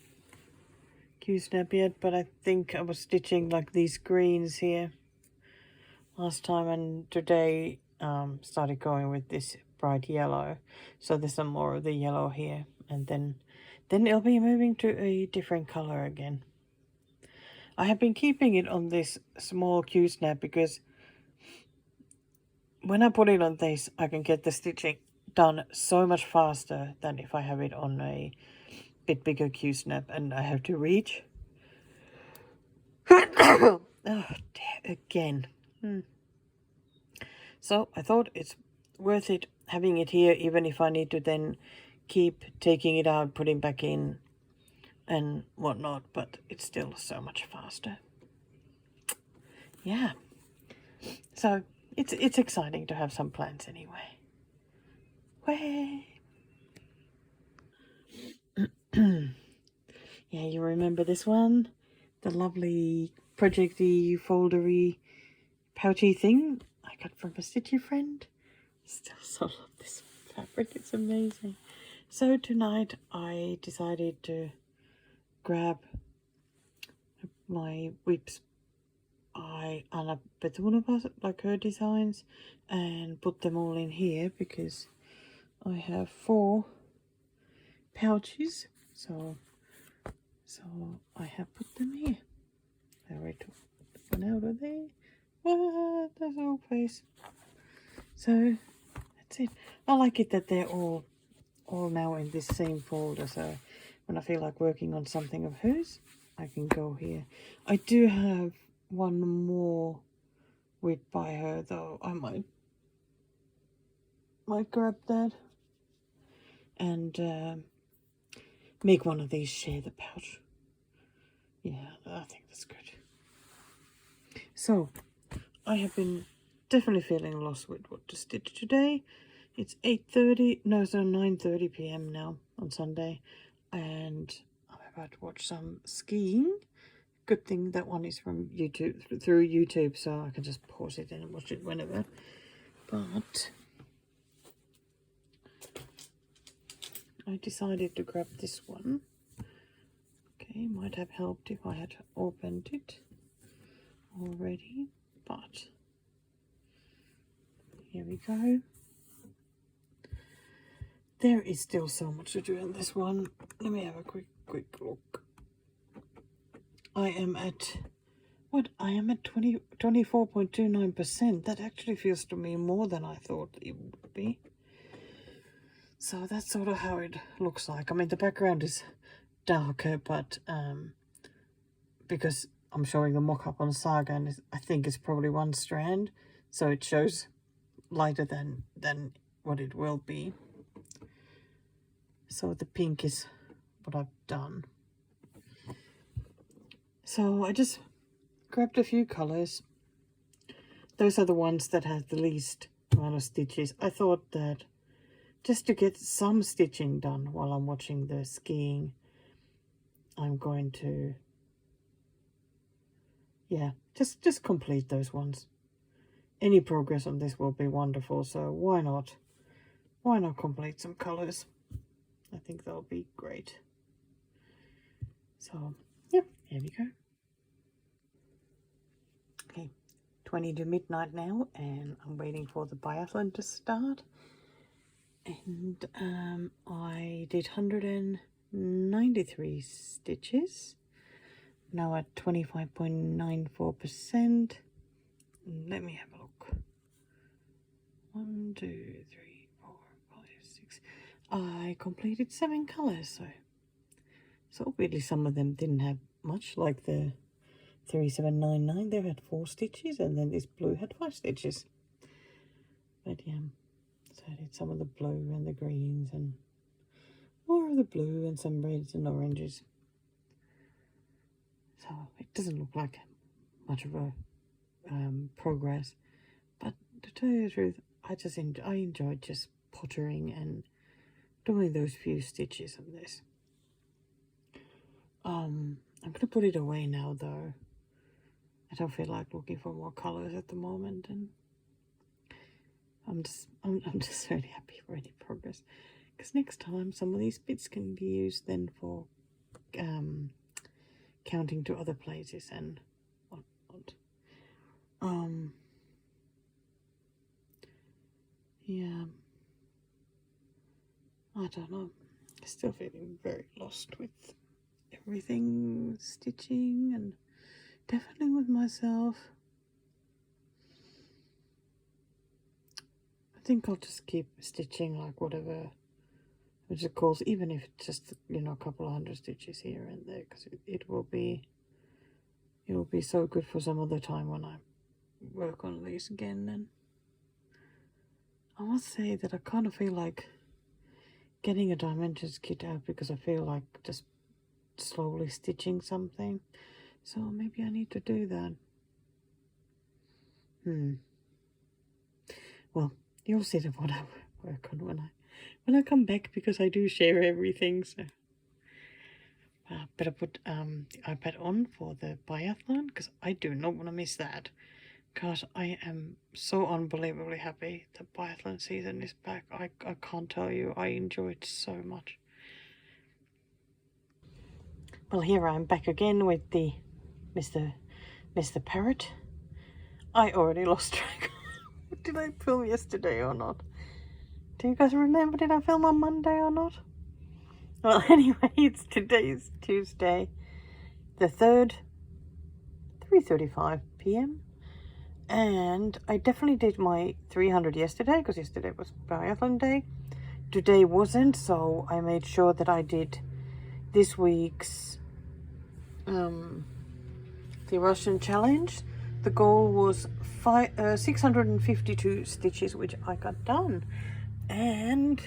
Q-snap yet, but I think I was stitching like these greens here last time, and today started going with this bright yellow. So there's some more of the yellow here. And then it'll be moving to a different color again. I have been keeping it on this small Q-snap because when I put it on this, I can get the stitching done so much faster than if I have it on a bit bigger Q-snap and I have to reach. Oh, dear, again. So I thought it's worth it having it here, even if I need to then keep taking it out, putting back in and whatnot, but it's still so much faster. Yeah. So it's exciting to have some plants anyway. Way. Yeah, you remember this one? The lovely projecty, foldery, pouchy thing I got from a stitchy friend. Still so love this fabric, it's amazing. So tonight I decided to grab my whips by Anna Petunova, like her designs, and put them all in here because I have 4 pouches, so I have put them here. I already took one out of there. What? That's all face. So that's it. I like it that they're all now in this same folder, so when I feel like working on something of hers, I can go here. I do have one more with by her though. I might grab that and make one of these share the pouch. Yeah, I think that's good. So I have been definitely feeling lost with what to stitch today. It's 9:30 p.m. now on Sunday, and I'm about to watch some skiing. Good thing that one is from YouTube, through YouTube, so I can just pause it and watch it whenever. But I decided to grab this one. Okay, might have helped if I had opened it already, but here we go. There is still so much to do in this one. Let me have a quick look. I am at 24.29%. That actually feels to me more than I thought it would be. So that's sort of how it looks like. I mean, the background is darker, but because I'm showing the mock-up on Saga, and I think it's probably 1 strand, so it shows lighter than what it will be. So the pink is what I've done. So I just grabbed a few colors. Those are the ones that have the least amount of stitches. I thought that just to get some stitching done while I'm watching the skiing, I'm going to, yeah, just complete those ones. Any progress on this will be wonderful, so why not complete some colors? I think that'll be great. So yeah, here we go. Okay, 20 to midnight now, and I'm waiting for the biathlon to start. And I did 193 stitches. Now at 25.94%. Let me have a look. 1, 2, 3, 4, 5, 6. I completed 7 colors, so weirdly some of them didn't have much, like the 3799. They had 4 stitches, and then this blue had 5 stitches. But yeah, so I did some of the blue and the greens and more of the blue and some reds and oranges. So it doesn't look like much of a progress, but to tell you the truth, I enjoyed just pottering and doing those few stitches on this. I'm gonna put it away now though. I don't feel like looking for more colors at the moment, and I'm just really happy for any progress, because next time some of these bits can be used then for counting to other places and whatnot. Yeah, I don't know. Still feeling very lost with everything, with stitching, and definitely with myself. I think I'll just keep stitching like whatever which it calls, even if it's just, you know, a couple of hundred stitches here and there, because it will be so good for some other time when I work on these again. And I must say that I kind of feel like getting a dimensions kit out, because I feel like just slowly stitching something. So maybe I need to do that. Well, you'll see what I work on when I come back, because I do share everything. So better put the iPad on for the biathlon, because I do not want to miss that. Gosh, I am so unbelievably happy the biathlon season is back. I can't tell you, I enjoy it so much. Well, here I'm back again with the Mr. Parrot. I already lost track. Did I film yesterday or not? Do you guys remember, did I film on Monday or not? Well, anyway, today's Tuesday, the 3rd, 3:35 p.m. And I definitely did my 300 yesterday, because yesterday was biathlon day. Today wasn't, so I made sure that I did this week's the Russian challenge. The goal was 652 stitches, which I got done. And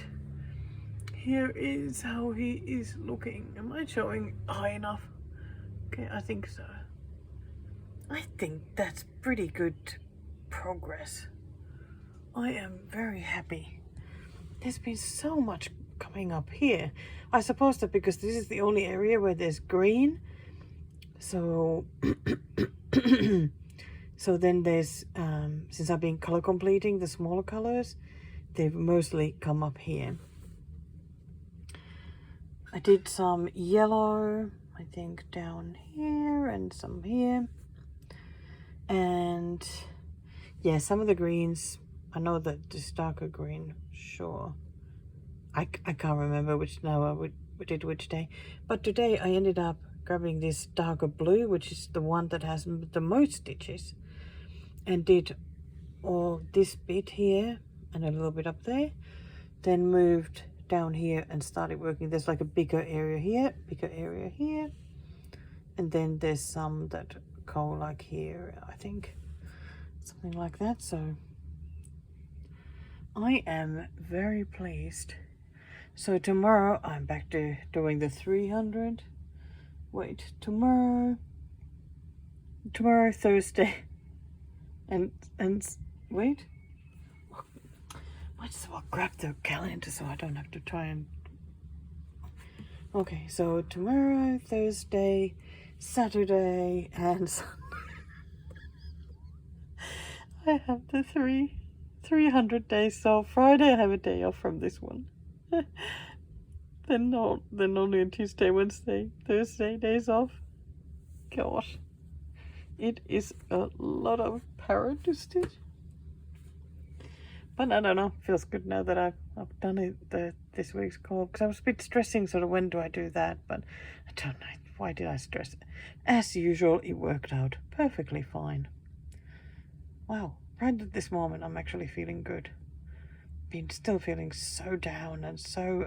here is how he is looking. Am I showing high enough? Okay, I think so. I think that's pretty good progress. I am very happy. There's been so much coming up here. I suppose that because this is the only area where there's green, so so then there's since I've been color completing the smaller colors, they've mostly come up here. I did some yellow, I think, down here and some here. And yeah, some of the greens, I know that this darker green, sure. I can't remember which now we did which day. But today I ended up grabbing this darker blue, which is the one that has the most stitches. And did all this bit here and a little bit up there. Then moved down here and started working. There's like a bigger area here, and then there's some that go like here, I think, something like that. So I am very pleased. So tomorrow I'm back to doing the 300. Wait, tomorrow Thursday, and wait, might as well grab the calendar so I don't have to try and. Okay, so tomorrow, Thursday, Saturday, and Sunday. I have the 300 days. So Friday I have a day off from this one. then only on Tuesday, Wednesday, Thursday days off. Gosh, it is a lot of Parrot to stitch. But I don't know, feels good now that I've done it, this week's call, because I was a bit stressing sort of when do I do that, but I don't know, why did I stress it? As usual, it worked out perfectly fine. Wow, right at this moment I'm actually feeling good. Been still feeling so down and so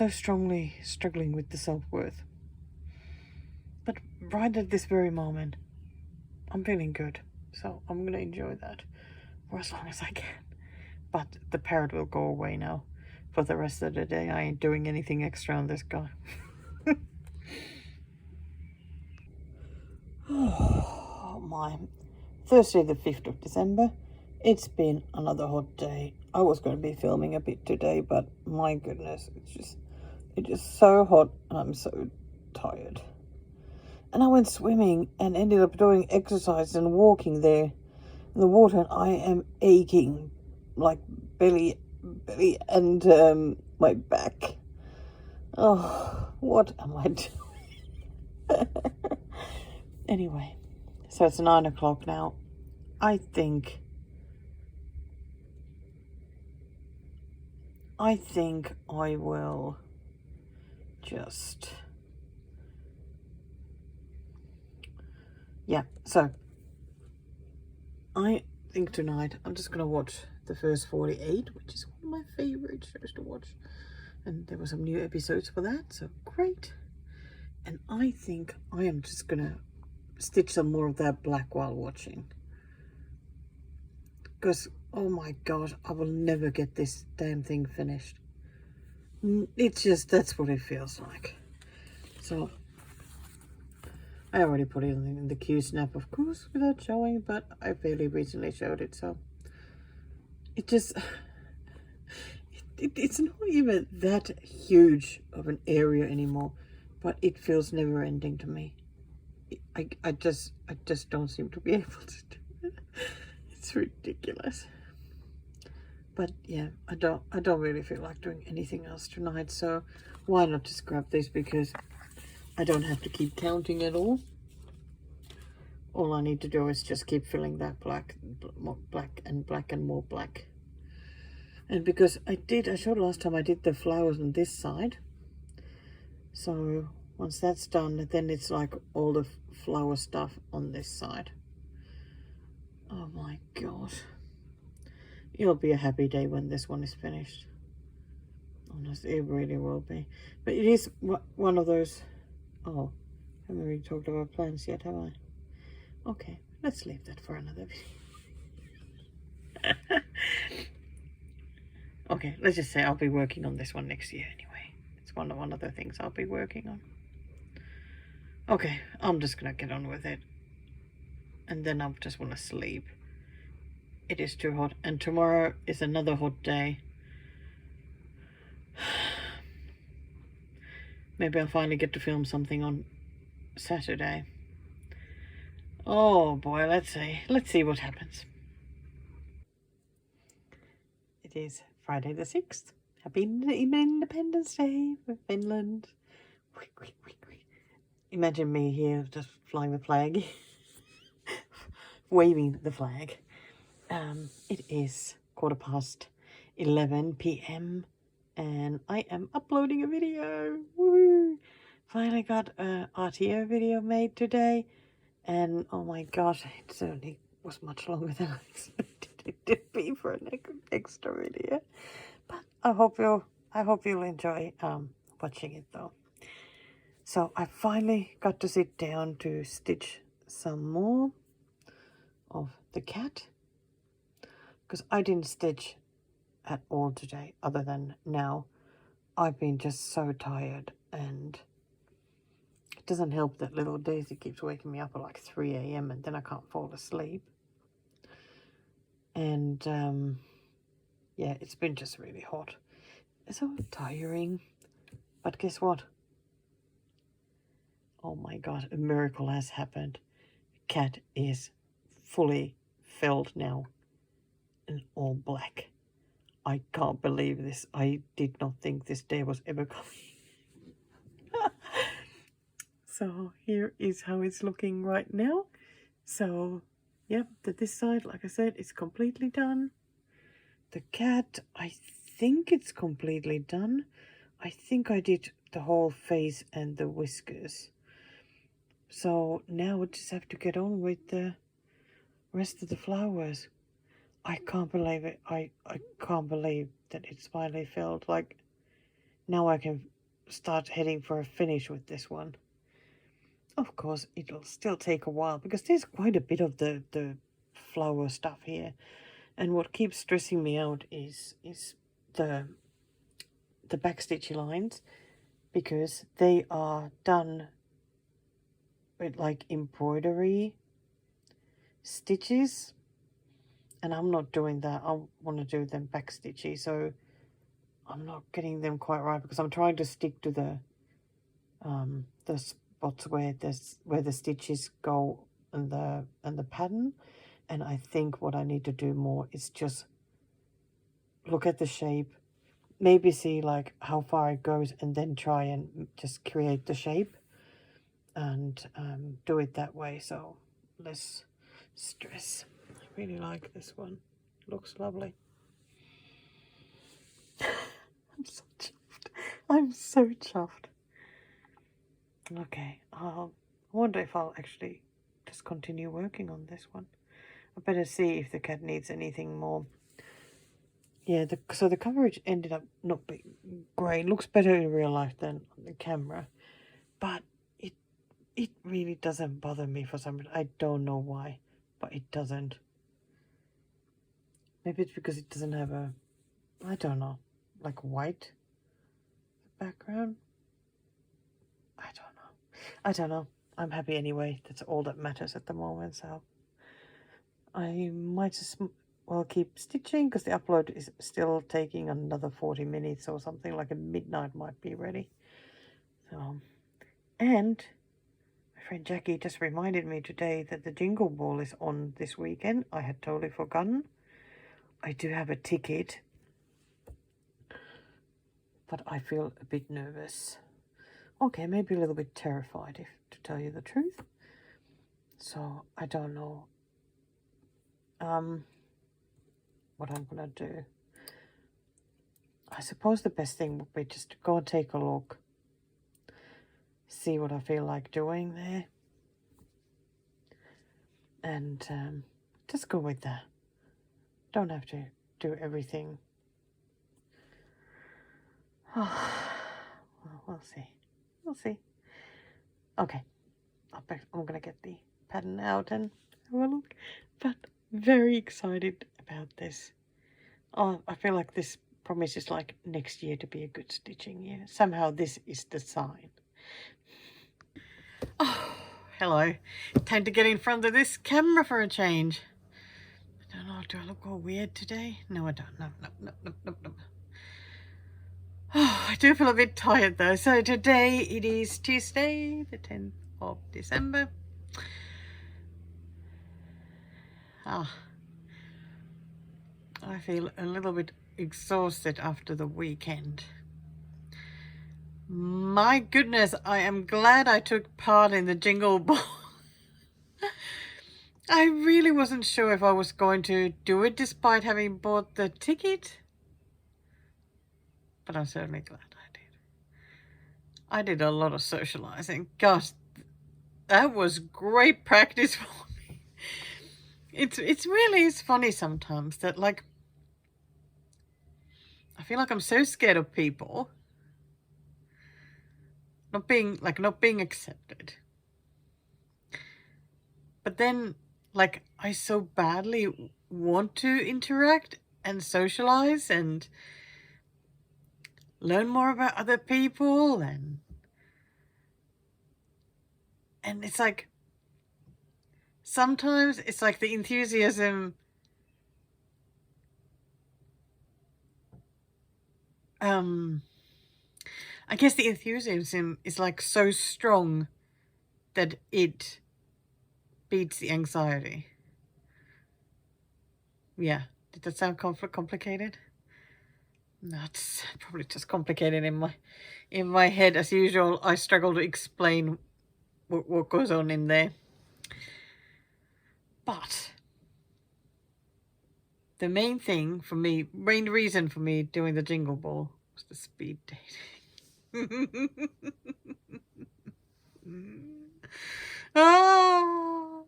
strongly struggling with the self-worth. But right at this very moment, I'm feeling good, so I'm gonna enjoy that for as long as I can. But the Parrot will go away now for the rest of the day. I ain't doing anything extra on this guy. Oh my. Thursday the 5th of December. It's been another hot day. I was going to be filming a bit today, but my goodness, it's just so hot and I'm so tired. And I went swimming and ended up doing exercise and walking there in the water, and I am aching, like belly and my back. Oh, what am I doing? Anyway, so it's 9 o'clock now. I think I think I will just, yeah, so I think tonight I'm just gonna watch the first 48, which is one of my favorite shows to watch, and there were some new episodes for that, so great. And I think I am just gonna stitch some more of that black while watching, because oh my god, I will never get this damn thing finished. It's just, that's what it feels like. So I already put it in the Q snap, of course, without showing, but I fairly recently showed it, so it just, it's not even that huge of an area anymore, but it feels never ending to me. I just don't seem to be able to do it. It's ridiculous. But yeah, I don't really feel like doing anything else tonight, so why not just grab this, because I don't have to keep counting at all. All I need to do is just keep filling that black, more black and black and more black. And because I showed last time I did the flowers on this side. So once that's done, then it's like all the flower stuff on this side. Oh my god. It'll be a happy day when this one is finished. Honestly, it really will be. But it is one of those... Oh, I haven't really talked about plants yet, have I? Okay, let's leave that for another video. Okay, let's just say I'll be working on this one next year anyway. It's one of the things I'll be working on. Okay, I'm just gonna get on with it. And then I just want to sleep. It is too hot. And tomorrow is another hot day. Maybe I'll finally get to film something on Saturday. Oh boy, let's see. Let's see what happens. It is Friday the 6th. Happy Independence Day for Finland. Imagine me here just flying the flag. Waving the flag. It is 11:15 p.m. and I am uploading a video. Woo! Finally got a RTO video made today, and oh my gosh, it certainly was much longer than I expected it to be for an extra video. But I hope you'll enjoy watching it though. So I finally got to sit down to stitch some more of the cat, because I didn't stitch at all today, other than now. I've been just so tired, and it doesn't help that little Daisy keeps waking me up at like 3 a.m. and then I can't fall asleep. And yeah, it's been just really hot. It's so tiring. But guess what? Oh my god, a miracle has happened. Cat is fully filled now in all black. I can't believe this. I did not think this day was ever coming. So here is how it's looking right now. So yep, this side, like I said, is completely done. The cat, I think it's completely done. I think I did the whole face and the whiskers. So now I just have to get on with the rest of the flowers. I can't believe it. I can't believe that it's finally filled. Like, now I can start heading for a finish with this one. Of course, it'll still take a while because there's quite a bit of the flower stuff here. And what keeps stressing me out is the backstitchy lines, because they are done with like embroidery stitches, and I'm not doing that. I want to do them backstitchy, so I'm not getting them quite right, because I'm trying to stick to the spots where the stitches go and the pattern. And I think what I need to do more is just look at the shape, maybe see like how far it goes, and then try and just create the shape and do it that way, so less stress. I really like this one. Looks lovely. I'm so chuffed. I'm so chuffed. Okay, I wonder if I'll actually just continue working on this one. I better see if the cat needs anything more. Yeah, so the coverage ended up not being great. Looks better in real life than on the camera. But it really doesn't bother me for some reason. I don't know why, but it doesn't. Maybe it's because it doesn't have a, I don't know, like white background. I don't know. I'm happy anyway. That's all that matters at the moment. So I might just, well, keep stitching because the upload is still taking another 40 minutes or something. Like a midnight might be ready. So, and my friend Jackie just reminded me today that the Jingle Ball is on this weekend. I had totally forgotten. I do have a ticket, but I feel a bit nervous. Okay, maybe a little bit terrified, if to tell you the truth. So I don't know what I'm gonna do. I suppose the best thing would be just to go and take a look, see what I feel like doing there, and just go with that. Don't have to do everything. Oh, well, we'll see. We'll see. Okay, I'm gonna get the pattern out and have a look. But very excited about this. Oh, I feel like this promises like next year to be a good stitching year. Somehow this is the sign. Oh, hello. Time to get in front of this camera for a change. I don't know, do I look all weird today? No, I don't. No. Oh, I do feel a bit tired though. So today it is Tuesday, the 10th of December. I feel a little bit exhausted after the weekend. My goodness, I am glad I took part in the Jingle Ball. I really wasn't sure if I was going to do it despite having bought the ticket. But I'm certainly glad I did. I did a lot of socializing. Gosh, that was great practice for me. It's really funny sometimes that like I feel like I'm so scared of people not being accepted. But then like I so badly want to interact and socialize and learn more about other people and it's like sometimes it's like the enthusiasm I guess the enthusiasm is like so strong that it beats the anxiety. Yeah, did that sound complicated? No, it's probably just complicated in my head as usual. I struggle to explain what goes on in there. But the main reason for me doing the Jingle Ball was the speed dating. Oh,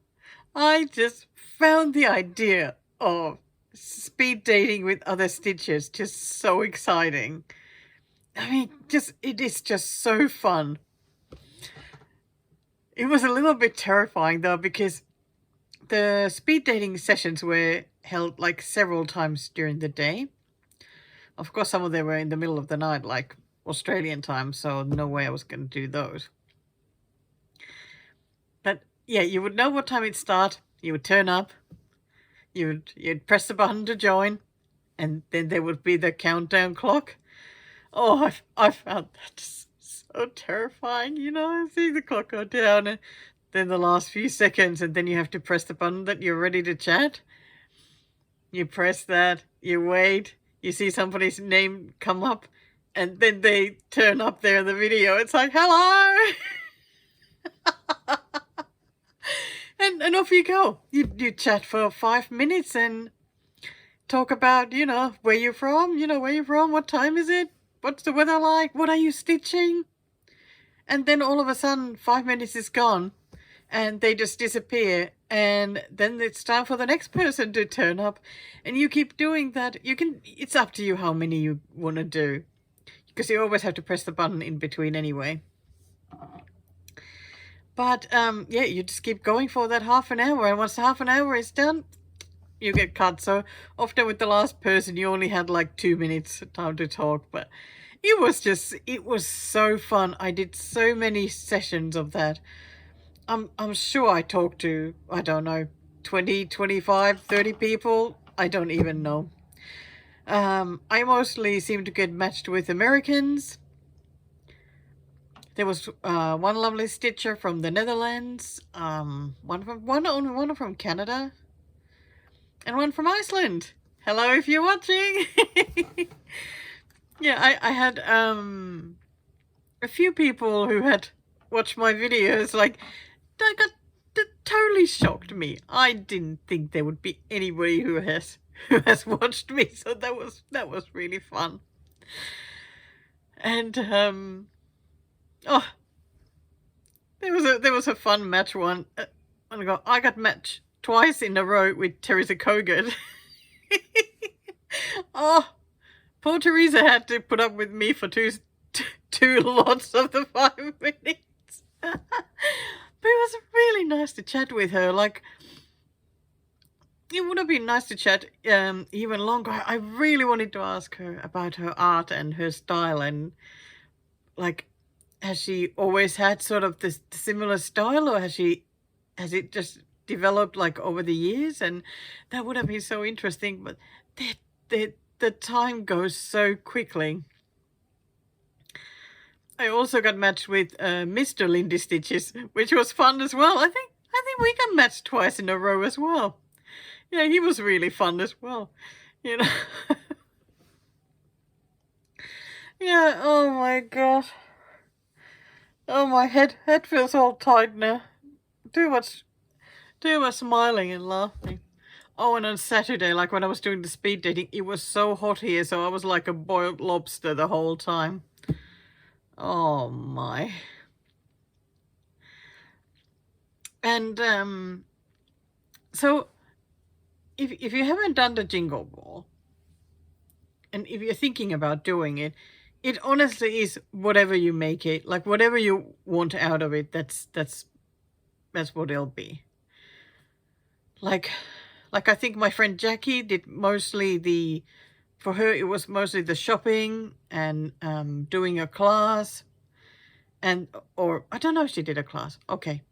I just found the idea of speed dating with other stitchers just so exciting. I mean, it is just so fun. It was a little bit terrifying though, because the speed dating sessions were held like several times during the day. Of course, some of them were in the middle of the night, like Australian time, so no way I was going to do those. But yeah, you would know what time it'd start. You would turn up. You'd press the button to join, and then there would be the countdown clock. Oh, I found that just so terrifying, you know, seeing the clock go down and then the last few seconds, and then you have to press the button that you're ready to chat. You press that, you wait, you see somebody's name come up, and then they turn up there in the video. It's like, hello! and off you go. You chat for 5 minutes and talk about, you know, where you're from, what time is it? what's the weather like? What are you stitching? And then all of a sudden 5 minutes is gone and they just disappear, and then it's time for the next person to turn up, and you keep doing that. It's up to you how many you want to do, because you always have to press the button in between anyway. But yeah, you just keep going for that half an hour, and once the half an hour is done, you get cut. So often with the last person, you only had like 2 minutes time to talk, but it was so fun. I did so many sessions of that. I'm sure I talked to, I don't know, 20, 25, 30 people. I don't even know. I mostly seem to get matched with Americans. There was one lovely stitcher from the Netherlands, one from Canada, and one from Iceland. Hello, if you're watching. Yeah, I had a few people who had watched my videos. Like, that totally shocked me. I didn't think there would be anybody who has watched me, so that was really fun. And oh, there was a fun match one. I got matched twice in a row with Teresa Kogan. Oh, poor Teresa had to put up with me for two lots of the 5 minutes. But it was really nice to chat with her. Like, it would have been nice to chat even longer. I really wanted to ask her about her art and her style, and like, has she always had sort of this similar style, or has it just developed like over the years? And that would have been so interesting. But the time goes so quickly. I also got matched with Mr. Lindy Stitches, which was fun as well. I think we got matched twice in a row as well. Yeah, he was really fun as well. You know. Yeah, oh my god. Oh, my head feels all tight now. Too much smiling and laughing. Oh, and on Saturday, like when I was doing the speed dating, it was so hot here, so I was like a boiled lobster the whole time. Oh my. And so if you haven't done the Jingle Ball, and if you're thinking about doing it, it honestly is whatever you make it. Like, whatever you want out of it, that's what it'll be. Like I think my friend Jackie did mostly for her it was mostly the shopping and doing a class, or I don't know if she did a class. Okay,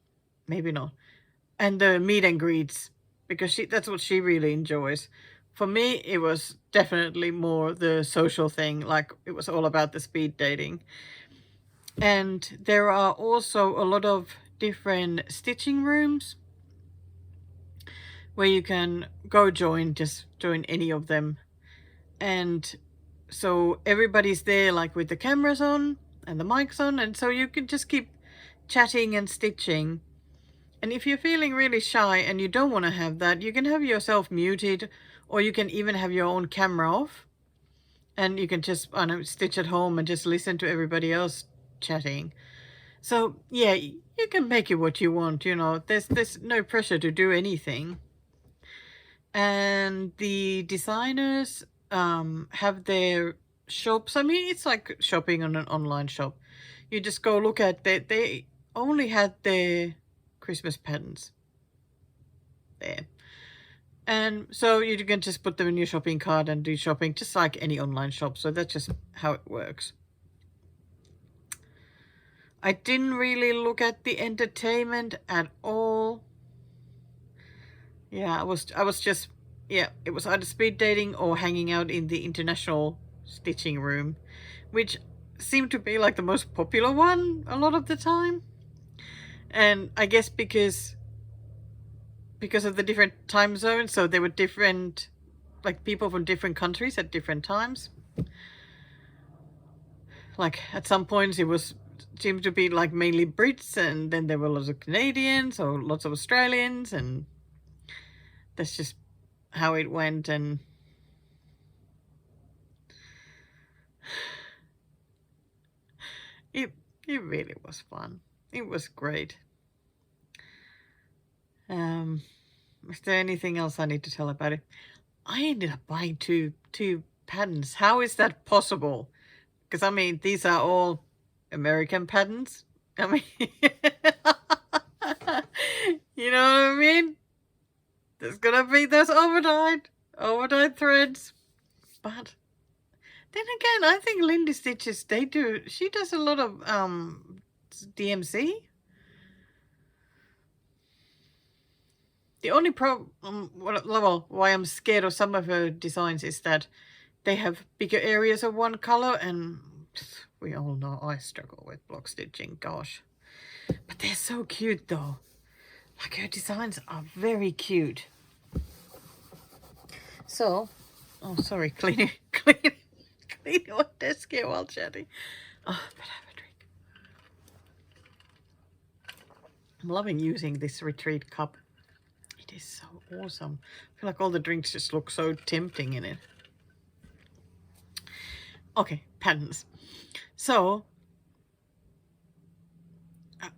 maybe not. And the meet and greets, because that's what she really enjoys. For me, it was definitely more the social thing. Like, it was all about the speed dating. And there are also a lot of different stitching rooms where you can go just join any of them. And so everybody's there, like with the cameras on and the mics on, and so you can just keep chatting and stitching. And if you're feeling really shy and you don't want to have that, you can have yourself muted, or you can even have your own camera off, and you can just stitch at home and just listen to everybody else chatting. So yeah, you can make it what you want. You know, there's no pressure to do anything. And the designers have their shops. I mean, it's like shopping on an online shop. You just go look at they only had their Christmas patterns there, and so you can just put them in your shopping cart and do shopping just like any online shop. So that's just how it works. I didn't really look at the entertainment at all. Yeah, I was just, yeah, it was either speed dating or hanging out in the international stitching room, which seemed to be like the most popular one a lot of the time. And I guess because of the different time zones, so there were different, like, people from different countries at different times. Like, at some points it seemed to be like mainly Brits, and then there were lots of Canadians or lots of Australians, and that's just how it went. And It really was fun. It was great. Is there anything else I need to tell about it? I ended up buying two patterns. How is that possible? Because I mean, these are all American patterns. I mean, you know what I mean? There's gonna be those overdyed threads. But then again, I think Lindy Stitches, she does a lot of DMC. The only problem, why I'm scared of some of her designs is that they have bigger areas of one color, and we all know I struggle with block stitching, gosh. But they're so cute though. Like, her designs are very cute. So, oh sorry, clean your desk here while chatting. Oh, but have a drink. I'm loving using this retreat cup. It is so awesome. I feel like all the drinks just look so tempting in it. Okay, patterns. So,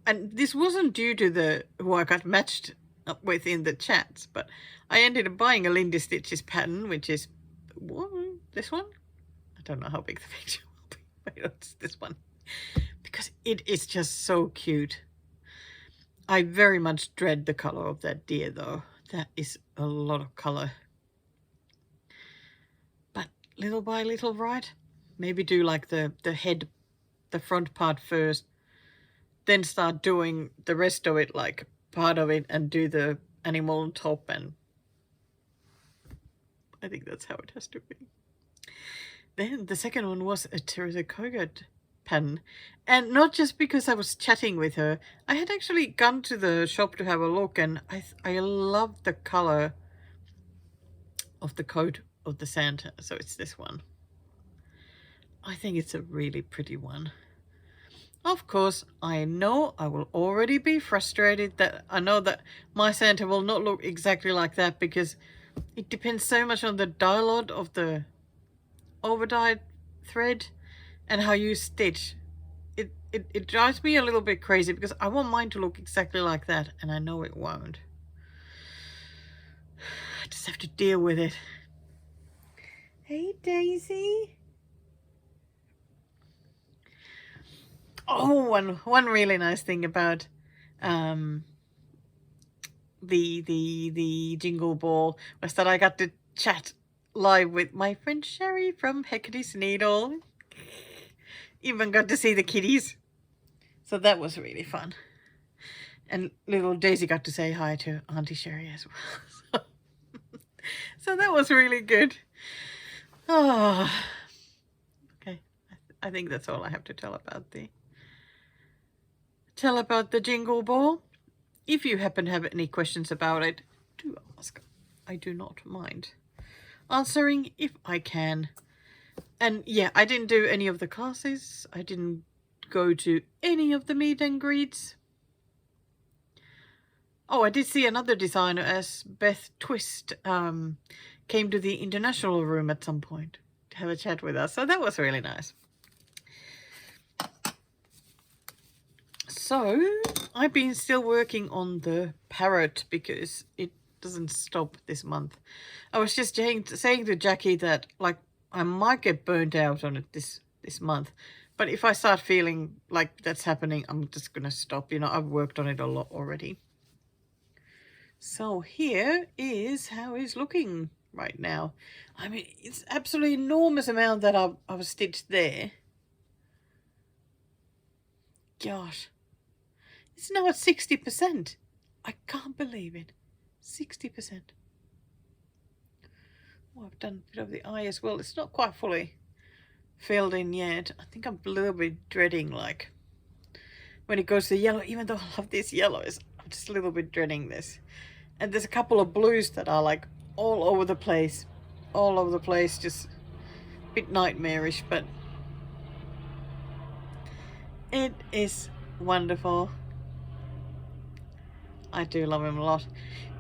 and this wasn't due to who I got matched up with in the chats, but I ended up buying a Lindy Stitches pattern, which is this one. I don't know how big the picture will be, but it's this one, because it is just so cute. I very much dread the color of that deer though. That is a lot of color. But little by little, right? Maybe do like the head, the front part first, then start doing the rest of it, like part of it, and do the animal on top. And I think that's how it has to be. Then the second one was a Teresa Kogut pattern, and not just because I was chatting with her. I had actually gone to the shop to have a look, and I love the color of the coat of the Santa. So it's this one. I think it's a really pretty one. Of course, I know I will already be frustrated that I know that my Santa will not look exactly like that, because it depends so much on the dye lot of the overdyed thread and how you stitch. It drives me a little bit crazy, because I want mine to look exactly like that, and I know it won't. I just have to deal with it. Hey, Daisy. Oh, one really nice thing about the Jingle Ball was that I got to chat live with my friend Sherry from Hecate's Needle. Even got to see the kitties. So that was really fun. And little Daisy got to say hi to Auntie Sherry as well. So that was really good. Oh, okay. I think that's all I have to tell about the Jingle Ball. If you happen to have any questions about it, do ask. I do not mind answering if I can. And yeah, I didn't do any of the classes. I didn't go to any of the meet and greets. Oh, I did see another designer as Beth Twist came to the international room at some point to have a chat with us. So that was really nice. So I've been still working on the Parrot, because it doesn't stop this month. I was just saying to Jackie that, like, I might get burnt out on it this month. But if I start feeling like that's happening, I'm just going to stop. You know, I've worked on it a lot already. So here is how it's looking right now. I mean, it's absolutely enormous amount that I've stitched there. Gosh. It's now at 60%. I can't believe it. 60%. Oh, I've done a bit of the eye as well. It's not quite fully filled in yet. I think I'm a little bit dreading, like, when it goes to yellow, even though I love these yellows, I'm just a little bit dreading this. And there's a couple of blues that are like all over the place. All over the place, just a bit nightmarish, but it is wonderful. I do love him a lot.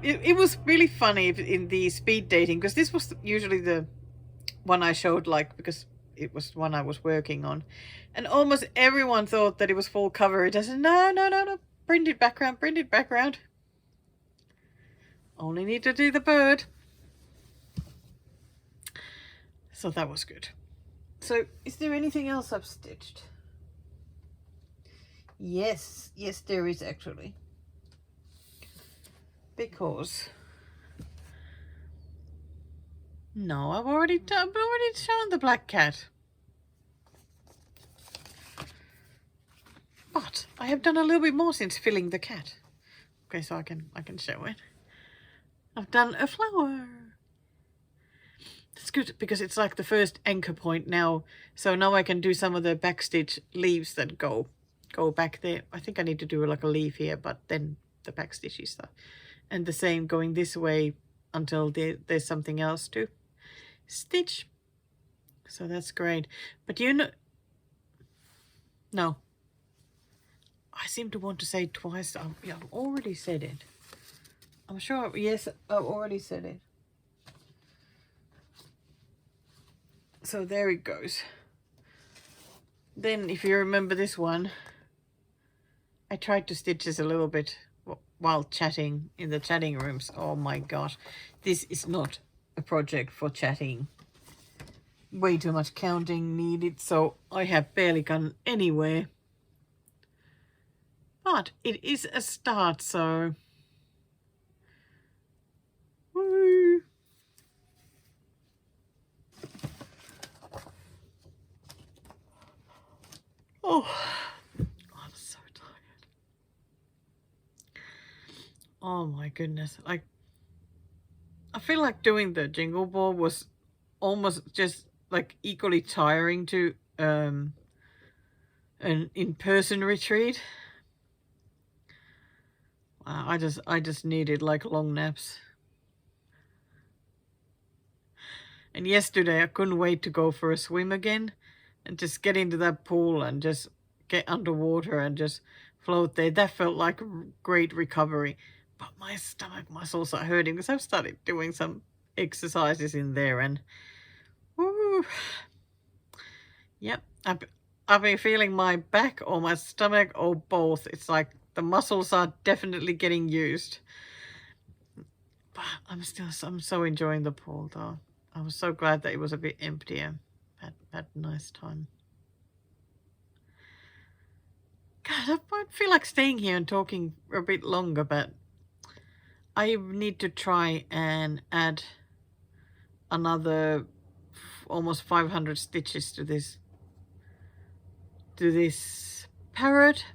It was really funny in the speed dating, because this was usually the one I showed, like, because it was one I was working on. And almost everyone thought that it was full coverage. I said, no, no, no, no, printed background, printed background. Only need to do the bird. So that was good. So is there anything else I've stitched? Yes, yes there is actually. Because no, I've already shown the black cat. But I have done a little bit more since filling the cat. Okay, so I can show it. I've done a flower. That's good because it's like the first anchor point now. So now I can do some of the backstitch leaves that go back there. I think I need to do like a leaf here, but then the backstitchy stuff. And the same going this way until there's something else to stitch. So that's great. But you know, no. I seem to want to say it twice. I've already said it. I'm sure, yes, I've already said it. So there it goes. Then if you remember this one, I tried to stitch this a little bit while chatting in the chatting rooms. Oh my gosh, this is not a project for chatting. Way too much counting needed, so I have barely gone anywhere. But it is a start, so woo. Oh, I'm so tired. Oh my goodness. Like, I feel like doing the Jingle Ball was almost just like equally tiring to an in-person retreat. Wow, I just needed like long naps. And yesterday I couldn't wait to go for a swim again and just get into that pool and just get underwater and just float there. That felt like a great recovery. But my stomach muscles are hurting because I've started doing some exercises in there and woo. Yep, I've been feeling my back or my stomach or both. It's like the muscles are definitely getting used. But I'm so enjoying the pool though. I was so glad that it was a bit emptier. Had a nice time. God, I might feel like staying here and talking a bit longer, but I need to try and add another almost 500 stitches to this parrot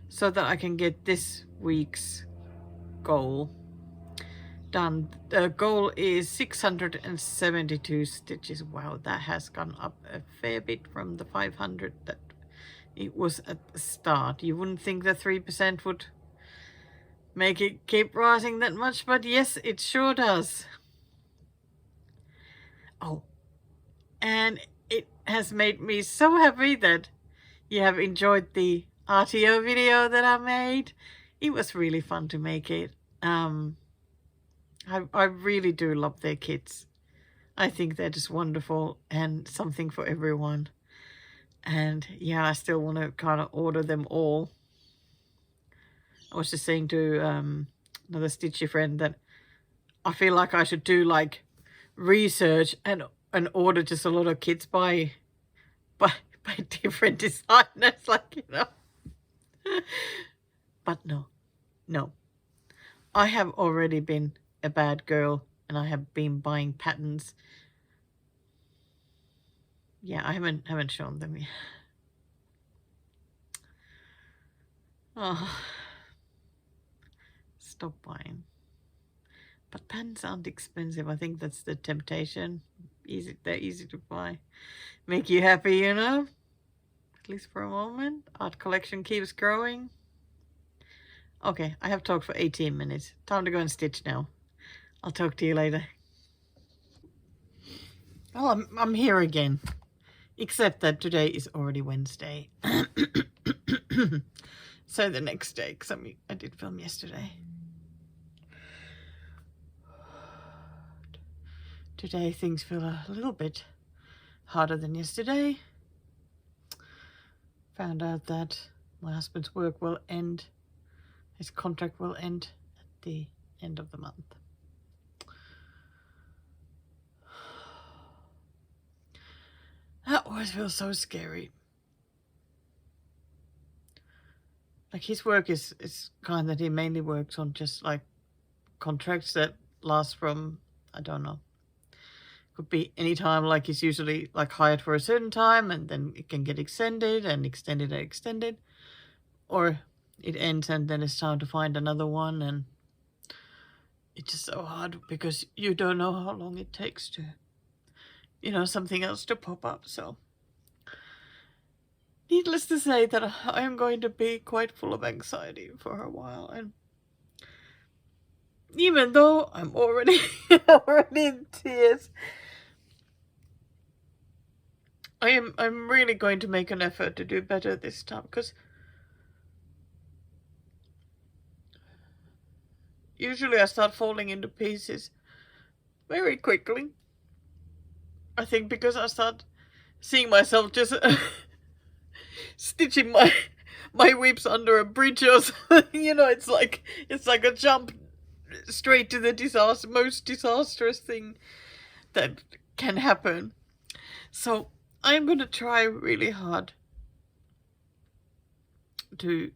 so that I can get this week's goal done. The goal is 672 stitches. Wow, that has gone up a fair bit from the 500 that it was at the start. You wouldn't think the 3% would make it keep rising that much, but yes, it sure does. Oh, and it has made me so happy that you have enjoyed the RTO video that I made. It was really fun to make it. I really do love their kits. I think they're just wonderful and something for everyone. And yeah, I still want to kind of order them all. I was just saying to another stitchy friend that I feel like I should do like research and order just a lot of kits by different designers, like, you know. But no. I have already been a bad girl and I have been buying patterns. Yeah, I haven't shown them yet. Oh, stop buying. But patterns aren't expensive. I think that's the temptation. They're easy to buy. Make you happy, you know? At least for a moment. Art collection keeps growing. Okay, I have talked for 18 minutes. Time to go and stitch now. I'll talk to you later. Oh, I'm here again. Except that today is already Wednesday. So the next day, because I did film yesterday. Today things feel a little bit harder than yesterday. Found out that my husband's work will end, his contract will end at the end of the month. That always feels so scary. Like his work is kind that he mainly works on just like contracts that last from, I don't know, could be any time. Like he's usually like hired for a certain time and then it can get extended and extended and extended, or it ends and then it's time to find another one. And it's just so hard because you don't know how long it takes to, you know, something else to pop up. So needless to say that I am going to be quite full of anxiety for a while. And even though I'm already in tears, I'm really going to make an effort to do better this time, because usually I start falling into pieces very quickly. I think because I start seeing myself just stitching my whips under a bridge or something. You know, it's like a jump straight to the most disastrous thing that can happen. So I'm going to try really hard to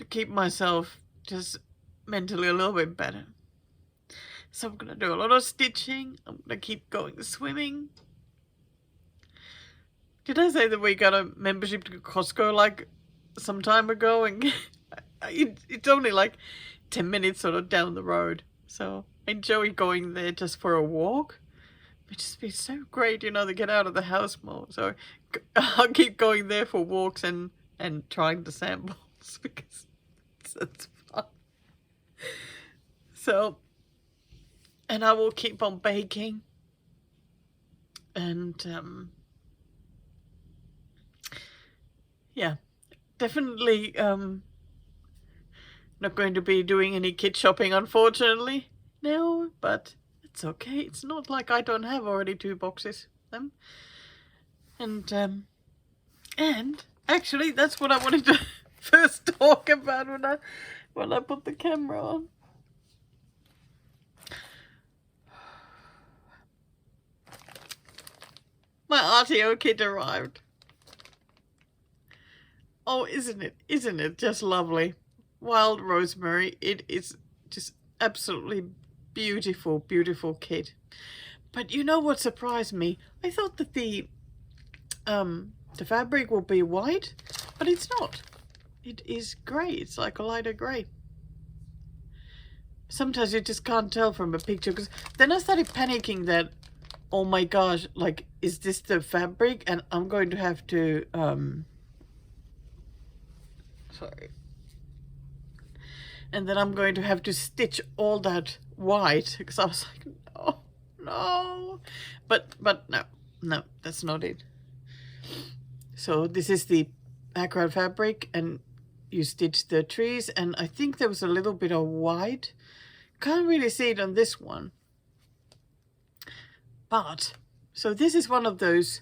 keep myself just mentally a little bit better. So I'm going to do a lot of stitching. I'm going to keep going swimming. Did I say that we got a membership to Costco like some time ago? And it's only like 10 minutes sort of down the road. So I enjoy going there just for a walk. It'd just be so great, you know, to get out of the house more. So I'll keep going there for walks and trying the samples because it's fun. So, and I will keep on baking. And yeah, definitely not going to be doing any kit shopping, unfortunately, no, but it's okay. It's not like I don't have already 2 boxes of them. And actually, that's what I wanted to first talk about when I put the camera on. My RTO kit arrived. Oh, isn't it just lovely? Wild rosemary. It is just absolutely beautiful, beautiful kit. But you know what surprised me? I thought that the fabric will be white, but it's not. It is grey. It's like a lighter grey. Sometimes you just can't tell from a picture, because then I started panicking that, oh my gosh, like, is this the fabric? And I'm going to have to, sorry. And then I'm going to have to stitch all that white, because I was like, no. But no, that's not it. So this is the background fabric, and you stitch the trees, and I think there was a little bit of white. Can't really see it on this one. But, so this is one of those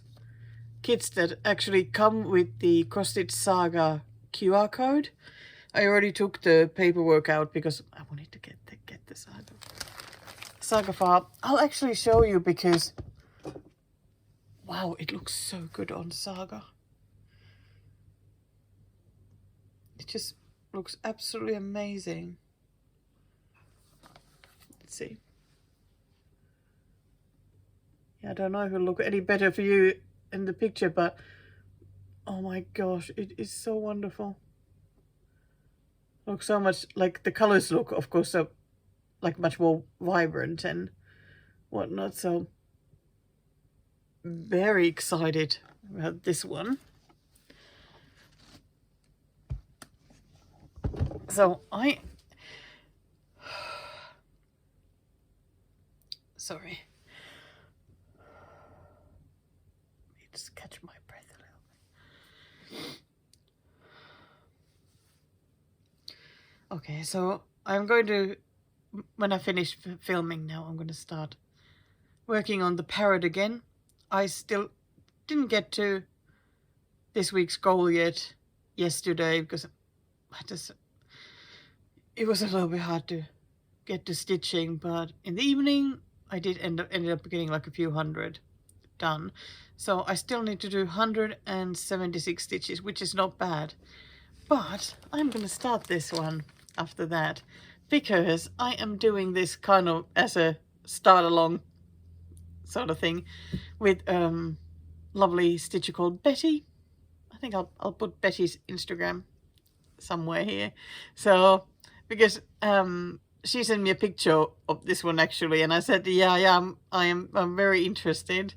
kits that actually come with the Cross Stitch Saga QR code. I already took the paperwork out because I wanted to get the Saga file. I'll actually show you because, wow, it looks so good on Saga. It just looks absolutely amazing. Let's see. Yeah, I don't know if it'll look any better for you in the picture, but oh my gosh, it is so wonderful. Looks so much like the colors look, of course, so like much more vibrant and whatnot. So very excited about this one. So sorry. Let me just catch my breath a little bit. Okay, so I'm going to, when I finish filming now, I'm going to start working on the Parrot again. I still didn't get to this week's goal yet yesterday because it was a little bit hard to get to stitching, but in the evening I did ended up getting like a few hundred done. So I still need to do 176 stitches, which is not bad. But I'm going to start this one after that because I am doing this kind of as a start along sort of thing with lovely stitcher called Betty. I think I'll put Betty's Instagram somewhere here. So because she sent me a picture of this one actually, and I said, yeah, I'm very interested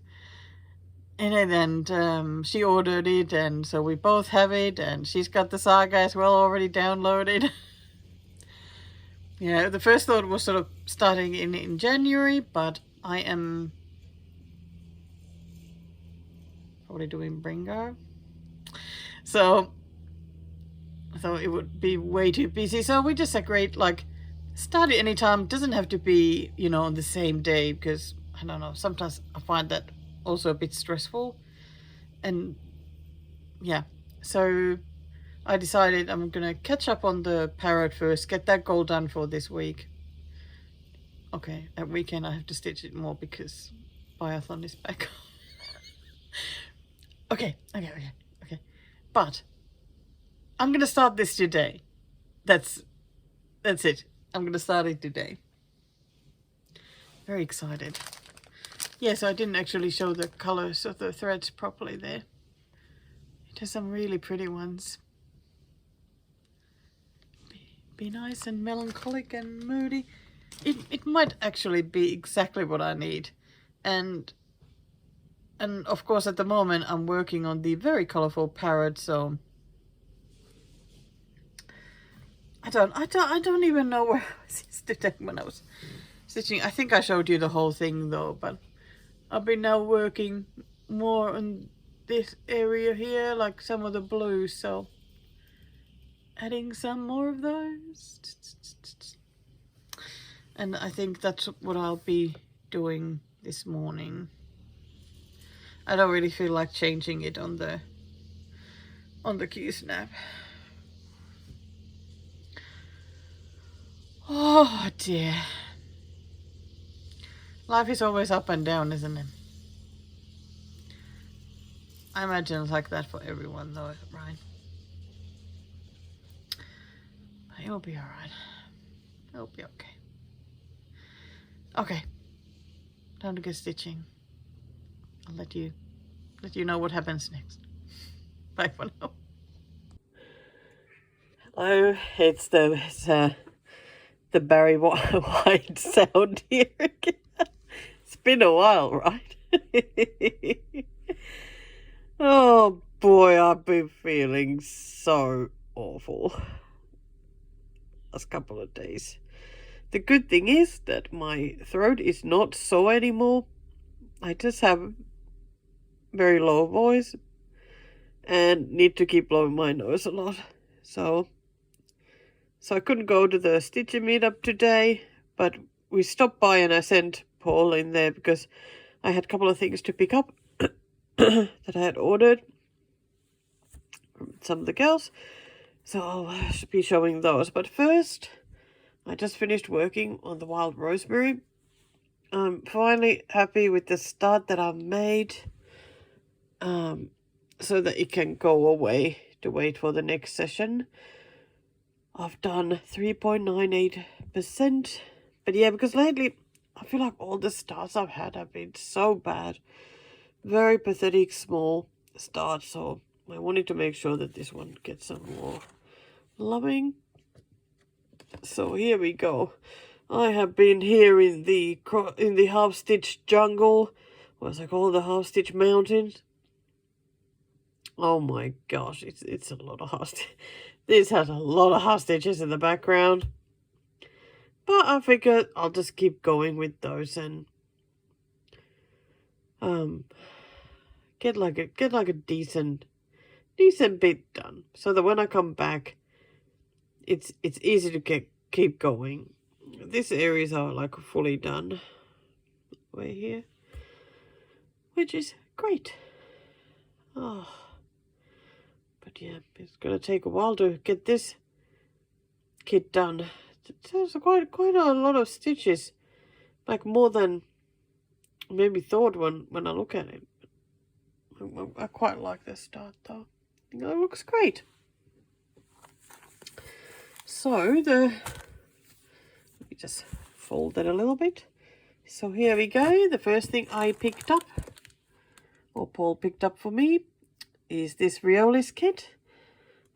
in it, and she ordered it, and so we both have it, and she's got the saga as well already downloaded. Yeah, the first thought was sort of starting in January, but I am probably doing Bringo. So it would be way too busy. So we just agreed, like, start it anytime. Doesn't have to be, you know, on the same day, because I don't know, sometimes I find that also a bit stressful. And yeah, so I decided I'm gonna catch up on the Parrot first, get that goal done for this week. Okay, at weekend I have to stitch it more because biathlon is back. Okay. But I'm gonna start this today. That's it. I'm gonna start it today. Very excited. Yes, I didn't actually show the colors of the threads properly there. It has some really pretty ones. Be nice and melancholic and moody. It might actually be exactly what I need. And of course at the moment I'm working on the very colorful Parrot, so I don't even know where I was yesterday when I was stitching. I think I showed you the whole thing though, but I've been now working more on this area here, like some of the blues, so adding some more of those. And I think that's what I'll be doing this morning. I don't really feel like changing it on the Q-snap. Oh dear. Life is always up and down, isn't it? I imagine it's like that for everyone though, right? But it'll be alright. It'll be okay. Okay. Time to get stitching. I'll let you know what happens next. Bye for now. Hello, it's the Barry White sound here again. It's been a while, right? Oh boy, I've been feeling so awful last couple of days. The good thing is that my throat is not sore anymore. I just have very low voice and need to keep blowing my nose a lot. So I couldn't go to the stitching meetup today, but we stopped by and I sent Paul in there because I had a couple of things to pick up that I had ordered from some of the girls. So I'll be showing those. But first, I just finished working on the wild rosemary. I'm finally happy with the start that I've made, so that it can go away to wait for the next session. I've done 3.98%, but yeah, because lately I feel like all the starts I've had have been so bad. Very pathetic small start, so I wanted to make sure that this one gets some more loving. So here we go. I have been here in the half stitch jungle. What's it called? The half stitch mountains. Oh my gosh, it's a lot of half stitches. This has a lot of half stitches in the background. But I figured I'll just keep going with those and get like a decent bit done, so that when I come back it's easy to keep going. These areas are like fully done. Way here. which is great. Oh, but yeah, it's gonna take a while to get this kit done. There's quite a lot of stitches, like more than maybe thought when I look at it. I quite like the start though. I think it looks great. So let me just fold it a little bit. So here we go. The first thing I picked up, or Paul picked up for me, is this Riolis kit.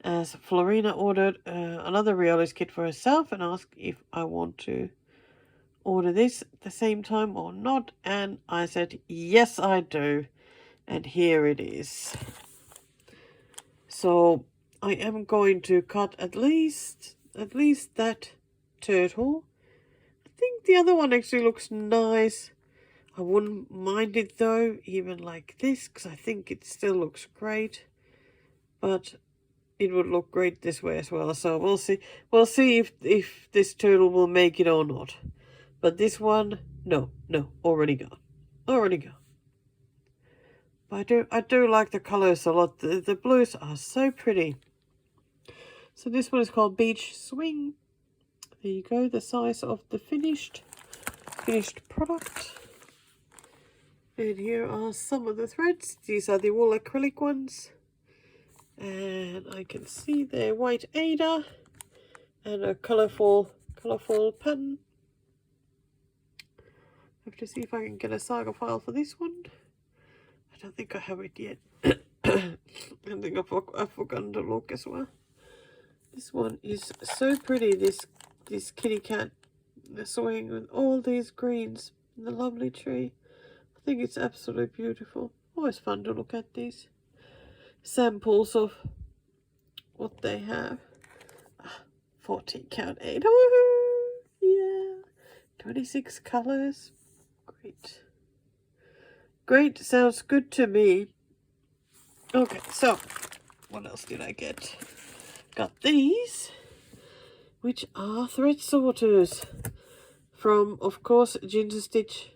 As Florina ordered another Riolis kit for herself and asked if I want to order this at the same time or not, and I said yes I do, and here it is. So I am going to cut at least that turtle. I think the other one actually looks nice. I wouldn't mind it though, even like this, because I think it still looks great. But it would look great this way as well. So we'll see. We'll see if this turtle will make it or not. But this one, no, already gone. Already gone. But I do like the colours a lot. The blues are so pretty. So this one is called Beach Swing. There you go, the size of the finished product. And here are some of the threads. These are the wool acrylic ones. And I can see the white Ada and a colourful pattern. Have to see if I can get a saga file for this one. I don't think I have it yet. I think I've forgotten to look as well. This one is so pretty, this kitty cat, the swing with all these greens and the lovely tree. I think it's absolutely beautiful. Always fun to look at these samples of what they have. 14 count 8. Woohoo! Yeah. 26 colours. Great. Great, sounds good to me. Okay, so what else did I get? Got these, which are thread sorters from, of course, Ginger Stitch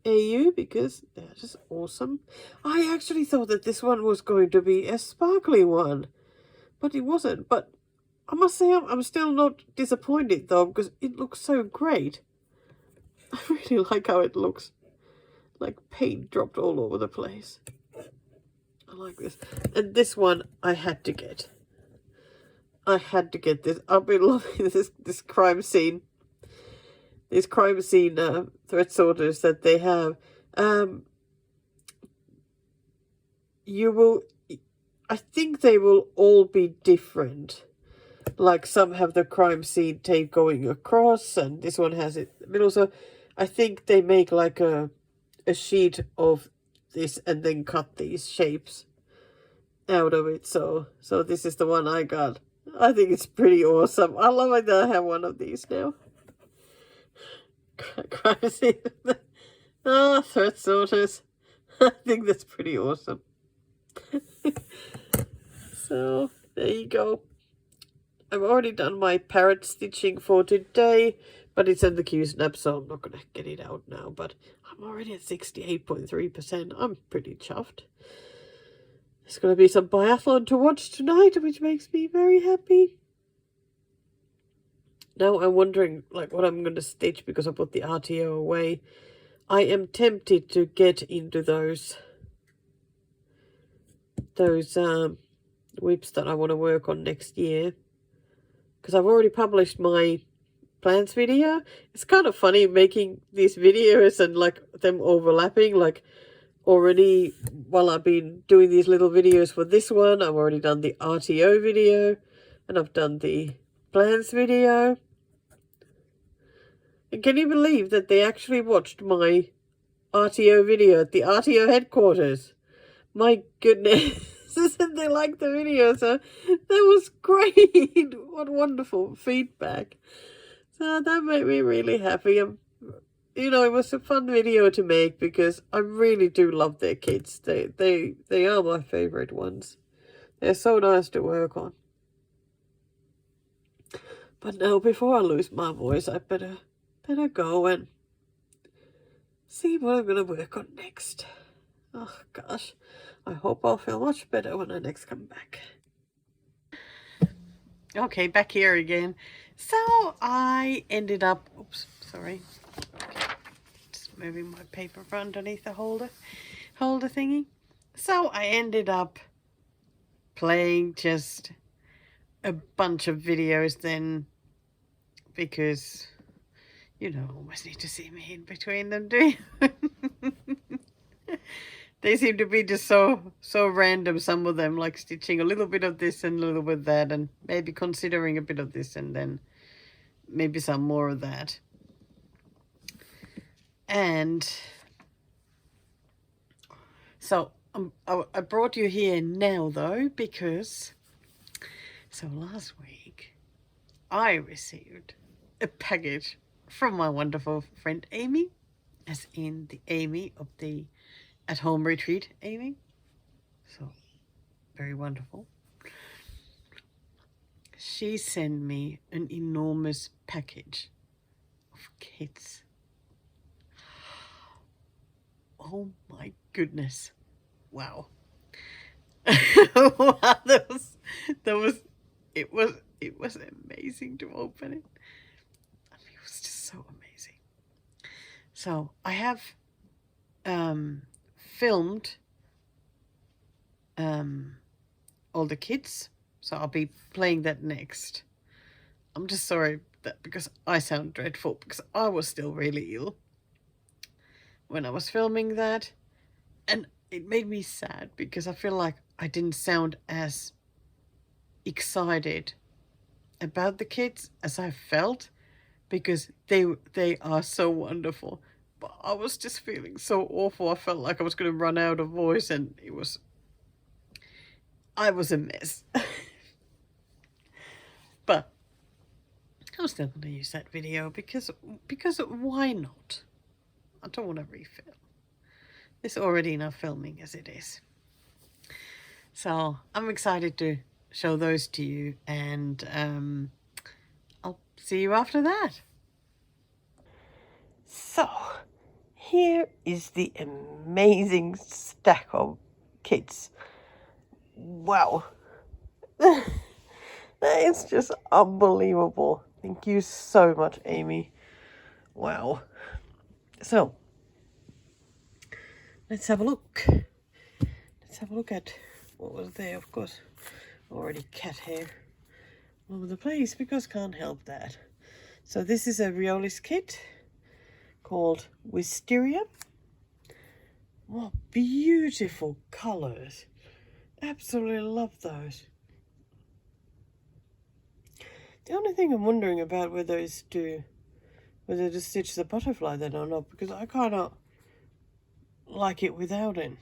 AU, because they're just awesome. I actually thought that this one was going to be a sparkly one, but it wasn't. But I must say I'm still not disappointed though, because it looks so great. I really like how it looks. Like paint dropped all over the place. I like this. And this one I had to get. I had to get this. I've been loving this crime scene. These crime scene thread sorters that they have. I think they will all be different. Like some have the crime scene tape going across, and this one has it in the middle. So I think they make like a sheet of this and then cut these shapes out of it. So this is the one I got. I think it's pretty awesome. I love it that I have one of these now. Crime scene. Thread sorters. I think that's pretty awesome. So there you go. I've already done my parrot stitching for today, but it's in the Q-snap, so I'm not going to get it out now. But I'm already at 68.3%. I'm pretty chuffed. There's going to be some biathlon to watch tonight, which makes me very happy. Now I'm wondering like what I'm going to stitch because I put the RTO away. I am tempted to get into those whips that I want to work on next year. Because I've already published my plans video. It's kind of funny making these videos and like them overlapping. Like already while I've been doing these little videos for this one, I've already done the RTO video and I've done the plans video. And can you believe that they actually watched my RTO video at the RTO headquarters? My goodness. And they liked the video, so that was great. What wonderful feedback. So that made me really happy. You know, it was a fun video to make because I really do love their kids. They are my favorite ones. They're so nice to work on. But now, before I lose my voice, I better go and see what I'm gonna work on next. Oh gosh, I hope I'll feel much better when I next come back. Okay, back here again. So I ended up, oops, sorry. Just moving my paper from underneath the holder thingy. So I ended up playing just a bunch of videos then, because you know, always need to see me in between them, do you? They seem to be just so random, some of them, like stitching a little bit of this and a little bit of that, and maybe considering a bit of this and then maybe some more of that. And so I brought you here now though because so last week I received a package from my wonderful friend Amy, as in the Amy of the At Home Retreat Amy. So very wonderful. She sent me an enormous package of kits. Oh my goodness. Wow. Wow, it was amazing to open it. I mean, it was just so amazing. So I have filmed all the kits, so I'll be playing that next. I'm just sorry that because I sound dreadful, because I was still really ill when I was filming that, and it made me sad because I feel like I didn't sound as excited about the kids as I felt, because they are so wonderful. But I was just feeling so awful. I felt like I was going to run out of voice, and I was a mess. But I'm still going to use that video because why not? I don't want to refill. There's already enough filming as it is. So I'm excited to show those to you, and I'll see you after that. So here is the amazing stack of kits. Wow. That is just unbelievable. Thank you so much, Amy. Wow. So let's have a look. Let's have a look at what was there. Of course, already cat hair all over the place because can't help that. So this is a Riolis kit called Wisteria. What beautiful colours. Absolutely love those. The only thing I'm wondering about whether to stitch the butterfly then or not, because I kind of like it without it.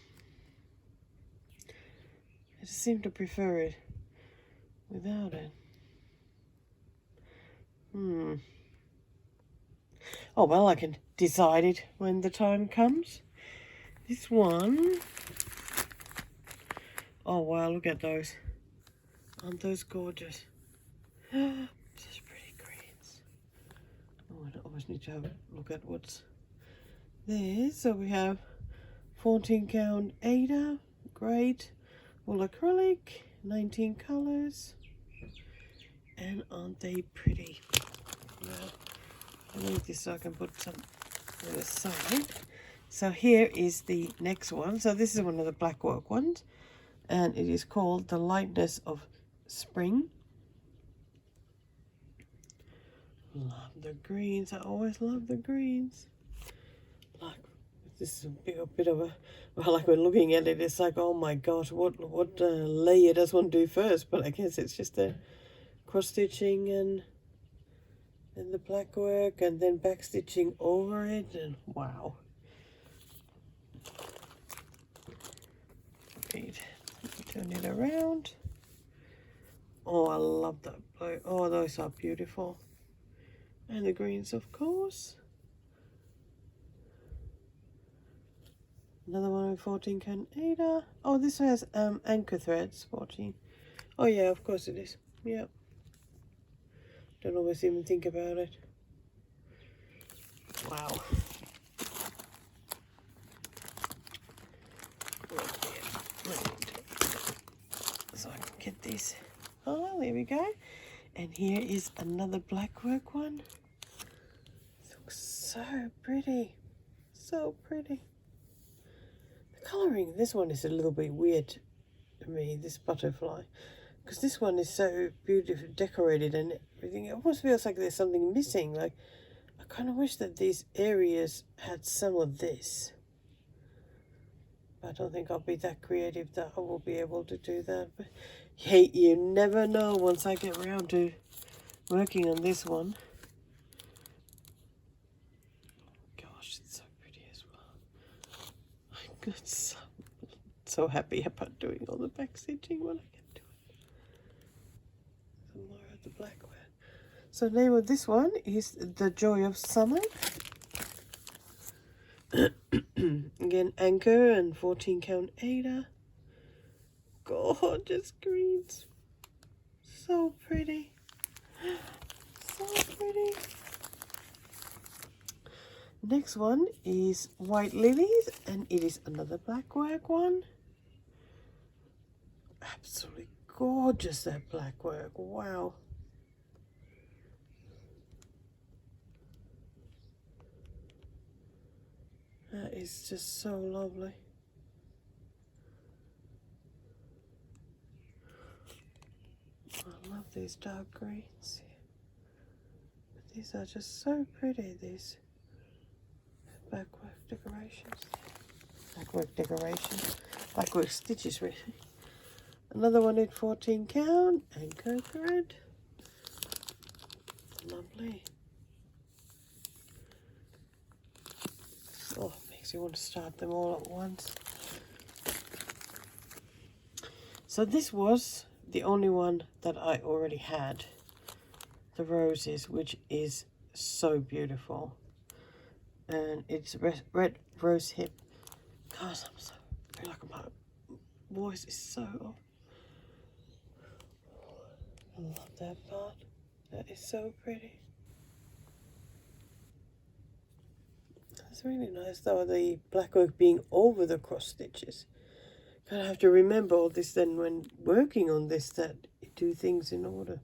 I just seem to prefer it without it. Oh well, I can decide it when the time comes. This one, oh wow, look at those. Aren't those gorgeous? Such pretty greens. Oh, I always need to have a look at what's there. So we have 14 count Ada, great, wool acrylic, 19 colours, and aren't they pretty? Now, I need this so I can put some to the side. So here is the next one. So this is one of the blackwork ones, and it is called The Lightness of Spring. Love the greens. I always love the greens. Like, this is a bit of a, well, like when looking at it, it's like, oh my gosh, what layer does one do first? But I guess it's just the cross stitching and the blackwork and then back stitching over it, and wow. Right, turn it around. Oh, I love that blue. Oh, those are beautiful. And the greens, of course. Another one with 14 count Ada. Oh, this has anchor threads, 14. Oh yeah, of course it is. Yep. Don't always even think about it. Wow. get this. Oh, there we go. And here is another blackwork one. It looks so pretty. So pretty. The colouring, this one is a little bit weird to me, this butterfly. Because this one is so beautifully decorated and everything. It almost feels like there's something missing. Like, I kind of wish that these areas had some of this. But I don't think I'll be that creative that I will be able to do that. But hey, you never know once I get around to working on this one. Gosh, it's so pretty as well. I'm so happy about doing all the back stitching when I can do it. Some more of the black one. So the name of this one is The Joy of Summer. Again, anchor and 14 count Ada. Gorgeous greens. So pretty. So pretty. Next one is White Lilies, and it is another blackwork one. Absolutely gorgeous, that blackwork. Wow. That is just so lovely. I love these dark greens. But these are just so pretty, these blackwork decorations. Blackwork stitches, really. Another one at 14 count, anchor thread. Lovely. Oh, makes you want to start them all at once. So this was the only one that I already had. The roses, which is so beautiful. And it's red rose hip. God, I feel like my voice is so off. I love that part. That is so pretty. It's really nice though, the blackwork being over the cross stitches. Kind of have to remember all this then when working on this, that you do things in order.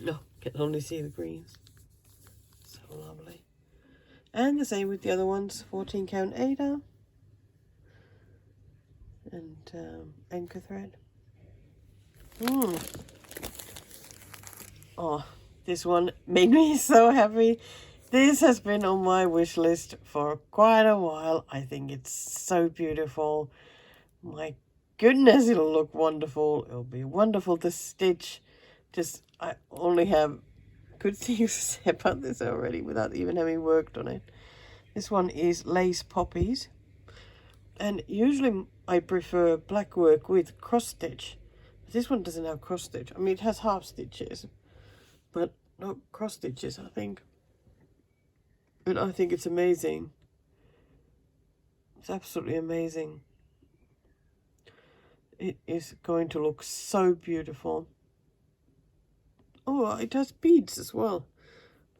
No, can only see the greens. So lovely. And the same with the other ones, 14 count Ada and anchor thread. Oh, this one made me so happy. This has been on my wish list for quite a while. I think it's so beautiful. My goodness, it'll look wonderful. It'll be wonderful to stitch. Just, I only have good things to say about this already without even having worked on it. This one is Lace Poppies. And usually I prefer blackwork with cross stitch. But this one doesn't have cross stitch. I mean, it has half stitches, but not cross stitches, I think. And I think it's amazing. It's absolutely amazing. It is going to look so beautiful. Oh, it has beads as well.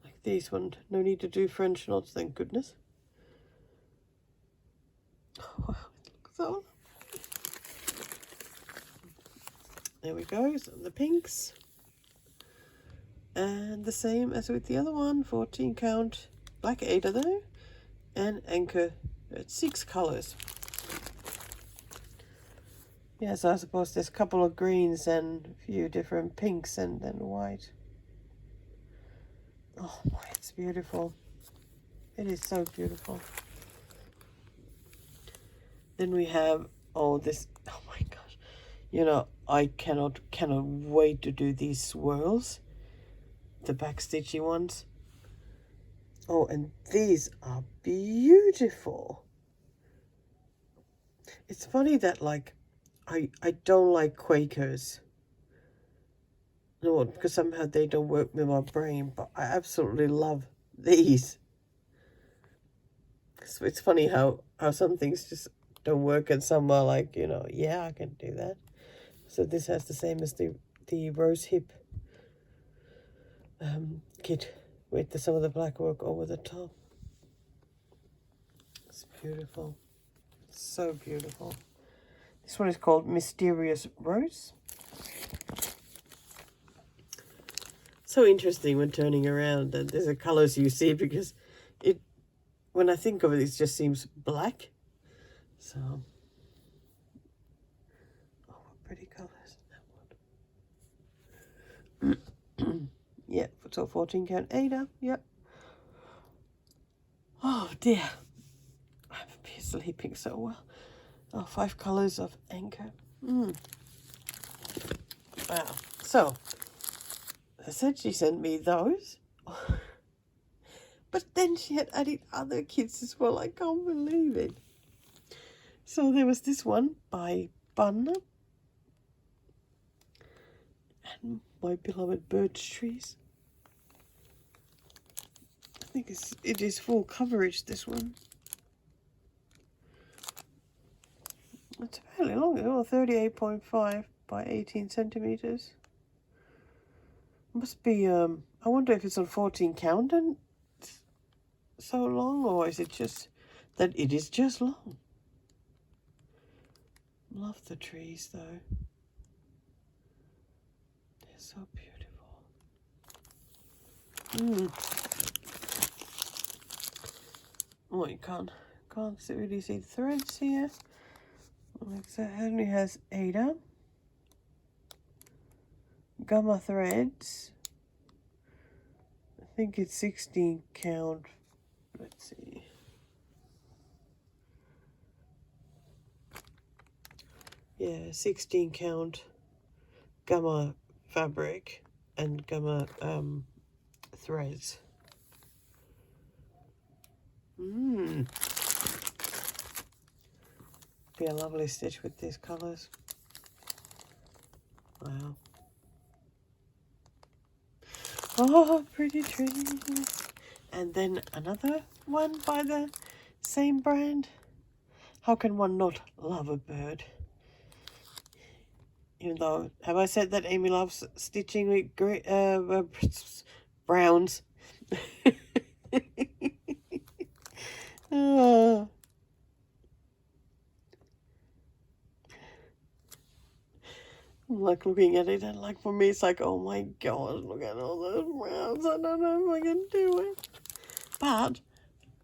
Like these ones. No need to do French knots, thank goodness. Oh, wow, it looks so. There we go, some of the pinks. And the same as with the other one, 14 count black Ada though. And anchor at 6 colours. Yeah, so I suppose there's a couple of greens and a few different pinks and then white. Oh boy, it's beautiful. It is so beautiful. Then we have, oh this, oh my gosh. You know, I cannot wait to do these swirls. The back stitchy ones. Oh, and these are beautiful. It's funny that like, I don't like Quakers. No, because somehow they don't work with my brain, but I absolutely love these. So it's funny how some things just don't work and some are like, you know, yeah, I can do that. So this has the same as the rose hip kit with some of the black work over the top. It's beautiful. So beautiful. This one is called Mysterious Rose. So interesting when turning around that there's the colours you see, because it, when I think of it, it just seems black. So, oh, what pretty colours. That one. Yeah, so 14 count Ada. Yep. Oh dear. I've been sleeping so well. Oh, 5 colours of Anchor. Wow. So, I said she sent me those. But then she had added other kits as well. I can't believe it. So there was this one by Bunna. And my beloved birch trees. I think it is full coverage, this one. It's fairly long, it's all 38.5 by 18 centimeters. Must be, I wonder if it's on 14 count and it's so long, or is it just that it is just long? Love the trees though. They're so beautiful. Oh, you can't really see the threads here. So it only has Ada. Gamma threads. I think it's 16 count. Let's see. Yeah, 16 count gamma fabric and gamma threads. Be a lovely stitch with these colours. Wow. Oh, pretty trees. And then another one by the same brand. How can one not love a bird? Even though, have I said that Amy loves stitching with browns? Oh. I'm like looking at it, and like for me it's like, oh my god, look at all those browns. I don't know if I can do it. But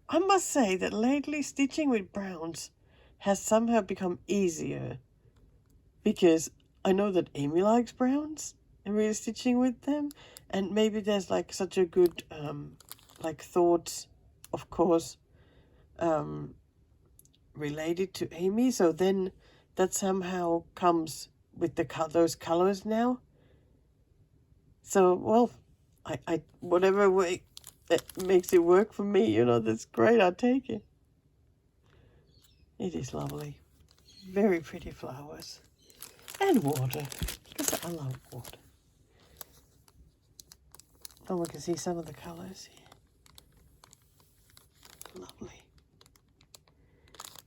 I must say that lately stitching with browns has somehow become easier, because I know that Amy likes browns and we're stitching with them, and maybe there's like such a good like thoughts, of course, related to Amy, so then that somehow comes with those colors now. So, well, I whatever way that makes it work for me, you know, that's great. I'll take it. It is lovely. Very pretty flowers. And water, because I love water. Oh, we can see some of the colors here. Lovely.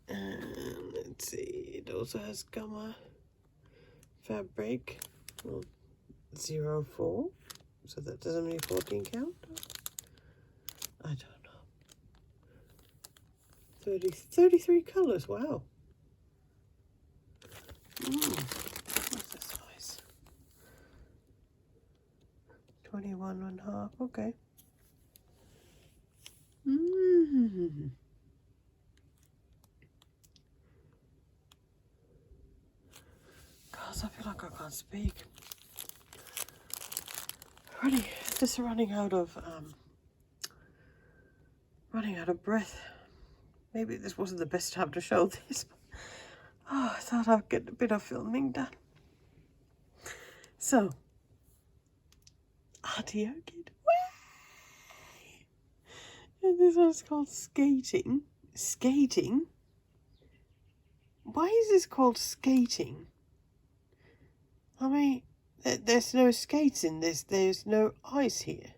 And let's see, it also has gamma fabric. Well, 04, so that doesn't mean 14 count. I don't know. 33 colors. Wow. That's nice. 21.5. Okay. Gosh, I feel like I can't speak. Running out of breath. Maybe this wasn't the best time to show this. Oh, I thought I'd get a bit of filming done. So, audio kit. And this one's called Skating. Skating? Why is this called Skating? I mean, there's no skates in this. There's no ice here.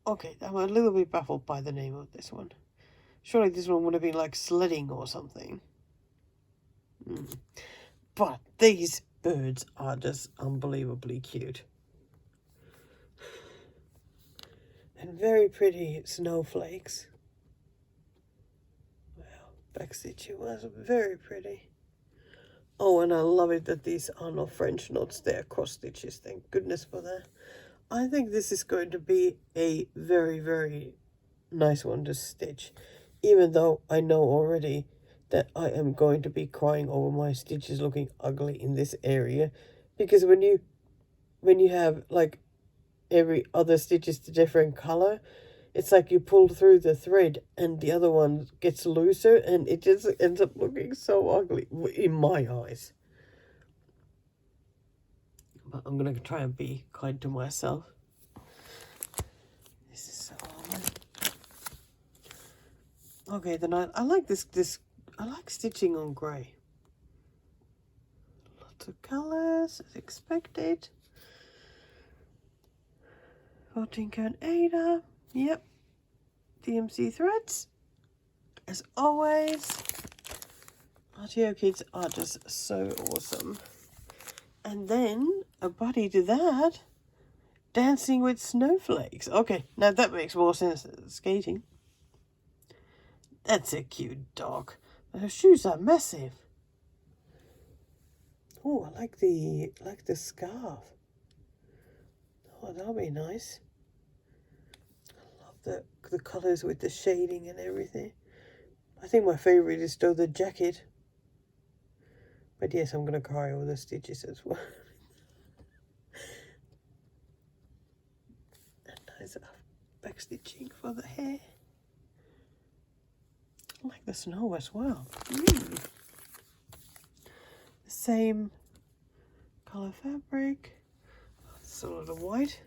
Okay, I'm a little bit baffled by the name of this one. Surely this one would have been like sledding or something. But these birds are just unbelievably cute. And very pretty snowflakes. Wow. backstitching was very pretty. Oh, and I love it that these are not French knots, they're cross stitches. Thank goodness for that. I think this is going to be a very, very nice one to stitch. Even though I know already that I am going to be crying over my stitches looking ugly in this area. Because when you have like every other stitch is a different color, it's like you pull through the thread and the other one gets looser and it just ends up looking so ugly in my eyes. But I'm gonna try and be kind to myself. This is so lovely. Okay, then I like this I like stitching on grey. Lots of colours as expected. 14 count Ada. Yep. DMC threads. As always. RTO kits are just so awesome. And then a buddy to that. Dancing with snowflakes. Okay, now that makes more sense than skating. That's a cute dog. Her shoes are massive. Oh, I like the scarf. Oh, that'll be nice. I love the colours with the shading and everything. I think my favourite is still the jacket. But yes, I'm gonna cry over the stitches as well. And nice back stitching for the hair. I like the snow as well. The same colour fabric. It's a little white.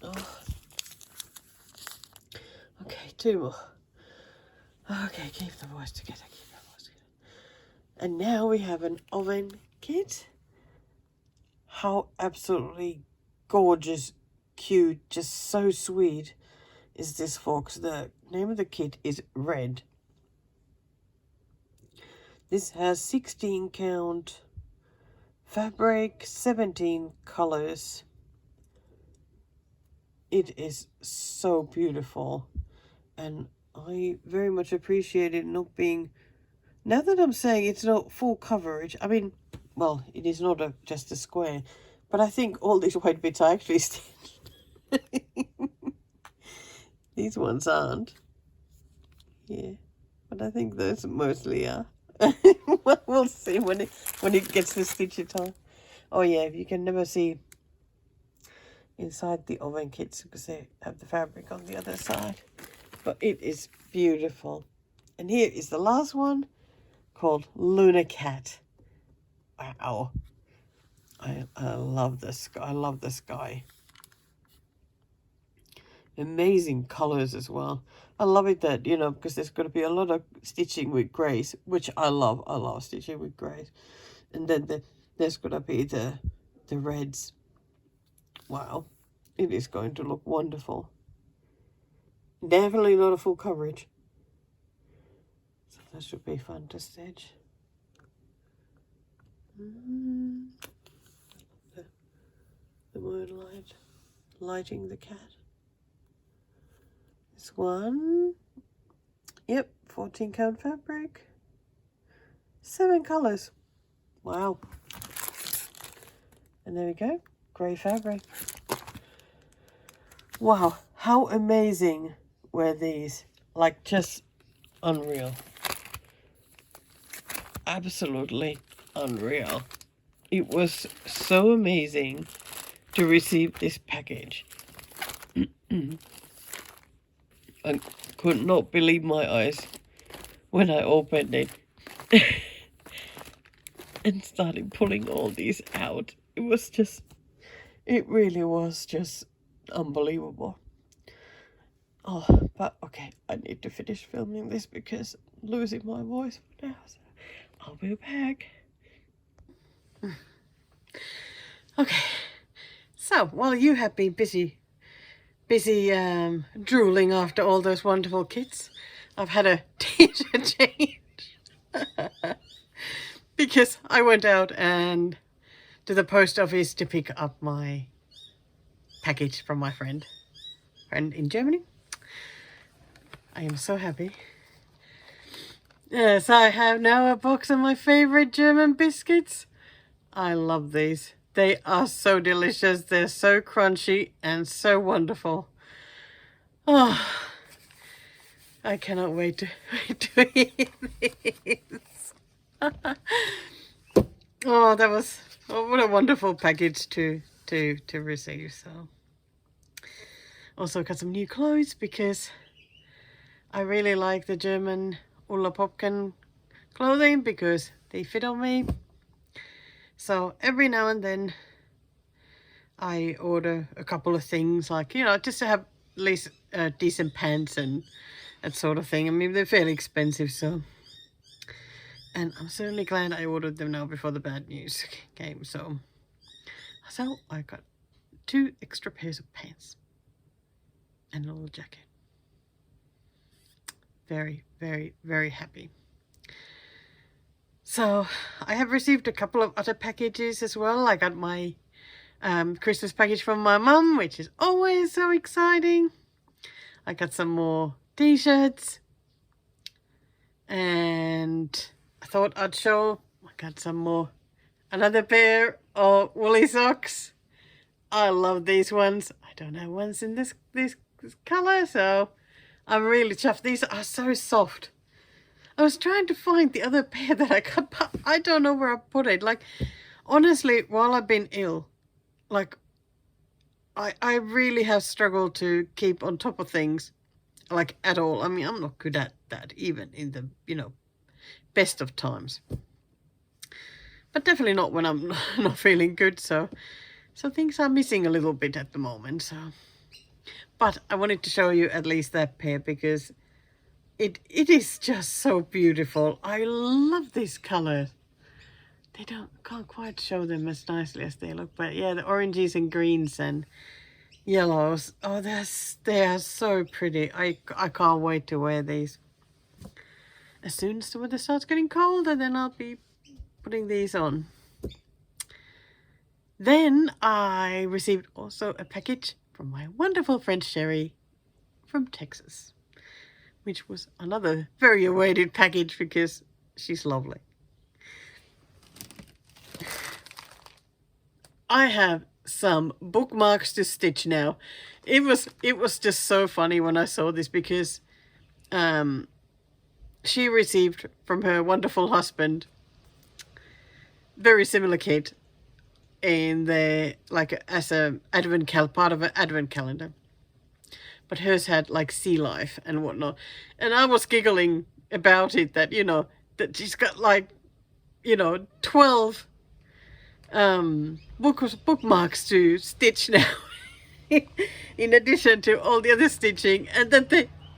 Oh. Okay, two more. Okay, keep the voice together, And now we have an oven kit. How absolutely gorgeous, cute, just so sweet is this for? Because the name of the kit is Red. This has 16 count fabric, 17 colors. It is so beautiful. And I very much appreciate it not being... Now that I'm saying it's not full coverage, I mean, well, it is not just a square. But I think all these white bits are actually stitched. These ones aren't. Yeah, but I think those mostly are. We'll see when it gets the stitch on. Oh yeah, you can never see inside the oven kits because they have the fabric on the other side. But it is beautiful. And here is the last one called Luna Cat. Wow. I love the sky. I love the sky. Amazing colors as well. I love it that, you know, because there's going to be a lot of stitching with grays, which I love. I love stitching with grays. And then there's going to be the reds. Wow. It is going to look wonderful. Definitely not a full coverage. So that should be fun to stitch. The moonlight lighting the cat. This one, yep, 14 count fabric, 7 colors. Wow. And there we go, grey fabric. Wow, how amazing were these? Like, just unreal. Absolutely unreal. It was so amazing to receive this package. I could not believe my eyes when I opened it and started pulling all these out. It really was just unbelievable. Oh, but okay, I need to finish filming this because I'm losing my voice for now. So I'll be back. Okay, so while you have been busy drooling after all those wonderful kits, I've had a t-shirt change because I went out and to the post office to pick up my package from my friend in Germany. I am so happy. Yes, I have now a box of my favorite German biscuits. I love these. They are so delicious. They're so crunchy and so wonderful. Oh, I cannot wait to eat these. Oh, what a wonderful package to receive. So, also got some new clothes because I really like the German Ulla Popken clothing because they fit on me. So every now and then I order a couple of things, like, you know, just to have at least decent pants and that sort of thing. I mean, they're fairly expensive, so. And I'm certainly glad I ordered them now before the bad news came. So I got 2 extra pairs of pants and a little jacket. Very, very, very happy. So I have received a couple of other packages as well. I got my Christmas package from my mum, which is always so exciting. I got some more t-shirts, and I thought I'd show. I got another pair of woolly socks. I love these ones. I don't have ones in this color, so I'm really chuffed. These are so soft. I was trying to find the other pair that I got, but I don't know where I put it. Like, honestly, while I've been ill, like, I really have struggled to keep on top of things, like, at all. I mean, I'm not good at that, even in the, you know, best of times. But definitely not when I'm not feeling good, so things are missing a little bit at the moment, so. But I wanted to show you at least that pair because it is just so beautiful. I love these colors. Can't quite show them as nicely as they look, but yeah, the oranges and greens and yellows. Oh, they are so pretty. I can't wait to wear these. As soon as the weather starts getting colder, then I'll be putting these on. Then I received also a package from my wonderful friend Sherry from Texas, which was another very awaited package because she's lovely. I have some bookmarks to stitch now. It was just so funny when I saw this because she received from her wonderful husband very similar kit in the, like, as a part of an advent calendar, but hers had like sea life and whatnot, and I was giggling about it, that, you know, that she's got, like, you know, 12 bookmarks to stitch now in addition to all the other stitching, and then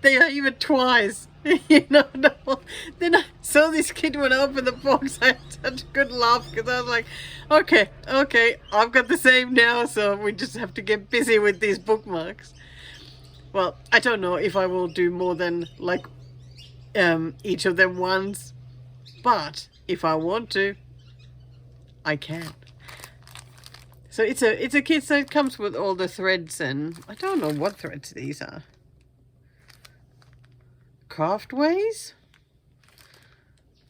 they are even twice. You know, then I saw this kid when I opened the box. I had such a good laugh because I was like, okay, I've got the same now, so we just have to get busy with these bookmarks. Well, I don't know if I will do more than, like, each of them once, but if I want to, I can. So it's a kit, so it comes with all the threads, and I don't know what threads these are. Craftways?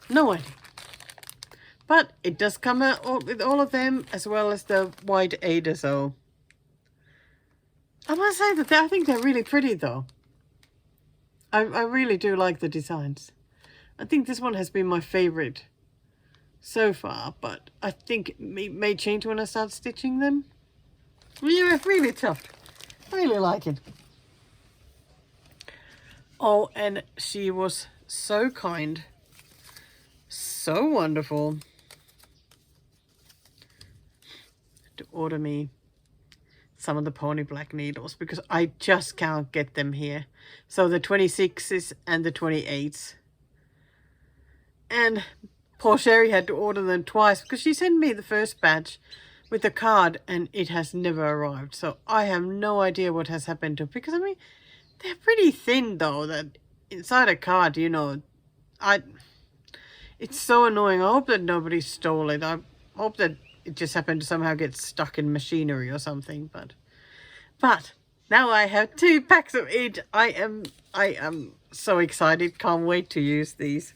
No idea. But it does come out with all of them, as well as the white Ada, so I must say that I think they're really pretty, though. I really do like the designs. I think this one has been my favorite so far, but I think it may change when I start stitching them. Yeah, really tough. I really like it. Oh, and she was so kind, so wonderful to order me some of the pony black needles because I just can't get them here. So the 26s and the 28s. And poor Sherry had to order them twice because she sent me the first batch with the card and it has never arrived. So I have no idea what has happened to it, because I mean, they're pretty thin, though, that inside a card, you know, it's so annoying. I hope that nobody stole it. I hope that it just happened to somehow get stuck in machinery or something, but Now I have 2 packs of each. I am so excited. Can't wait to use these.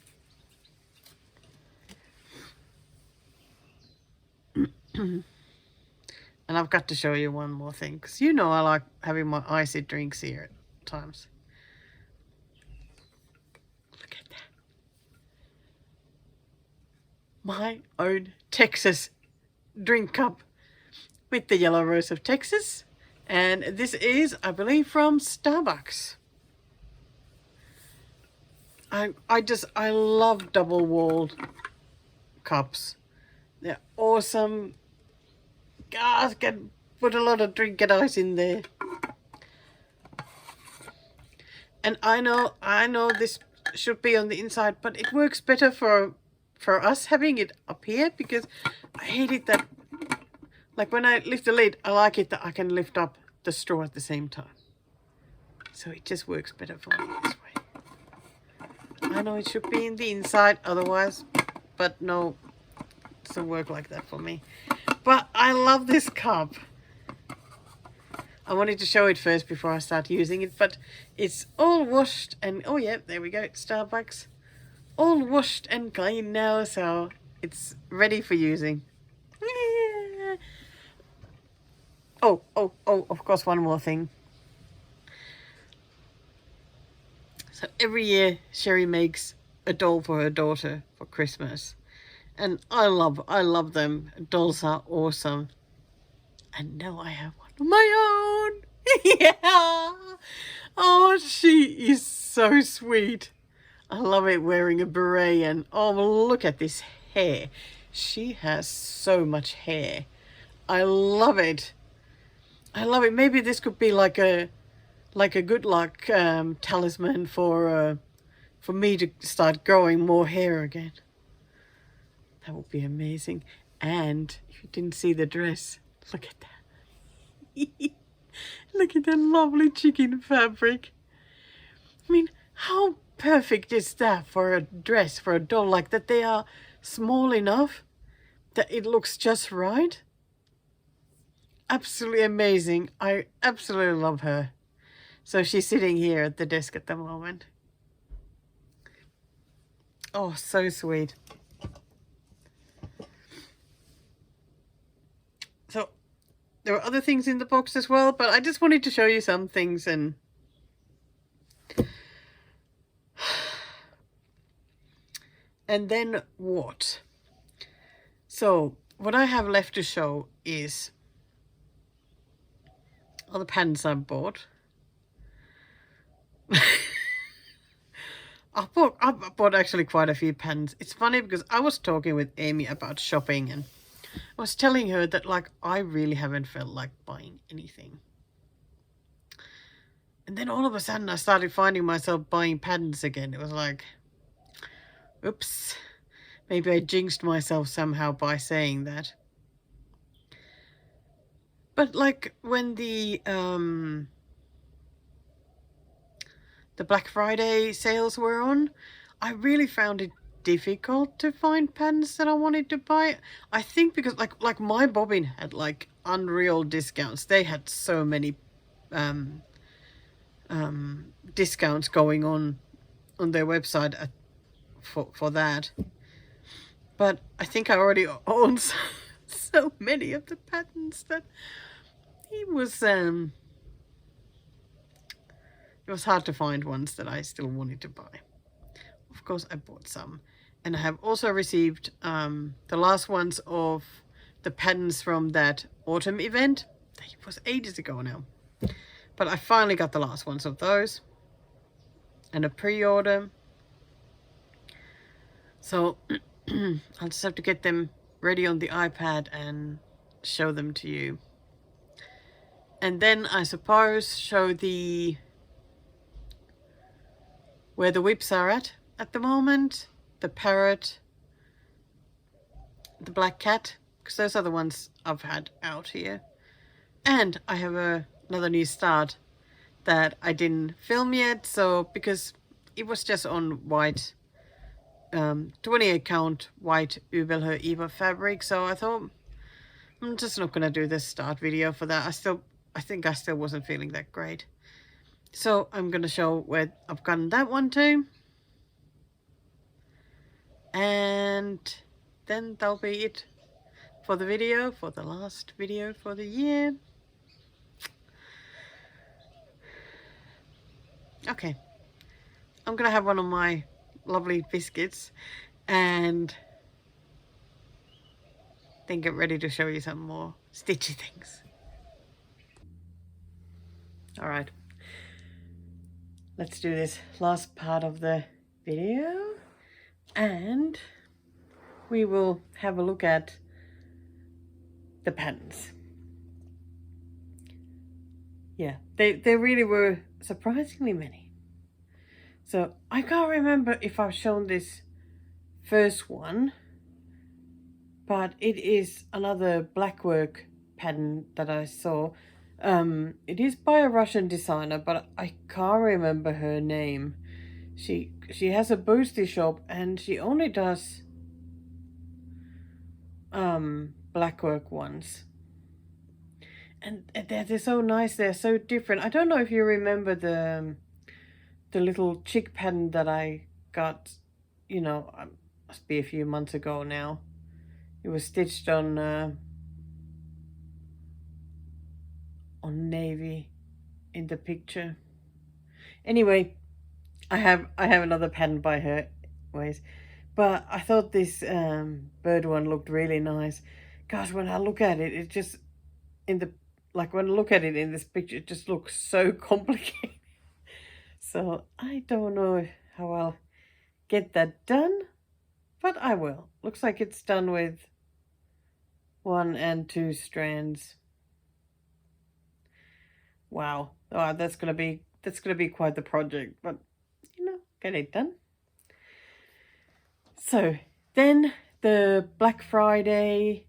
And I've got to show you one more thing, because you know I like having my icy drinks here at times. Look at that. My own Texas drink cup with the yellow rose of Texas. And this is, I believe, from Starbucks. I love double-walled cups. They're awesome. Gosh, can put a lot of drink and ice in there. And I know this should be on the inside, but it works better for us having it up here, because I hate it that, like, when I lift the lid, I like it that I can lift up the straw at the same time. So it just works better for me this way. I know it should be in the inside otherwise, but no, it doesn't work like that for me. But I love this cup. I wanted to show it first before I start using it, but it's all washed and, oh yeah, there we go, Starbucks. All washed and clean now, so it's ready for using. Yeah. Oh, of course, one more thing. So every year Sherry makes a doll for her daughter for Christmas. And I love them. Dolls are awesome. And now I have one of my own. Yeah. Oh, she is so sweet. I love it wearing a beret, and oh, look at this hair. She has so much hair. I love it. I love it. Maybe this could be like a good luck talisman for me to start growing more hair again. That would be amazing. And if you didn't see the dress, look at that. Look at that lovely chicken fabric. I mean, how perfect is that for a dress, for a doll like that? They are small enough that it looks just right. Absolutely amazing. I absolutely love her. So she's sitting here at the desk at the moment. Oh, so sweet. So there were other things in the box as well, but I just wanted to show you some things. And then what? So what I have left to show is all the pens I bought. I bought actually quite a few pens. It's funny because I was talking with Amy about shopping, and I was telling her that, like, I really haven't felt like buying anything. And then all of a sudden I started finding myself buying pens again. It was like, oops, maybe I jinxed myself somehow by saying that. But like when the Black Friday sales were on, I really found it difficult to find pens that I wanted to buy. I think because like my bobbin had like unreal discounts. They had so many discounts going on their website for that. But I think I already own so many of the patterns that it was hard to find ones that I still wanted to buy. Of course, I bought some. And I have also received the last ones of the patterns from that autumn event. It was ages ago now. But I finally got the last ones of those. And a pre-order. So I'll just have to get them ready on the iPad and show them to you. And then I suppose show where the whips are at the moment. The Parrot, the black cat, because those are the ones I've had out here. And I have another new start that I didn't film yet, so because it was just on white 28 count white Ubelher Eva fabric, so I thought I'm just not gonna do the start video for that. I still I think I still wasn't feeling that great. So I'm going to show where I've gotten that one to. And then that'll be it for the video, for the last video for the year. Okay, I'm going to have one of my lovely biscuits and then get ready to show you some more stitchy things. All right, let's do this last part of the video and we will have a look at the patterns. Yeah, they really were surprisingly many. So I can't remember if I've shown this first one, but it is another blackwork pattern that I saw. It is by a Russian designer, but I can't remember her name. She has a Bothy shop and she only does blackwork ones. And they're so nice, they're so different. I don't know if you remember the little chick pattern that I got, you know, must be a few months ago now. It was stitched on navy in the picture. Anyway, I have another pattern by her ways, but I thought this bird one looked really nice. Gosh, when I look at it, it just when I look at it in this picture, it just looks so complicated. So I don't know how I'll get that done, but I will. Looks like it's done with 1 and 2 strands. Wow. Oh, that's gonna be quite the project, but you know, get it done. So then the Black Friday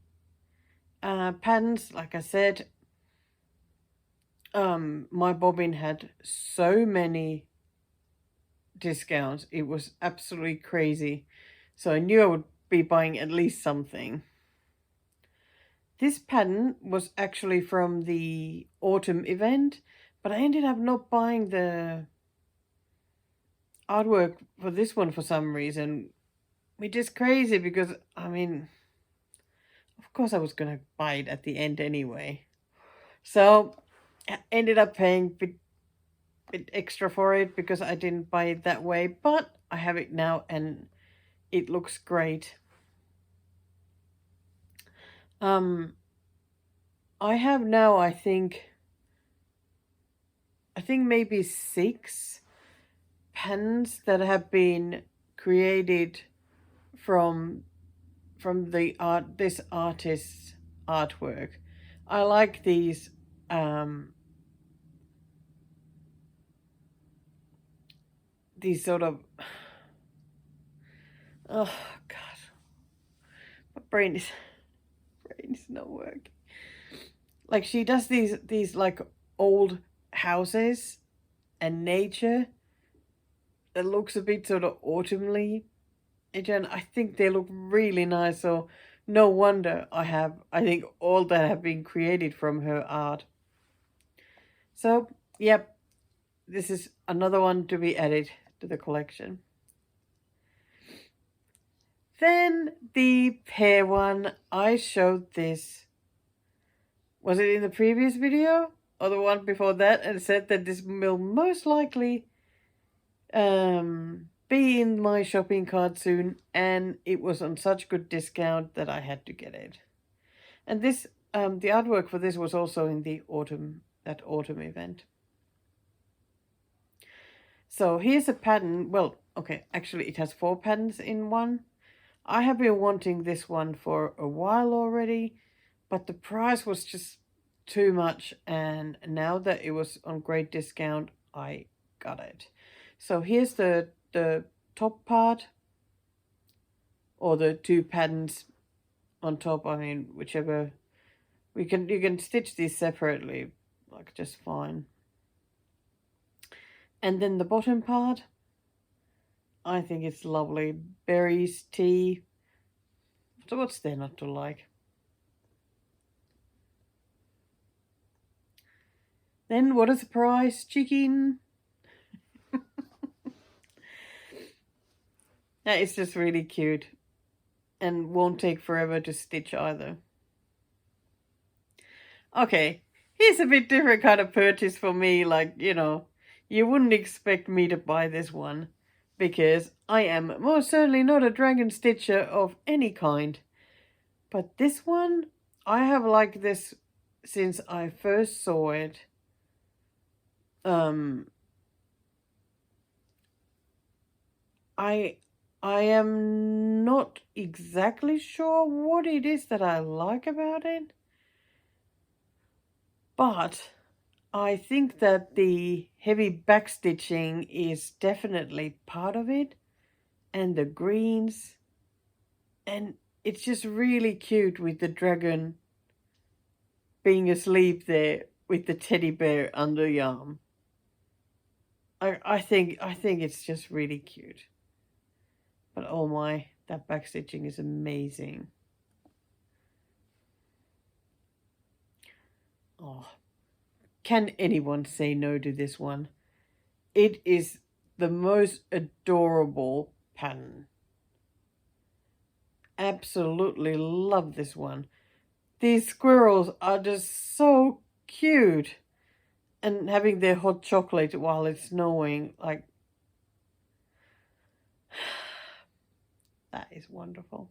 patterns, like I said, my bobbin had so many discounts. It was absolutely crazy. So I knew I would be buying at least something. This pattern was actually from the autumn event, but I ended up not buying the artwork for this one for some reason, which is crazy because, I mean, of course I was going to buy it at the end anyway. So I ended up paying a bit extra for it because I didn't buy it that way, but I have it now and it looks great. I have now, I think maybe 6 pens that have been created from this artist's artwork. I like these sort of, oh god, my brain is not working. Like she does these like old houses and nature that looks a bit sort of autumnly. And I think they look really nice. So no wonder I think all that have been created from her art. So yep, this is another one to be added to the collection. Then the pear one, I showed this, was it in the previous video or the one before that, and said that this will most likely be in my shopping cart soon, and it was on such good discount that I had to get it. And this the artwork for this was also in the autumn event. So here's a pattern. Well, okay, actually it has 4 patterns in one. I have been wanting this one for a while already, but the price was just too much, and now that it was on great discount, I got it. So here's the top part, or the 2 patterns on top. I mean, whichever. You can stitch these separately, like just fine. And then the bottom part, I think it's lovely. Berries, tea. So what's there not to like? Then what a surprise, chicken. That is just really cute. And won't take forever to stitch either. Okay, here's a bit different kind of purchase for me. Like, you know, you wouldn't expect me to buy this one. Because I am most certainly not a dragon stitcher of any kind. But this one, I have liked this since I first saw it. I am not exactly sure what it is that I like about it, but I think that the heavy backstitching is definitely part of it, and the greens, and it's just really cute with the dragon being asleep there with the teddy bear under the arm. I think it's just really cute. But oh my, that backstitching is amazing. Oh, can anyone say no to this one? It is the most adorable pattern. Absolutely love this one. These squirrels are just so cute. And having their hot chocolate while it's snowing, like, that is wonderful.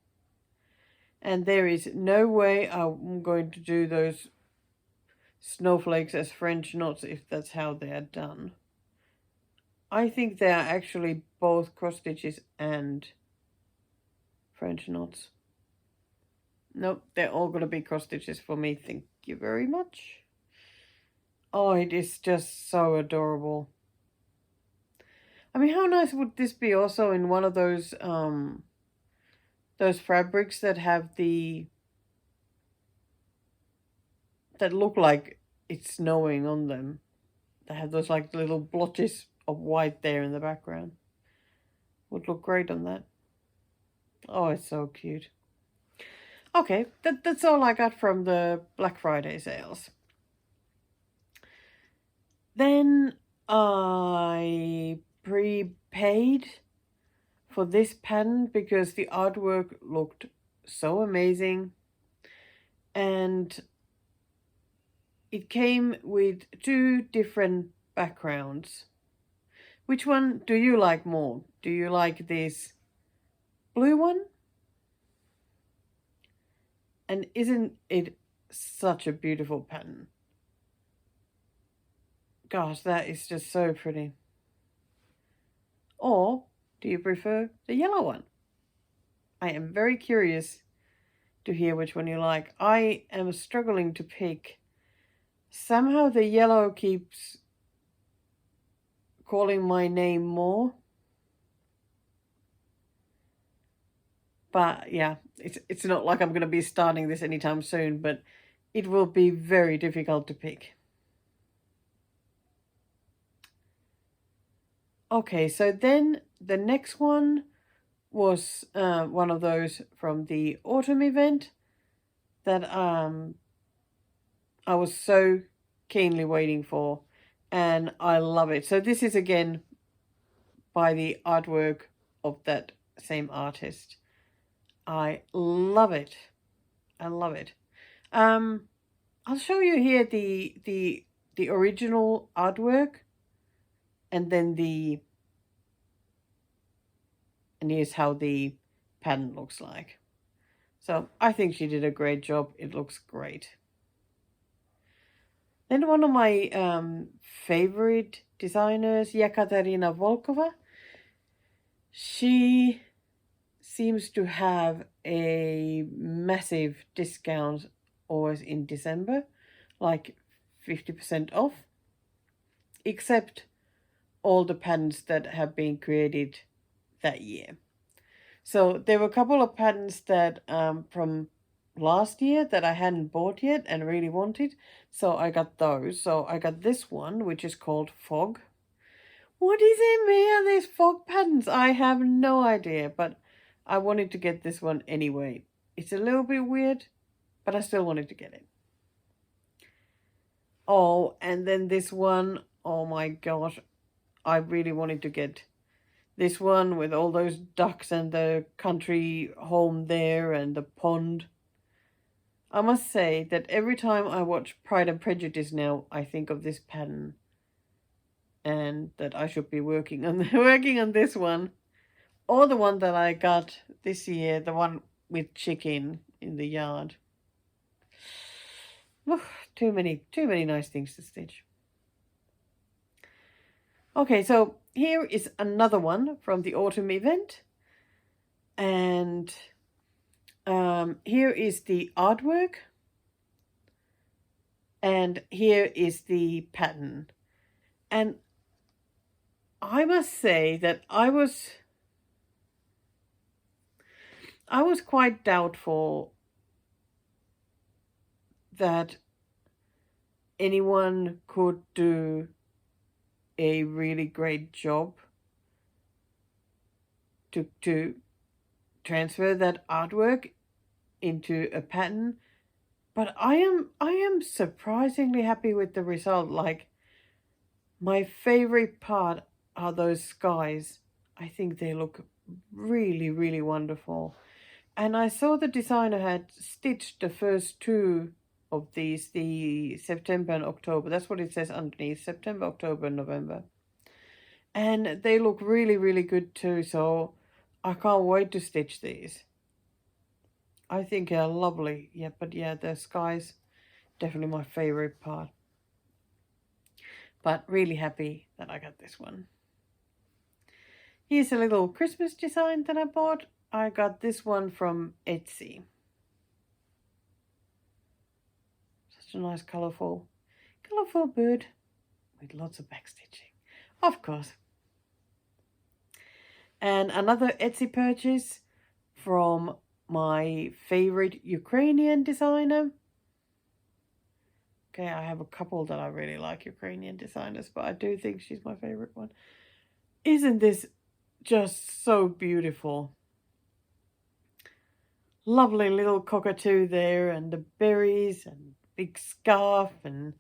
And there is no way I'm going to do those snowflakes as French knots if that's how they are done. I think they are actually both cross stitches and French knots. Nope, they're all going to be cross stitches for me. Thank you very much. Oh, it is just so adorable. I mean, how nice would this be also in one of those fabrics that have that look like it's snowing on them. They have those like little blotches of white there in the background. Would look great on that. Oh, it's so cute. Okay, that's all I got from the Black Friday sales. Then I prepaid for this pattern because the artwork looked so amazing. And it came with 2 different backgrounds. Which one do you like more? Do you like this blue one? And isn't it such a beautiful pattern? Gosh, that is just so pretty. Or do you prefer the yellow one? I am very curious to hear which one you like. I am struggling to pick. Somehow the yellow keeps calling my name more. But yeah, it's not like I'm going to be starting this anytime soon, but it will be very difficult to pick. Okay, so then the next one was one of those from the autumn event that I was so keenly waiting for, and I love it. So this is again by the artwork of that same artist. I love it. I love it. I'll show you here the original artwork, and then and here's how the pattern looks like. So I think she did a great job. It looks great. Then one of my favorite designers, Yekaterina Volkova, she seems to have a massive discount always in December, like 50% off, except all the patterns that have been created that year. So there were a couple of patterns that from last year that I hadn't bought yet and really wanted, so I got those. So I got this one, which is called Fog. What is in me are these fog patterns? I have no idea, but I wanted to get this one anyway. It's a little bit weird, but I still wanted to get it. Oh, and then this one, oh my gosh, I really wanted to get this one with all those ducks and the country home there and the pond. I must say that every time I watch Pride and Prejudice now, I think of this pattern and that I should be working on working on this one. Or the one that I got this year, the one with chicken in the yard. Too many nice things to stitch. Okay, so here is another one from the autumn event. And here is the artwork. And here is the pattern. And I must say that I was quite doubtful that anyone could do a really great job to transfer that artwork into a pattern, but I am surprisingly happy with the result. Like, my favorite part are those skies. I think they look really, really wonderful. And I saw the designer had stitched the first two of these, the September and October. That's what it says underneath, September, October, and November. And they look really, really good too, so I can't wait to stitch these. I think they're lovely. Yeah, but yeah, the skies, definitely my favorite part. But really happy that I got this one. Here's a little Christmas design that I bought. I got this one from Etsy. Such a nice colourful bird with lots of backstitching, of course. And another Etsy purchase from my favorite Ukrainian designer. Okay, I have a couple that I really like, Ukrainian designers, but I do think she's my favorite one. Isn't this just so beautiful? Lovely little cockatoo there, and the berries and big scarf, and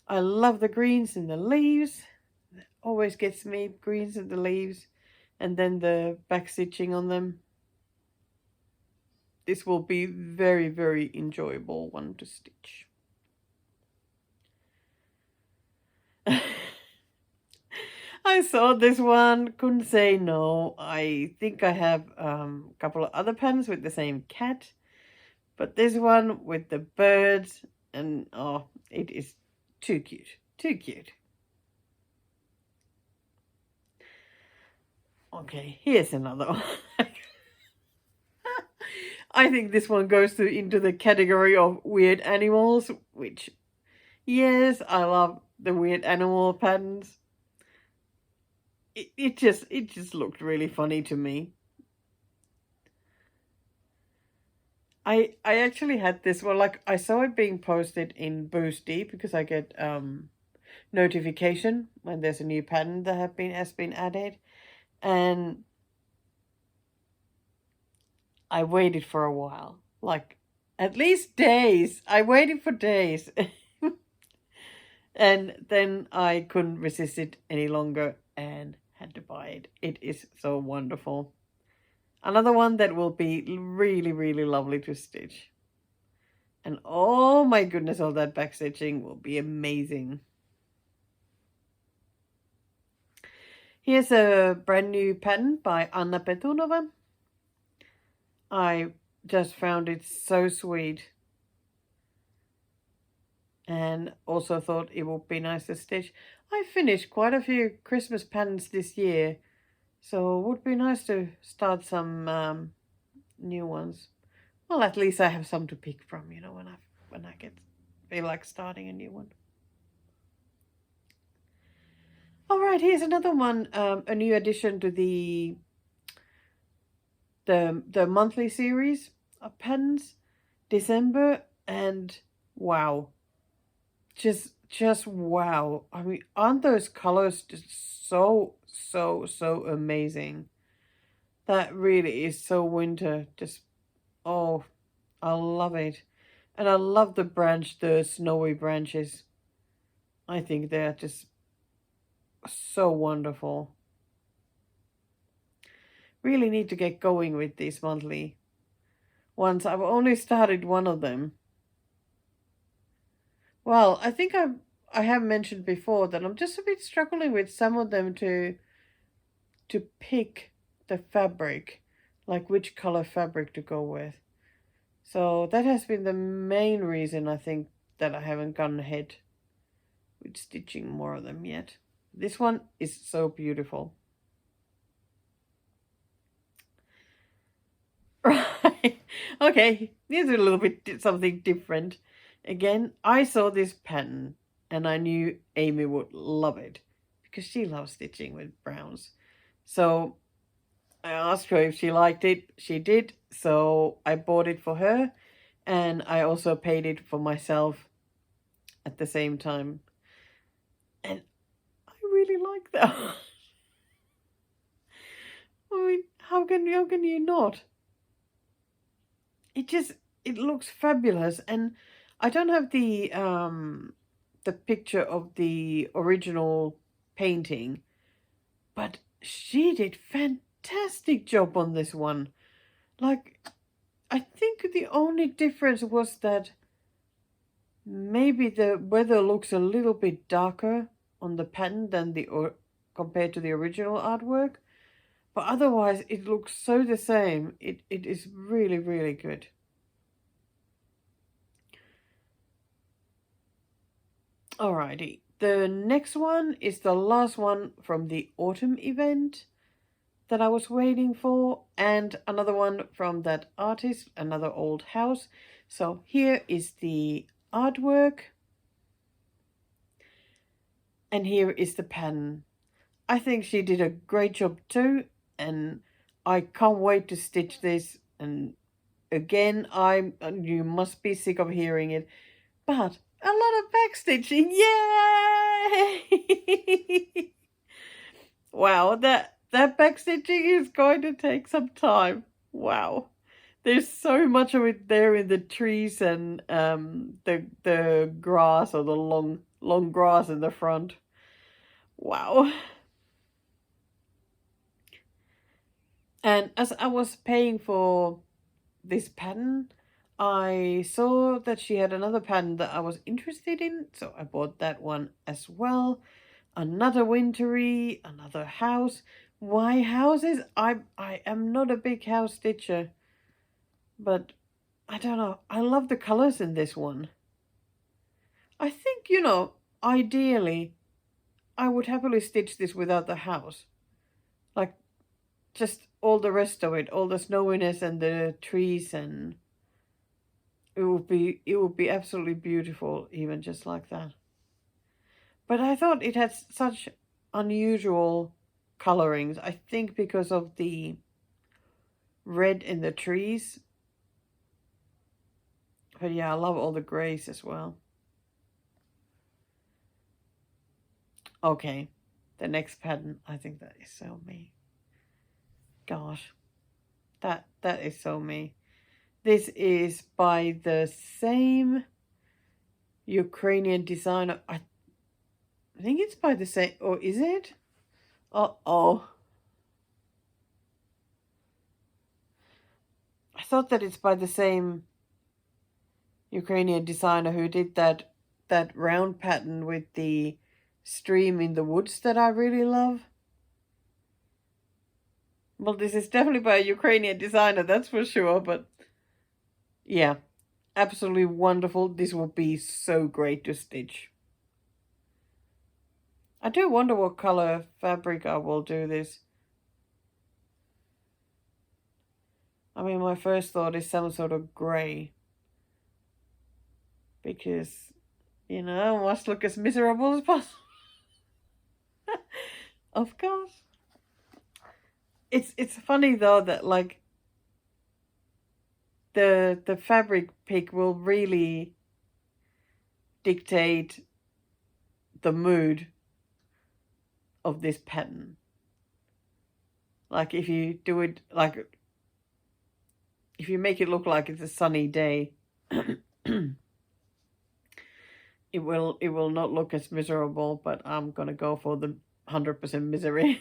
I love the greens in the leaves. That always gets me, greens in the leaves, and then the back stitching on them. This will be very, very enjoyable one to stitch. I saw this one, couldn't say no. I think I have a couple of other pens with the same cat, but this one with the birds, and oh, it is too cute, too cute. Okay, here's another one. I think this one goes into the category of weird animals, which, yes, I love the weird animal patterns. It just looked really funny to me. I actually had this one, like, I saw it being posted in Bothy because I get notification when there's a new pattern that has been added, and I waited for a while, like at least days. I waited for days. And then I couldn't resist it any longer and had to buy it. It is so wonderful. Another one that will be really, really lovely to stitch. And oh my goodness, all that back stitching will be amazing. Here's a brand new pattern by Anna Petunova. I just found it so sweet. And also thought it would be nice to stitch. I finished quite a few Christmas patterns this year, so it would be nice to start some new ones. Well, at least I have some to pick from, you know, when I feel like starting a new one. All right, here's another one, a new addition to the monthly series of pens, December, and wow, just wow. I mean, aren't those colors just so amazing? That really is so winter. Just, oh, I love it. And I love the snowy branches. I think they're just so wonderful. Really need to get going with these monthly ones. I've only started one of them. Well, I think I have mentioned before that I'm just a bit struggling with some of them to pick the fabric, like which color fabric to go with. So that has been the main reason I think that I haven't gone ahead with stitching more of them yet. This one is so beautiful. Right. Okay, here's a little bit something different. Again, I saw this pattern and I knew Amy would love it because she loves stitching with browns. So I asked her if she liked it. She did. So I bought it for her and I also paid it for myself at the same time. And I really like that. I mean, how can you not? It looks fabulous, and I don't have the picture of the original painting, but she did fantastic job on this one. Like, I think the only difference was that maybe the weather looks a little bit darker on the pattern than compared to the original artwork, but otherwise it looks so the same. It is really, really good. Alrighty, the next one is the last one from the autumn event that I was waiting for, and another one from that artist, another old house. So here is the artwork, and here is the pattern. I think she did a great job too, and I can't wait to stitch this. And again, you must be sick of hearing it, but a lot of backstitching, yay! Wow, that backstitching is going to take some time. Wow, there's so much of it there in the trees and the grass, or the long grass in the front. Wow. And as I was paying for this pattern, I saw that she had another pattern that I was interested in, so I bought that one as well. Another wintry, another house. Why houses? I am not a big house stitcher, but I don't know. I love the colors in this one. I think, ideally, I would happily stitch this without the house. Like, just all the rest of it, all the snowiness and the trees, and it would be absolutely beautiful even just like that. But I thought it had such unusual colorings. I think because of the red in the trees. But yeah, I love all the grays as well. Okay, the next pattern. I think that is so me. Gosh, that is so me. This is by the same Ukrainian designer. I think it's by the same, or is it? Uh-oh. I thought that it's by the same Ukrainian designer who did that round pattern with the stream in the woods that I really love. Well, this is definitely by a Ukrainian designer, that's for sure, but yeah, absolutely wonderful. This will be so great to stitch. I do wonder what color fabric I will do this. I mean, my first thought is some sort of grey. Because, I must look as miserable as possible. Of course. It's funny though that like the fabric pick will really dictate the mood of this pattern. Like if you do it like if you make it look like it's a sunny day, it will not look as miserable, but I'm gonna go for the 100% misery.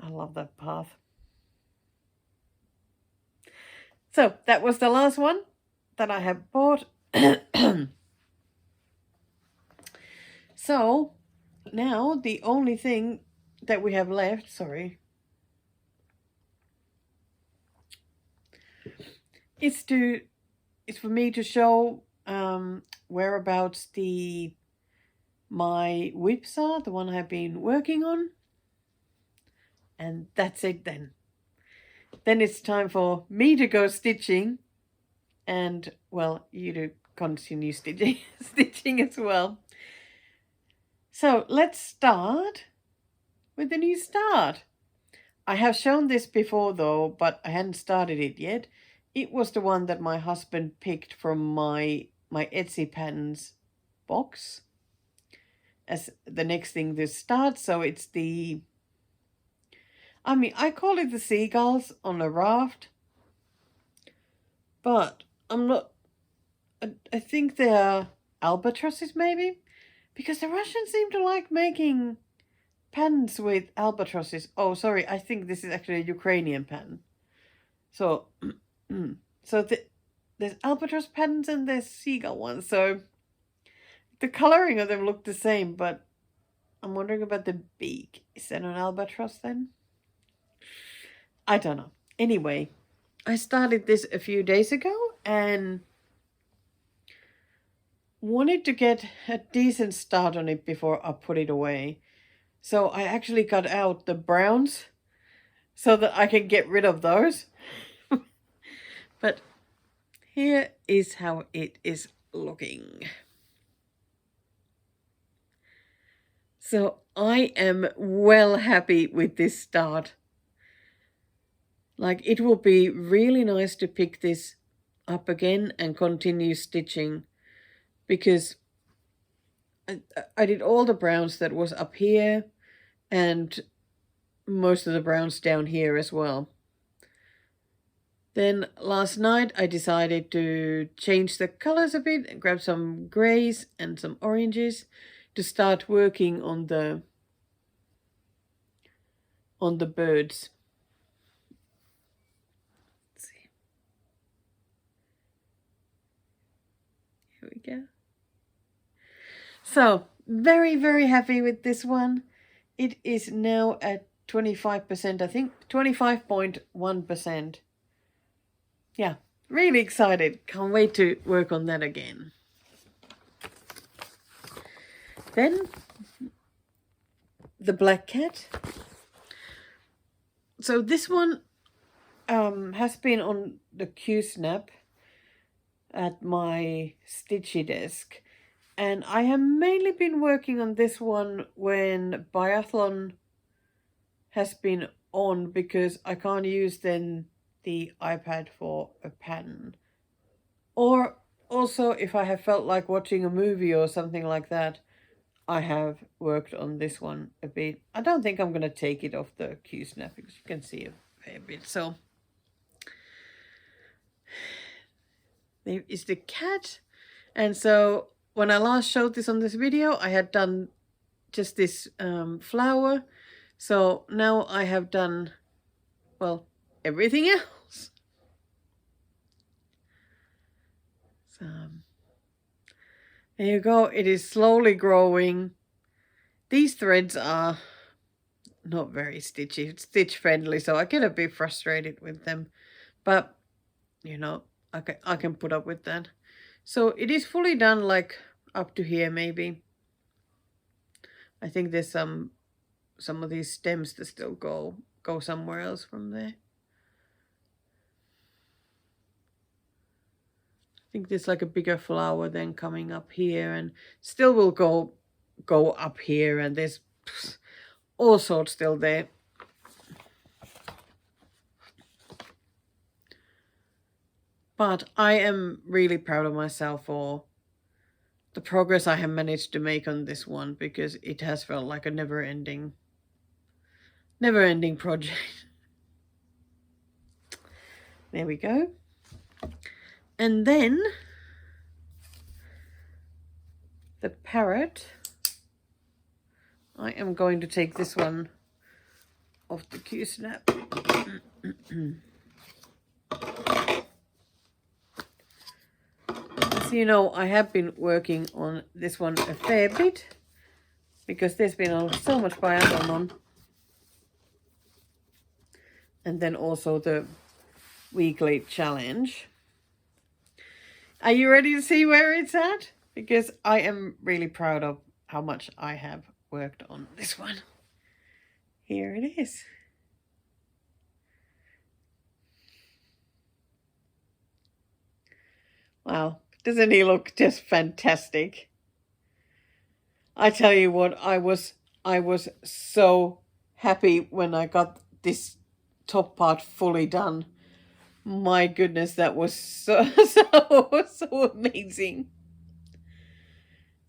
I love that path. So that was the last one that I have bought. So now the only thing that we have left, sorry, is for me to show whereabouts my whips are, the one I've been working on. And that's it then. Then it's time for me to go stitching, and well, you to continue stitching as well. So let's start with the new start. I have shown this before though, but I hadn't started it yet. It was the one that my husband picked from my Etsy patterns box as the next thing to start. So it's I call it the seagulls on a raft, but I'm not, I think they're albatrosses maybe, because the Russians seem to like making patterns with albatrosses. Oh, sorry, I think this is actually a Ukrainian pattern. So, there's albatross patterns and there's seagull ones. So the coloring of them look the same, but I'm wondering about the beak. Is that an albatross then? I don't know. Anyway, I started this a few days ago and wanted to get a decent start on it before I put it away. So I actually cut out the browns so that I can get rid of those. But here is how it is looking. So I am well happy with this start. Like, it will be really nice to pick this up again and continue stitching, because I did all the browns that was up here and most of the browns down here as well. Then last night I decided to change the colors a bit and grab some grays and some oranges to start working on the birds. Let's see. Here we go. So, very, very happy with this one. It is now at 25%, I think, 25.1%. Yeah, really excited. Can't wait to work on that again. Then, the black cat. So this one has been on the Q-snap at my stitchy desk. And I have mainly been working on this one when biathlon has been on, because I can't use then the iPad for a pattern. Or also if I have felt like watching a movie or something like that, I have worked on this one a bit. I don't think I'm going to take it off the Q-snap because you can see a fair bit. So there is the cat. And so when I last showed this on this video, I had done just this flower. So now I have done, well, everything else. So there you go. It is slowly growing. These threads are not very stitch friendly, so I get a bit frustrated with them. But, you know, I can put up with that. So it is fully done, like up to here maybe. I think there's some of these stems that still go somewhere else from there. I think there's like a bigger flower then coming up here, and still will go up here, and there's all sorts still there. But I am really proud of myself for the progress I have managed to make on this one, because it has felt like a never-ending project. There we go. And then the Parrot, I am going to take this one off the Q-snap. As you know, I have been working on this one a fair bit because there's been so much biathlon on. And then also the weekly challenge. Are you ready to see where it's at? Because I am really proud of how much I have worked on this one. Here it is. Wow, doesn't he look just fantastic? I tell you what, I was so happy when I got this top part fully done. My goodness, that was so amazing.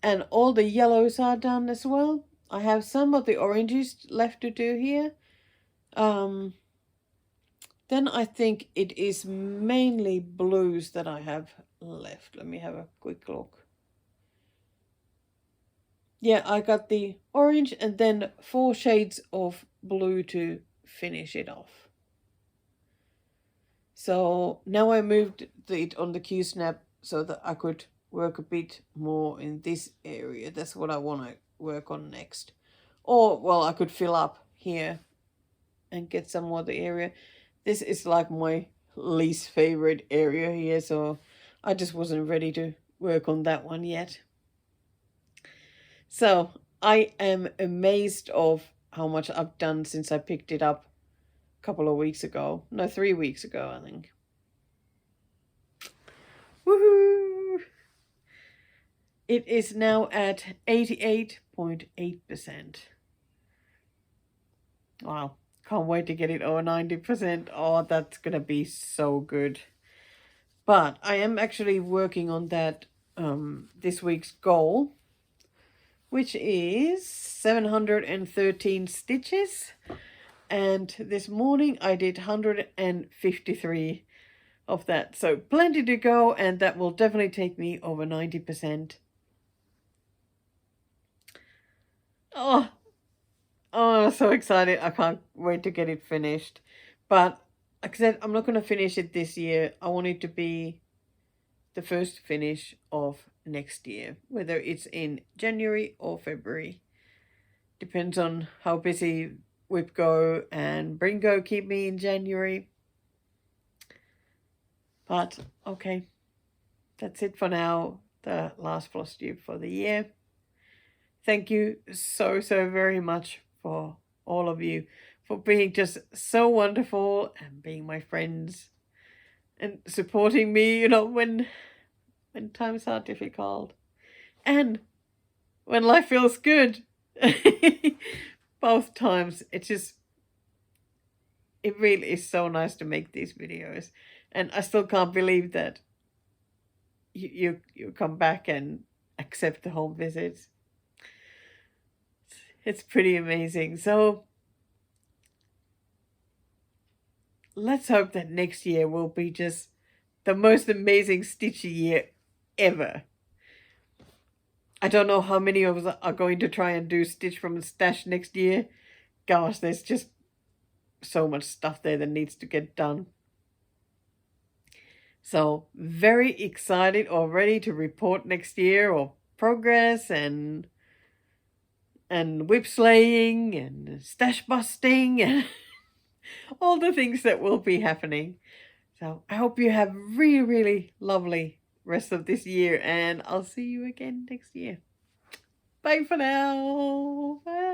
And all the yellows are done as well. I have some of the oranges left to do here. Then I think it is mainly blues that I have left. Let me have a quick look. Yeah, I got the orange and then 4 shades of blue to finish it off. So now I moved it on the Q-snap so that I could work a bit more in this area. That's what I want to work on next. Or, well, I could fill up here and get some more of the area. This is like my least favorite area here, so I just wasn't ready to work on that one yet. So I am amazed of how much I've done since I picked it up a couple of weeks ago. No, 3 weeks ago, I think. Woohoo! It is now at 88.8%. Wow. Can't wait to get it over 90%. Oh, that's going to be so good. But I am actually working on that this week's goal, which is 713 stitches. And this morning I did 153 of that. So plenty to go, and that will definitely take me over 90%. Oh, so excited. I can't wait to get it finished. But like I said, I'm not going to finish it this year. I want it to be the first finish of next year, whether it's in January or February. Depends on how busy Whipgo and Bringo keep me in January. But okay, that's it for now. The last Flosstube for the year. Thank you so very much for all of you for being just so wonderful and being my friends and supporting me, you know, when times are difficult and when life feels good. Both times. It really is so nice to make these videos, and I still can't believe that you come back and accept the home visits. It's pretty amazing. So let's hope that next year will be just the most amazing stitchy year ever. I don't know how many of us are going to try and do Stitch from the Stash next year. Gosh, there's just so much stuff there that needs to get done. So very excited already to report next year of progress and whip slaying and stash busting and all the things that will be happening. So I hope you have really lovely rest of this year, and I'll see you again next year. Bye for now. Bye.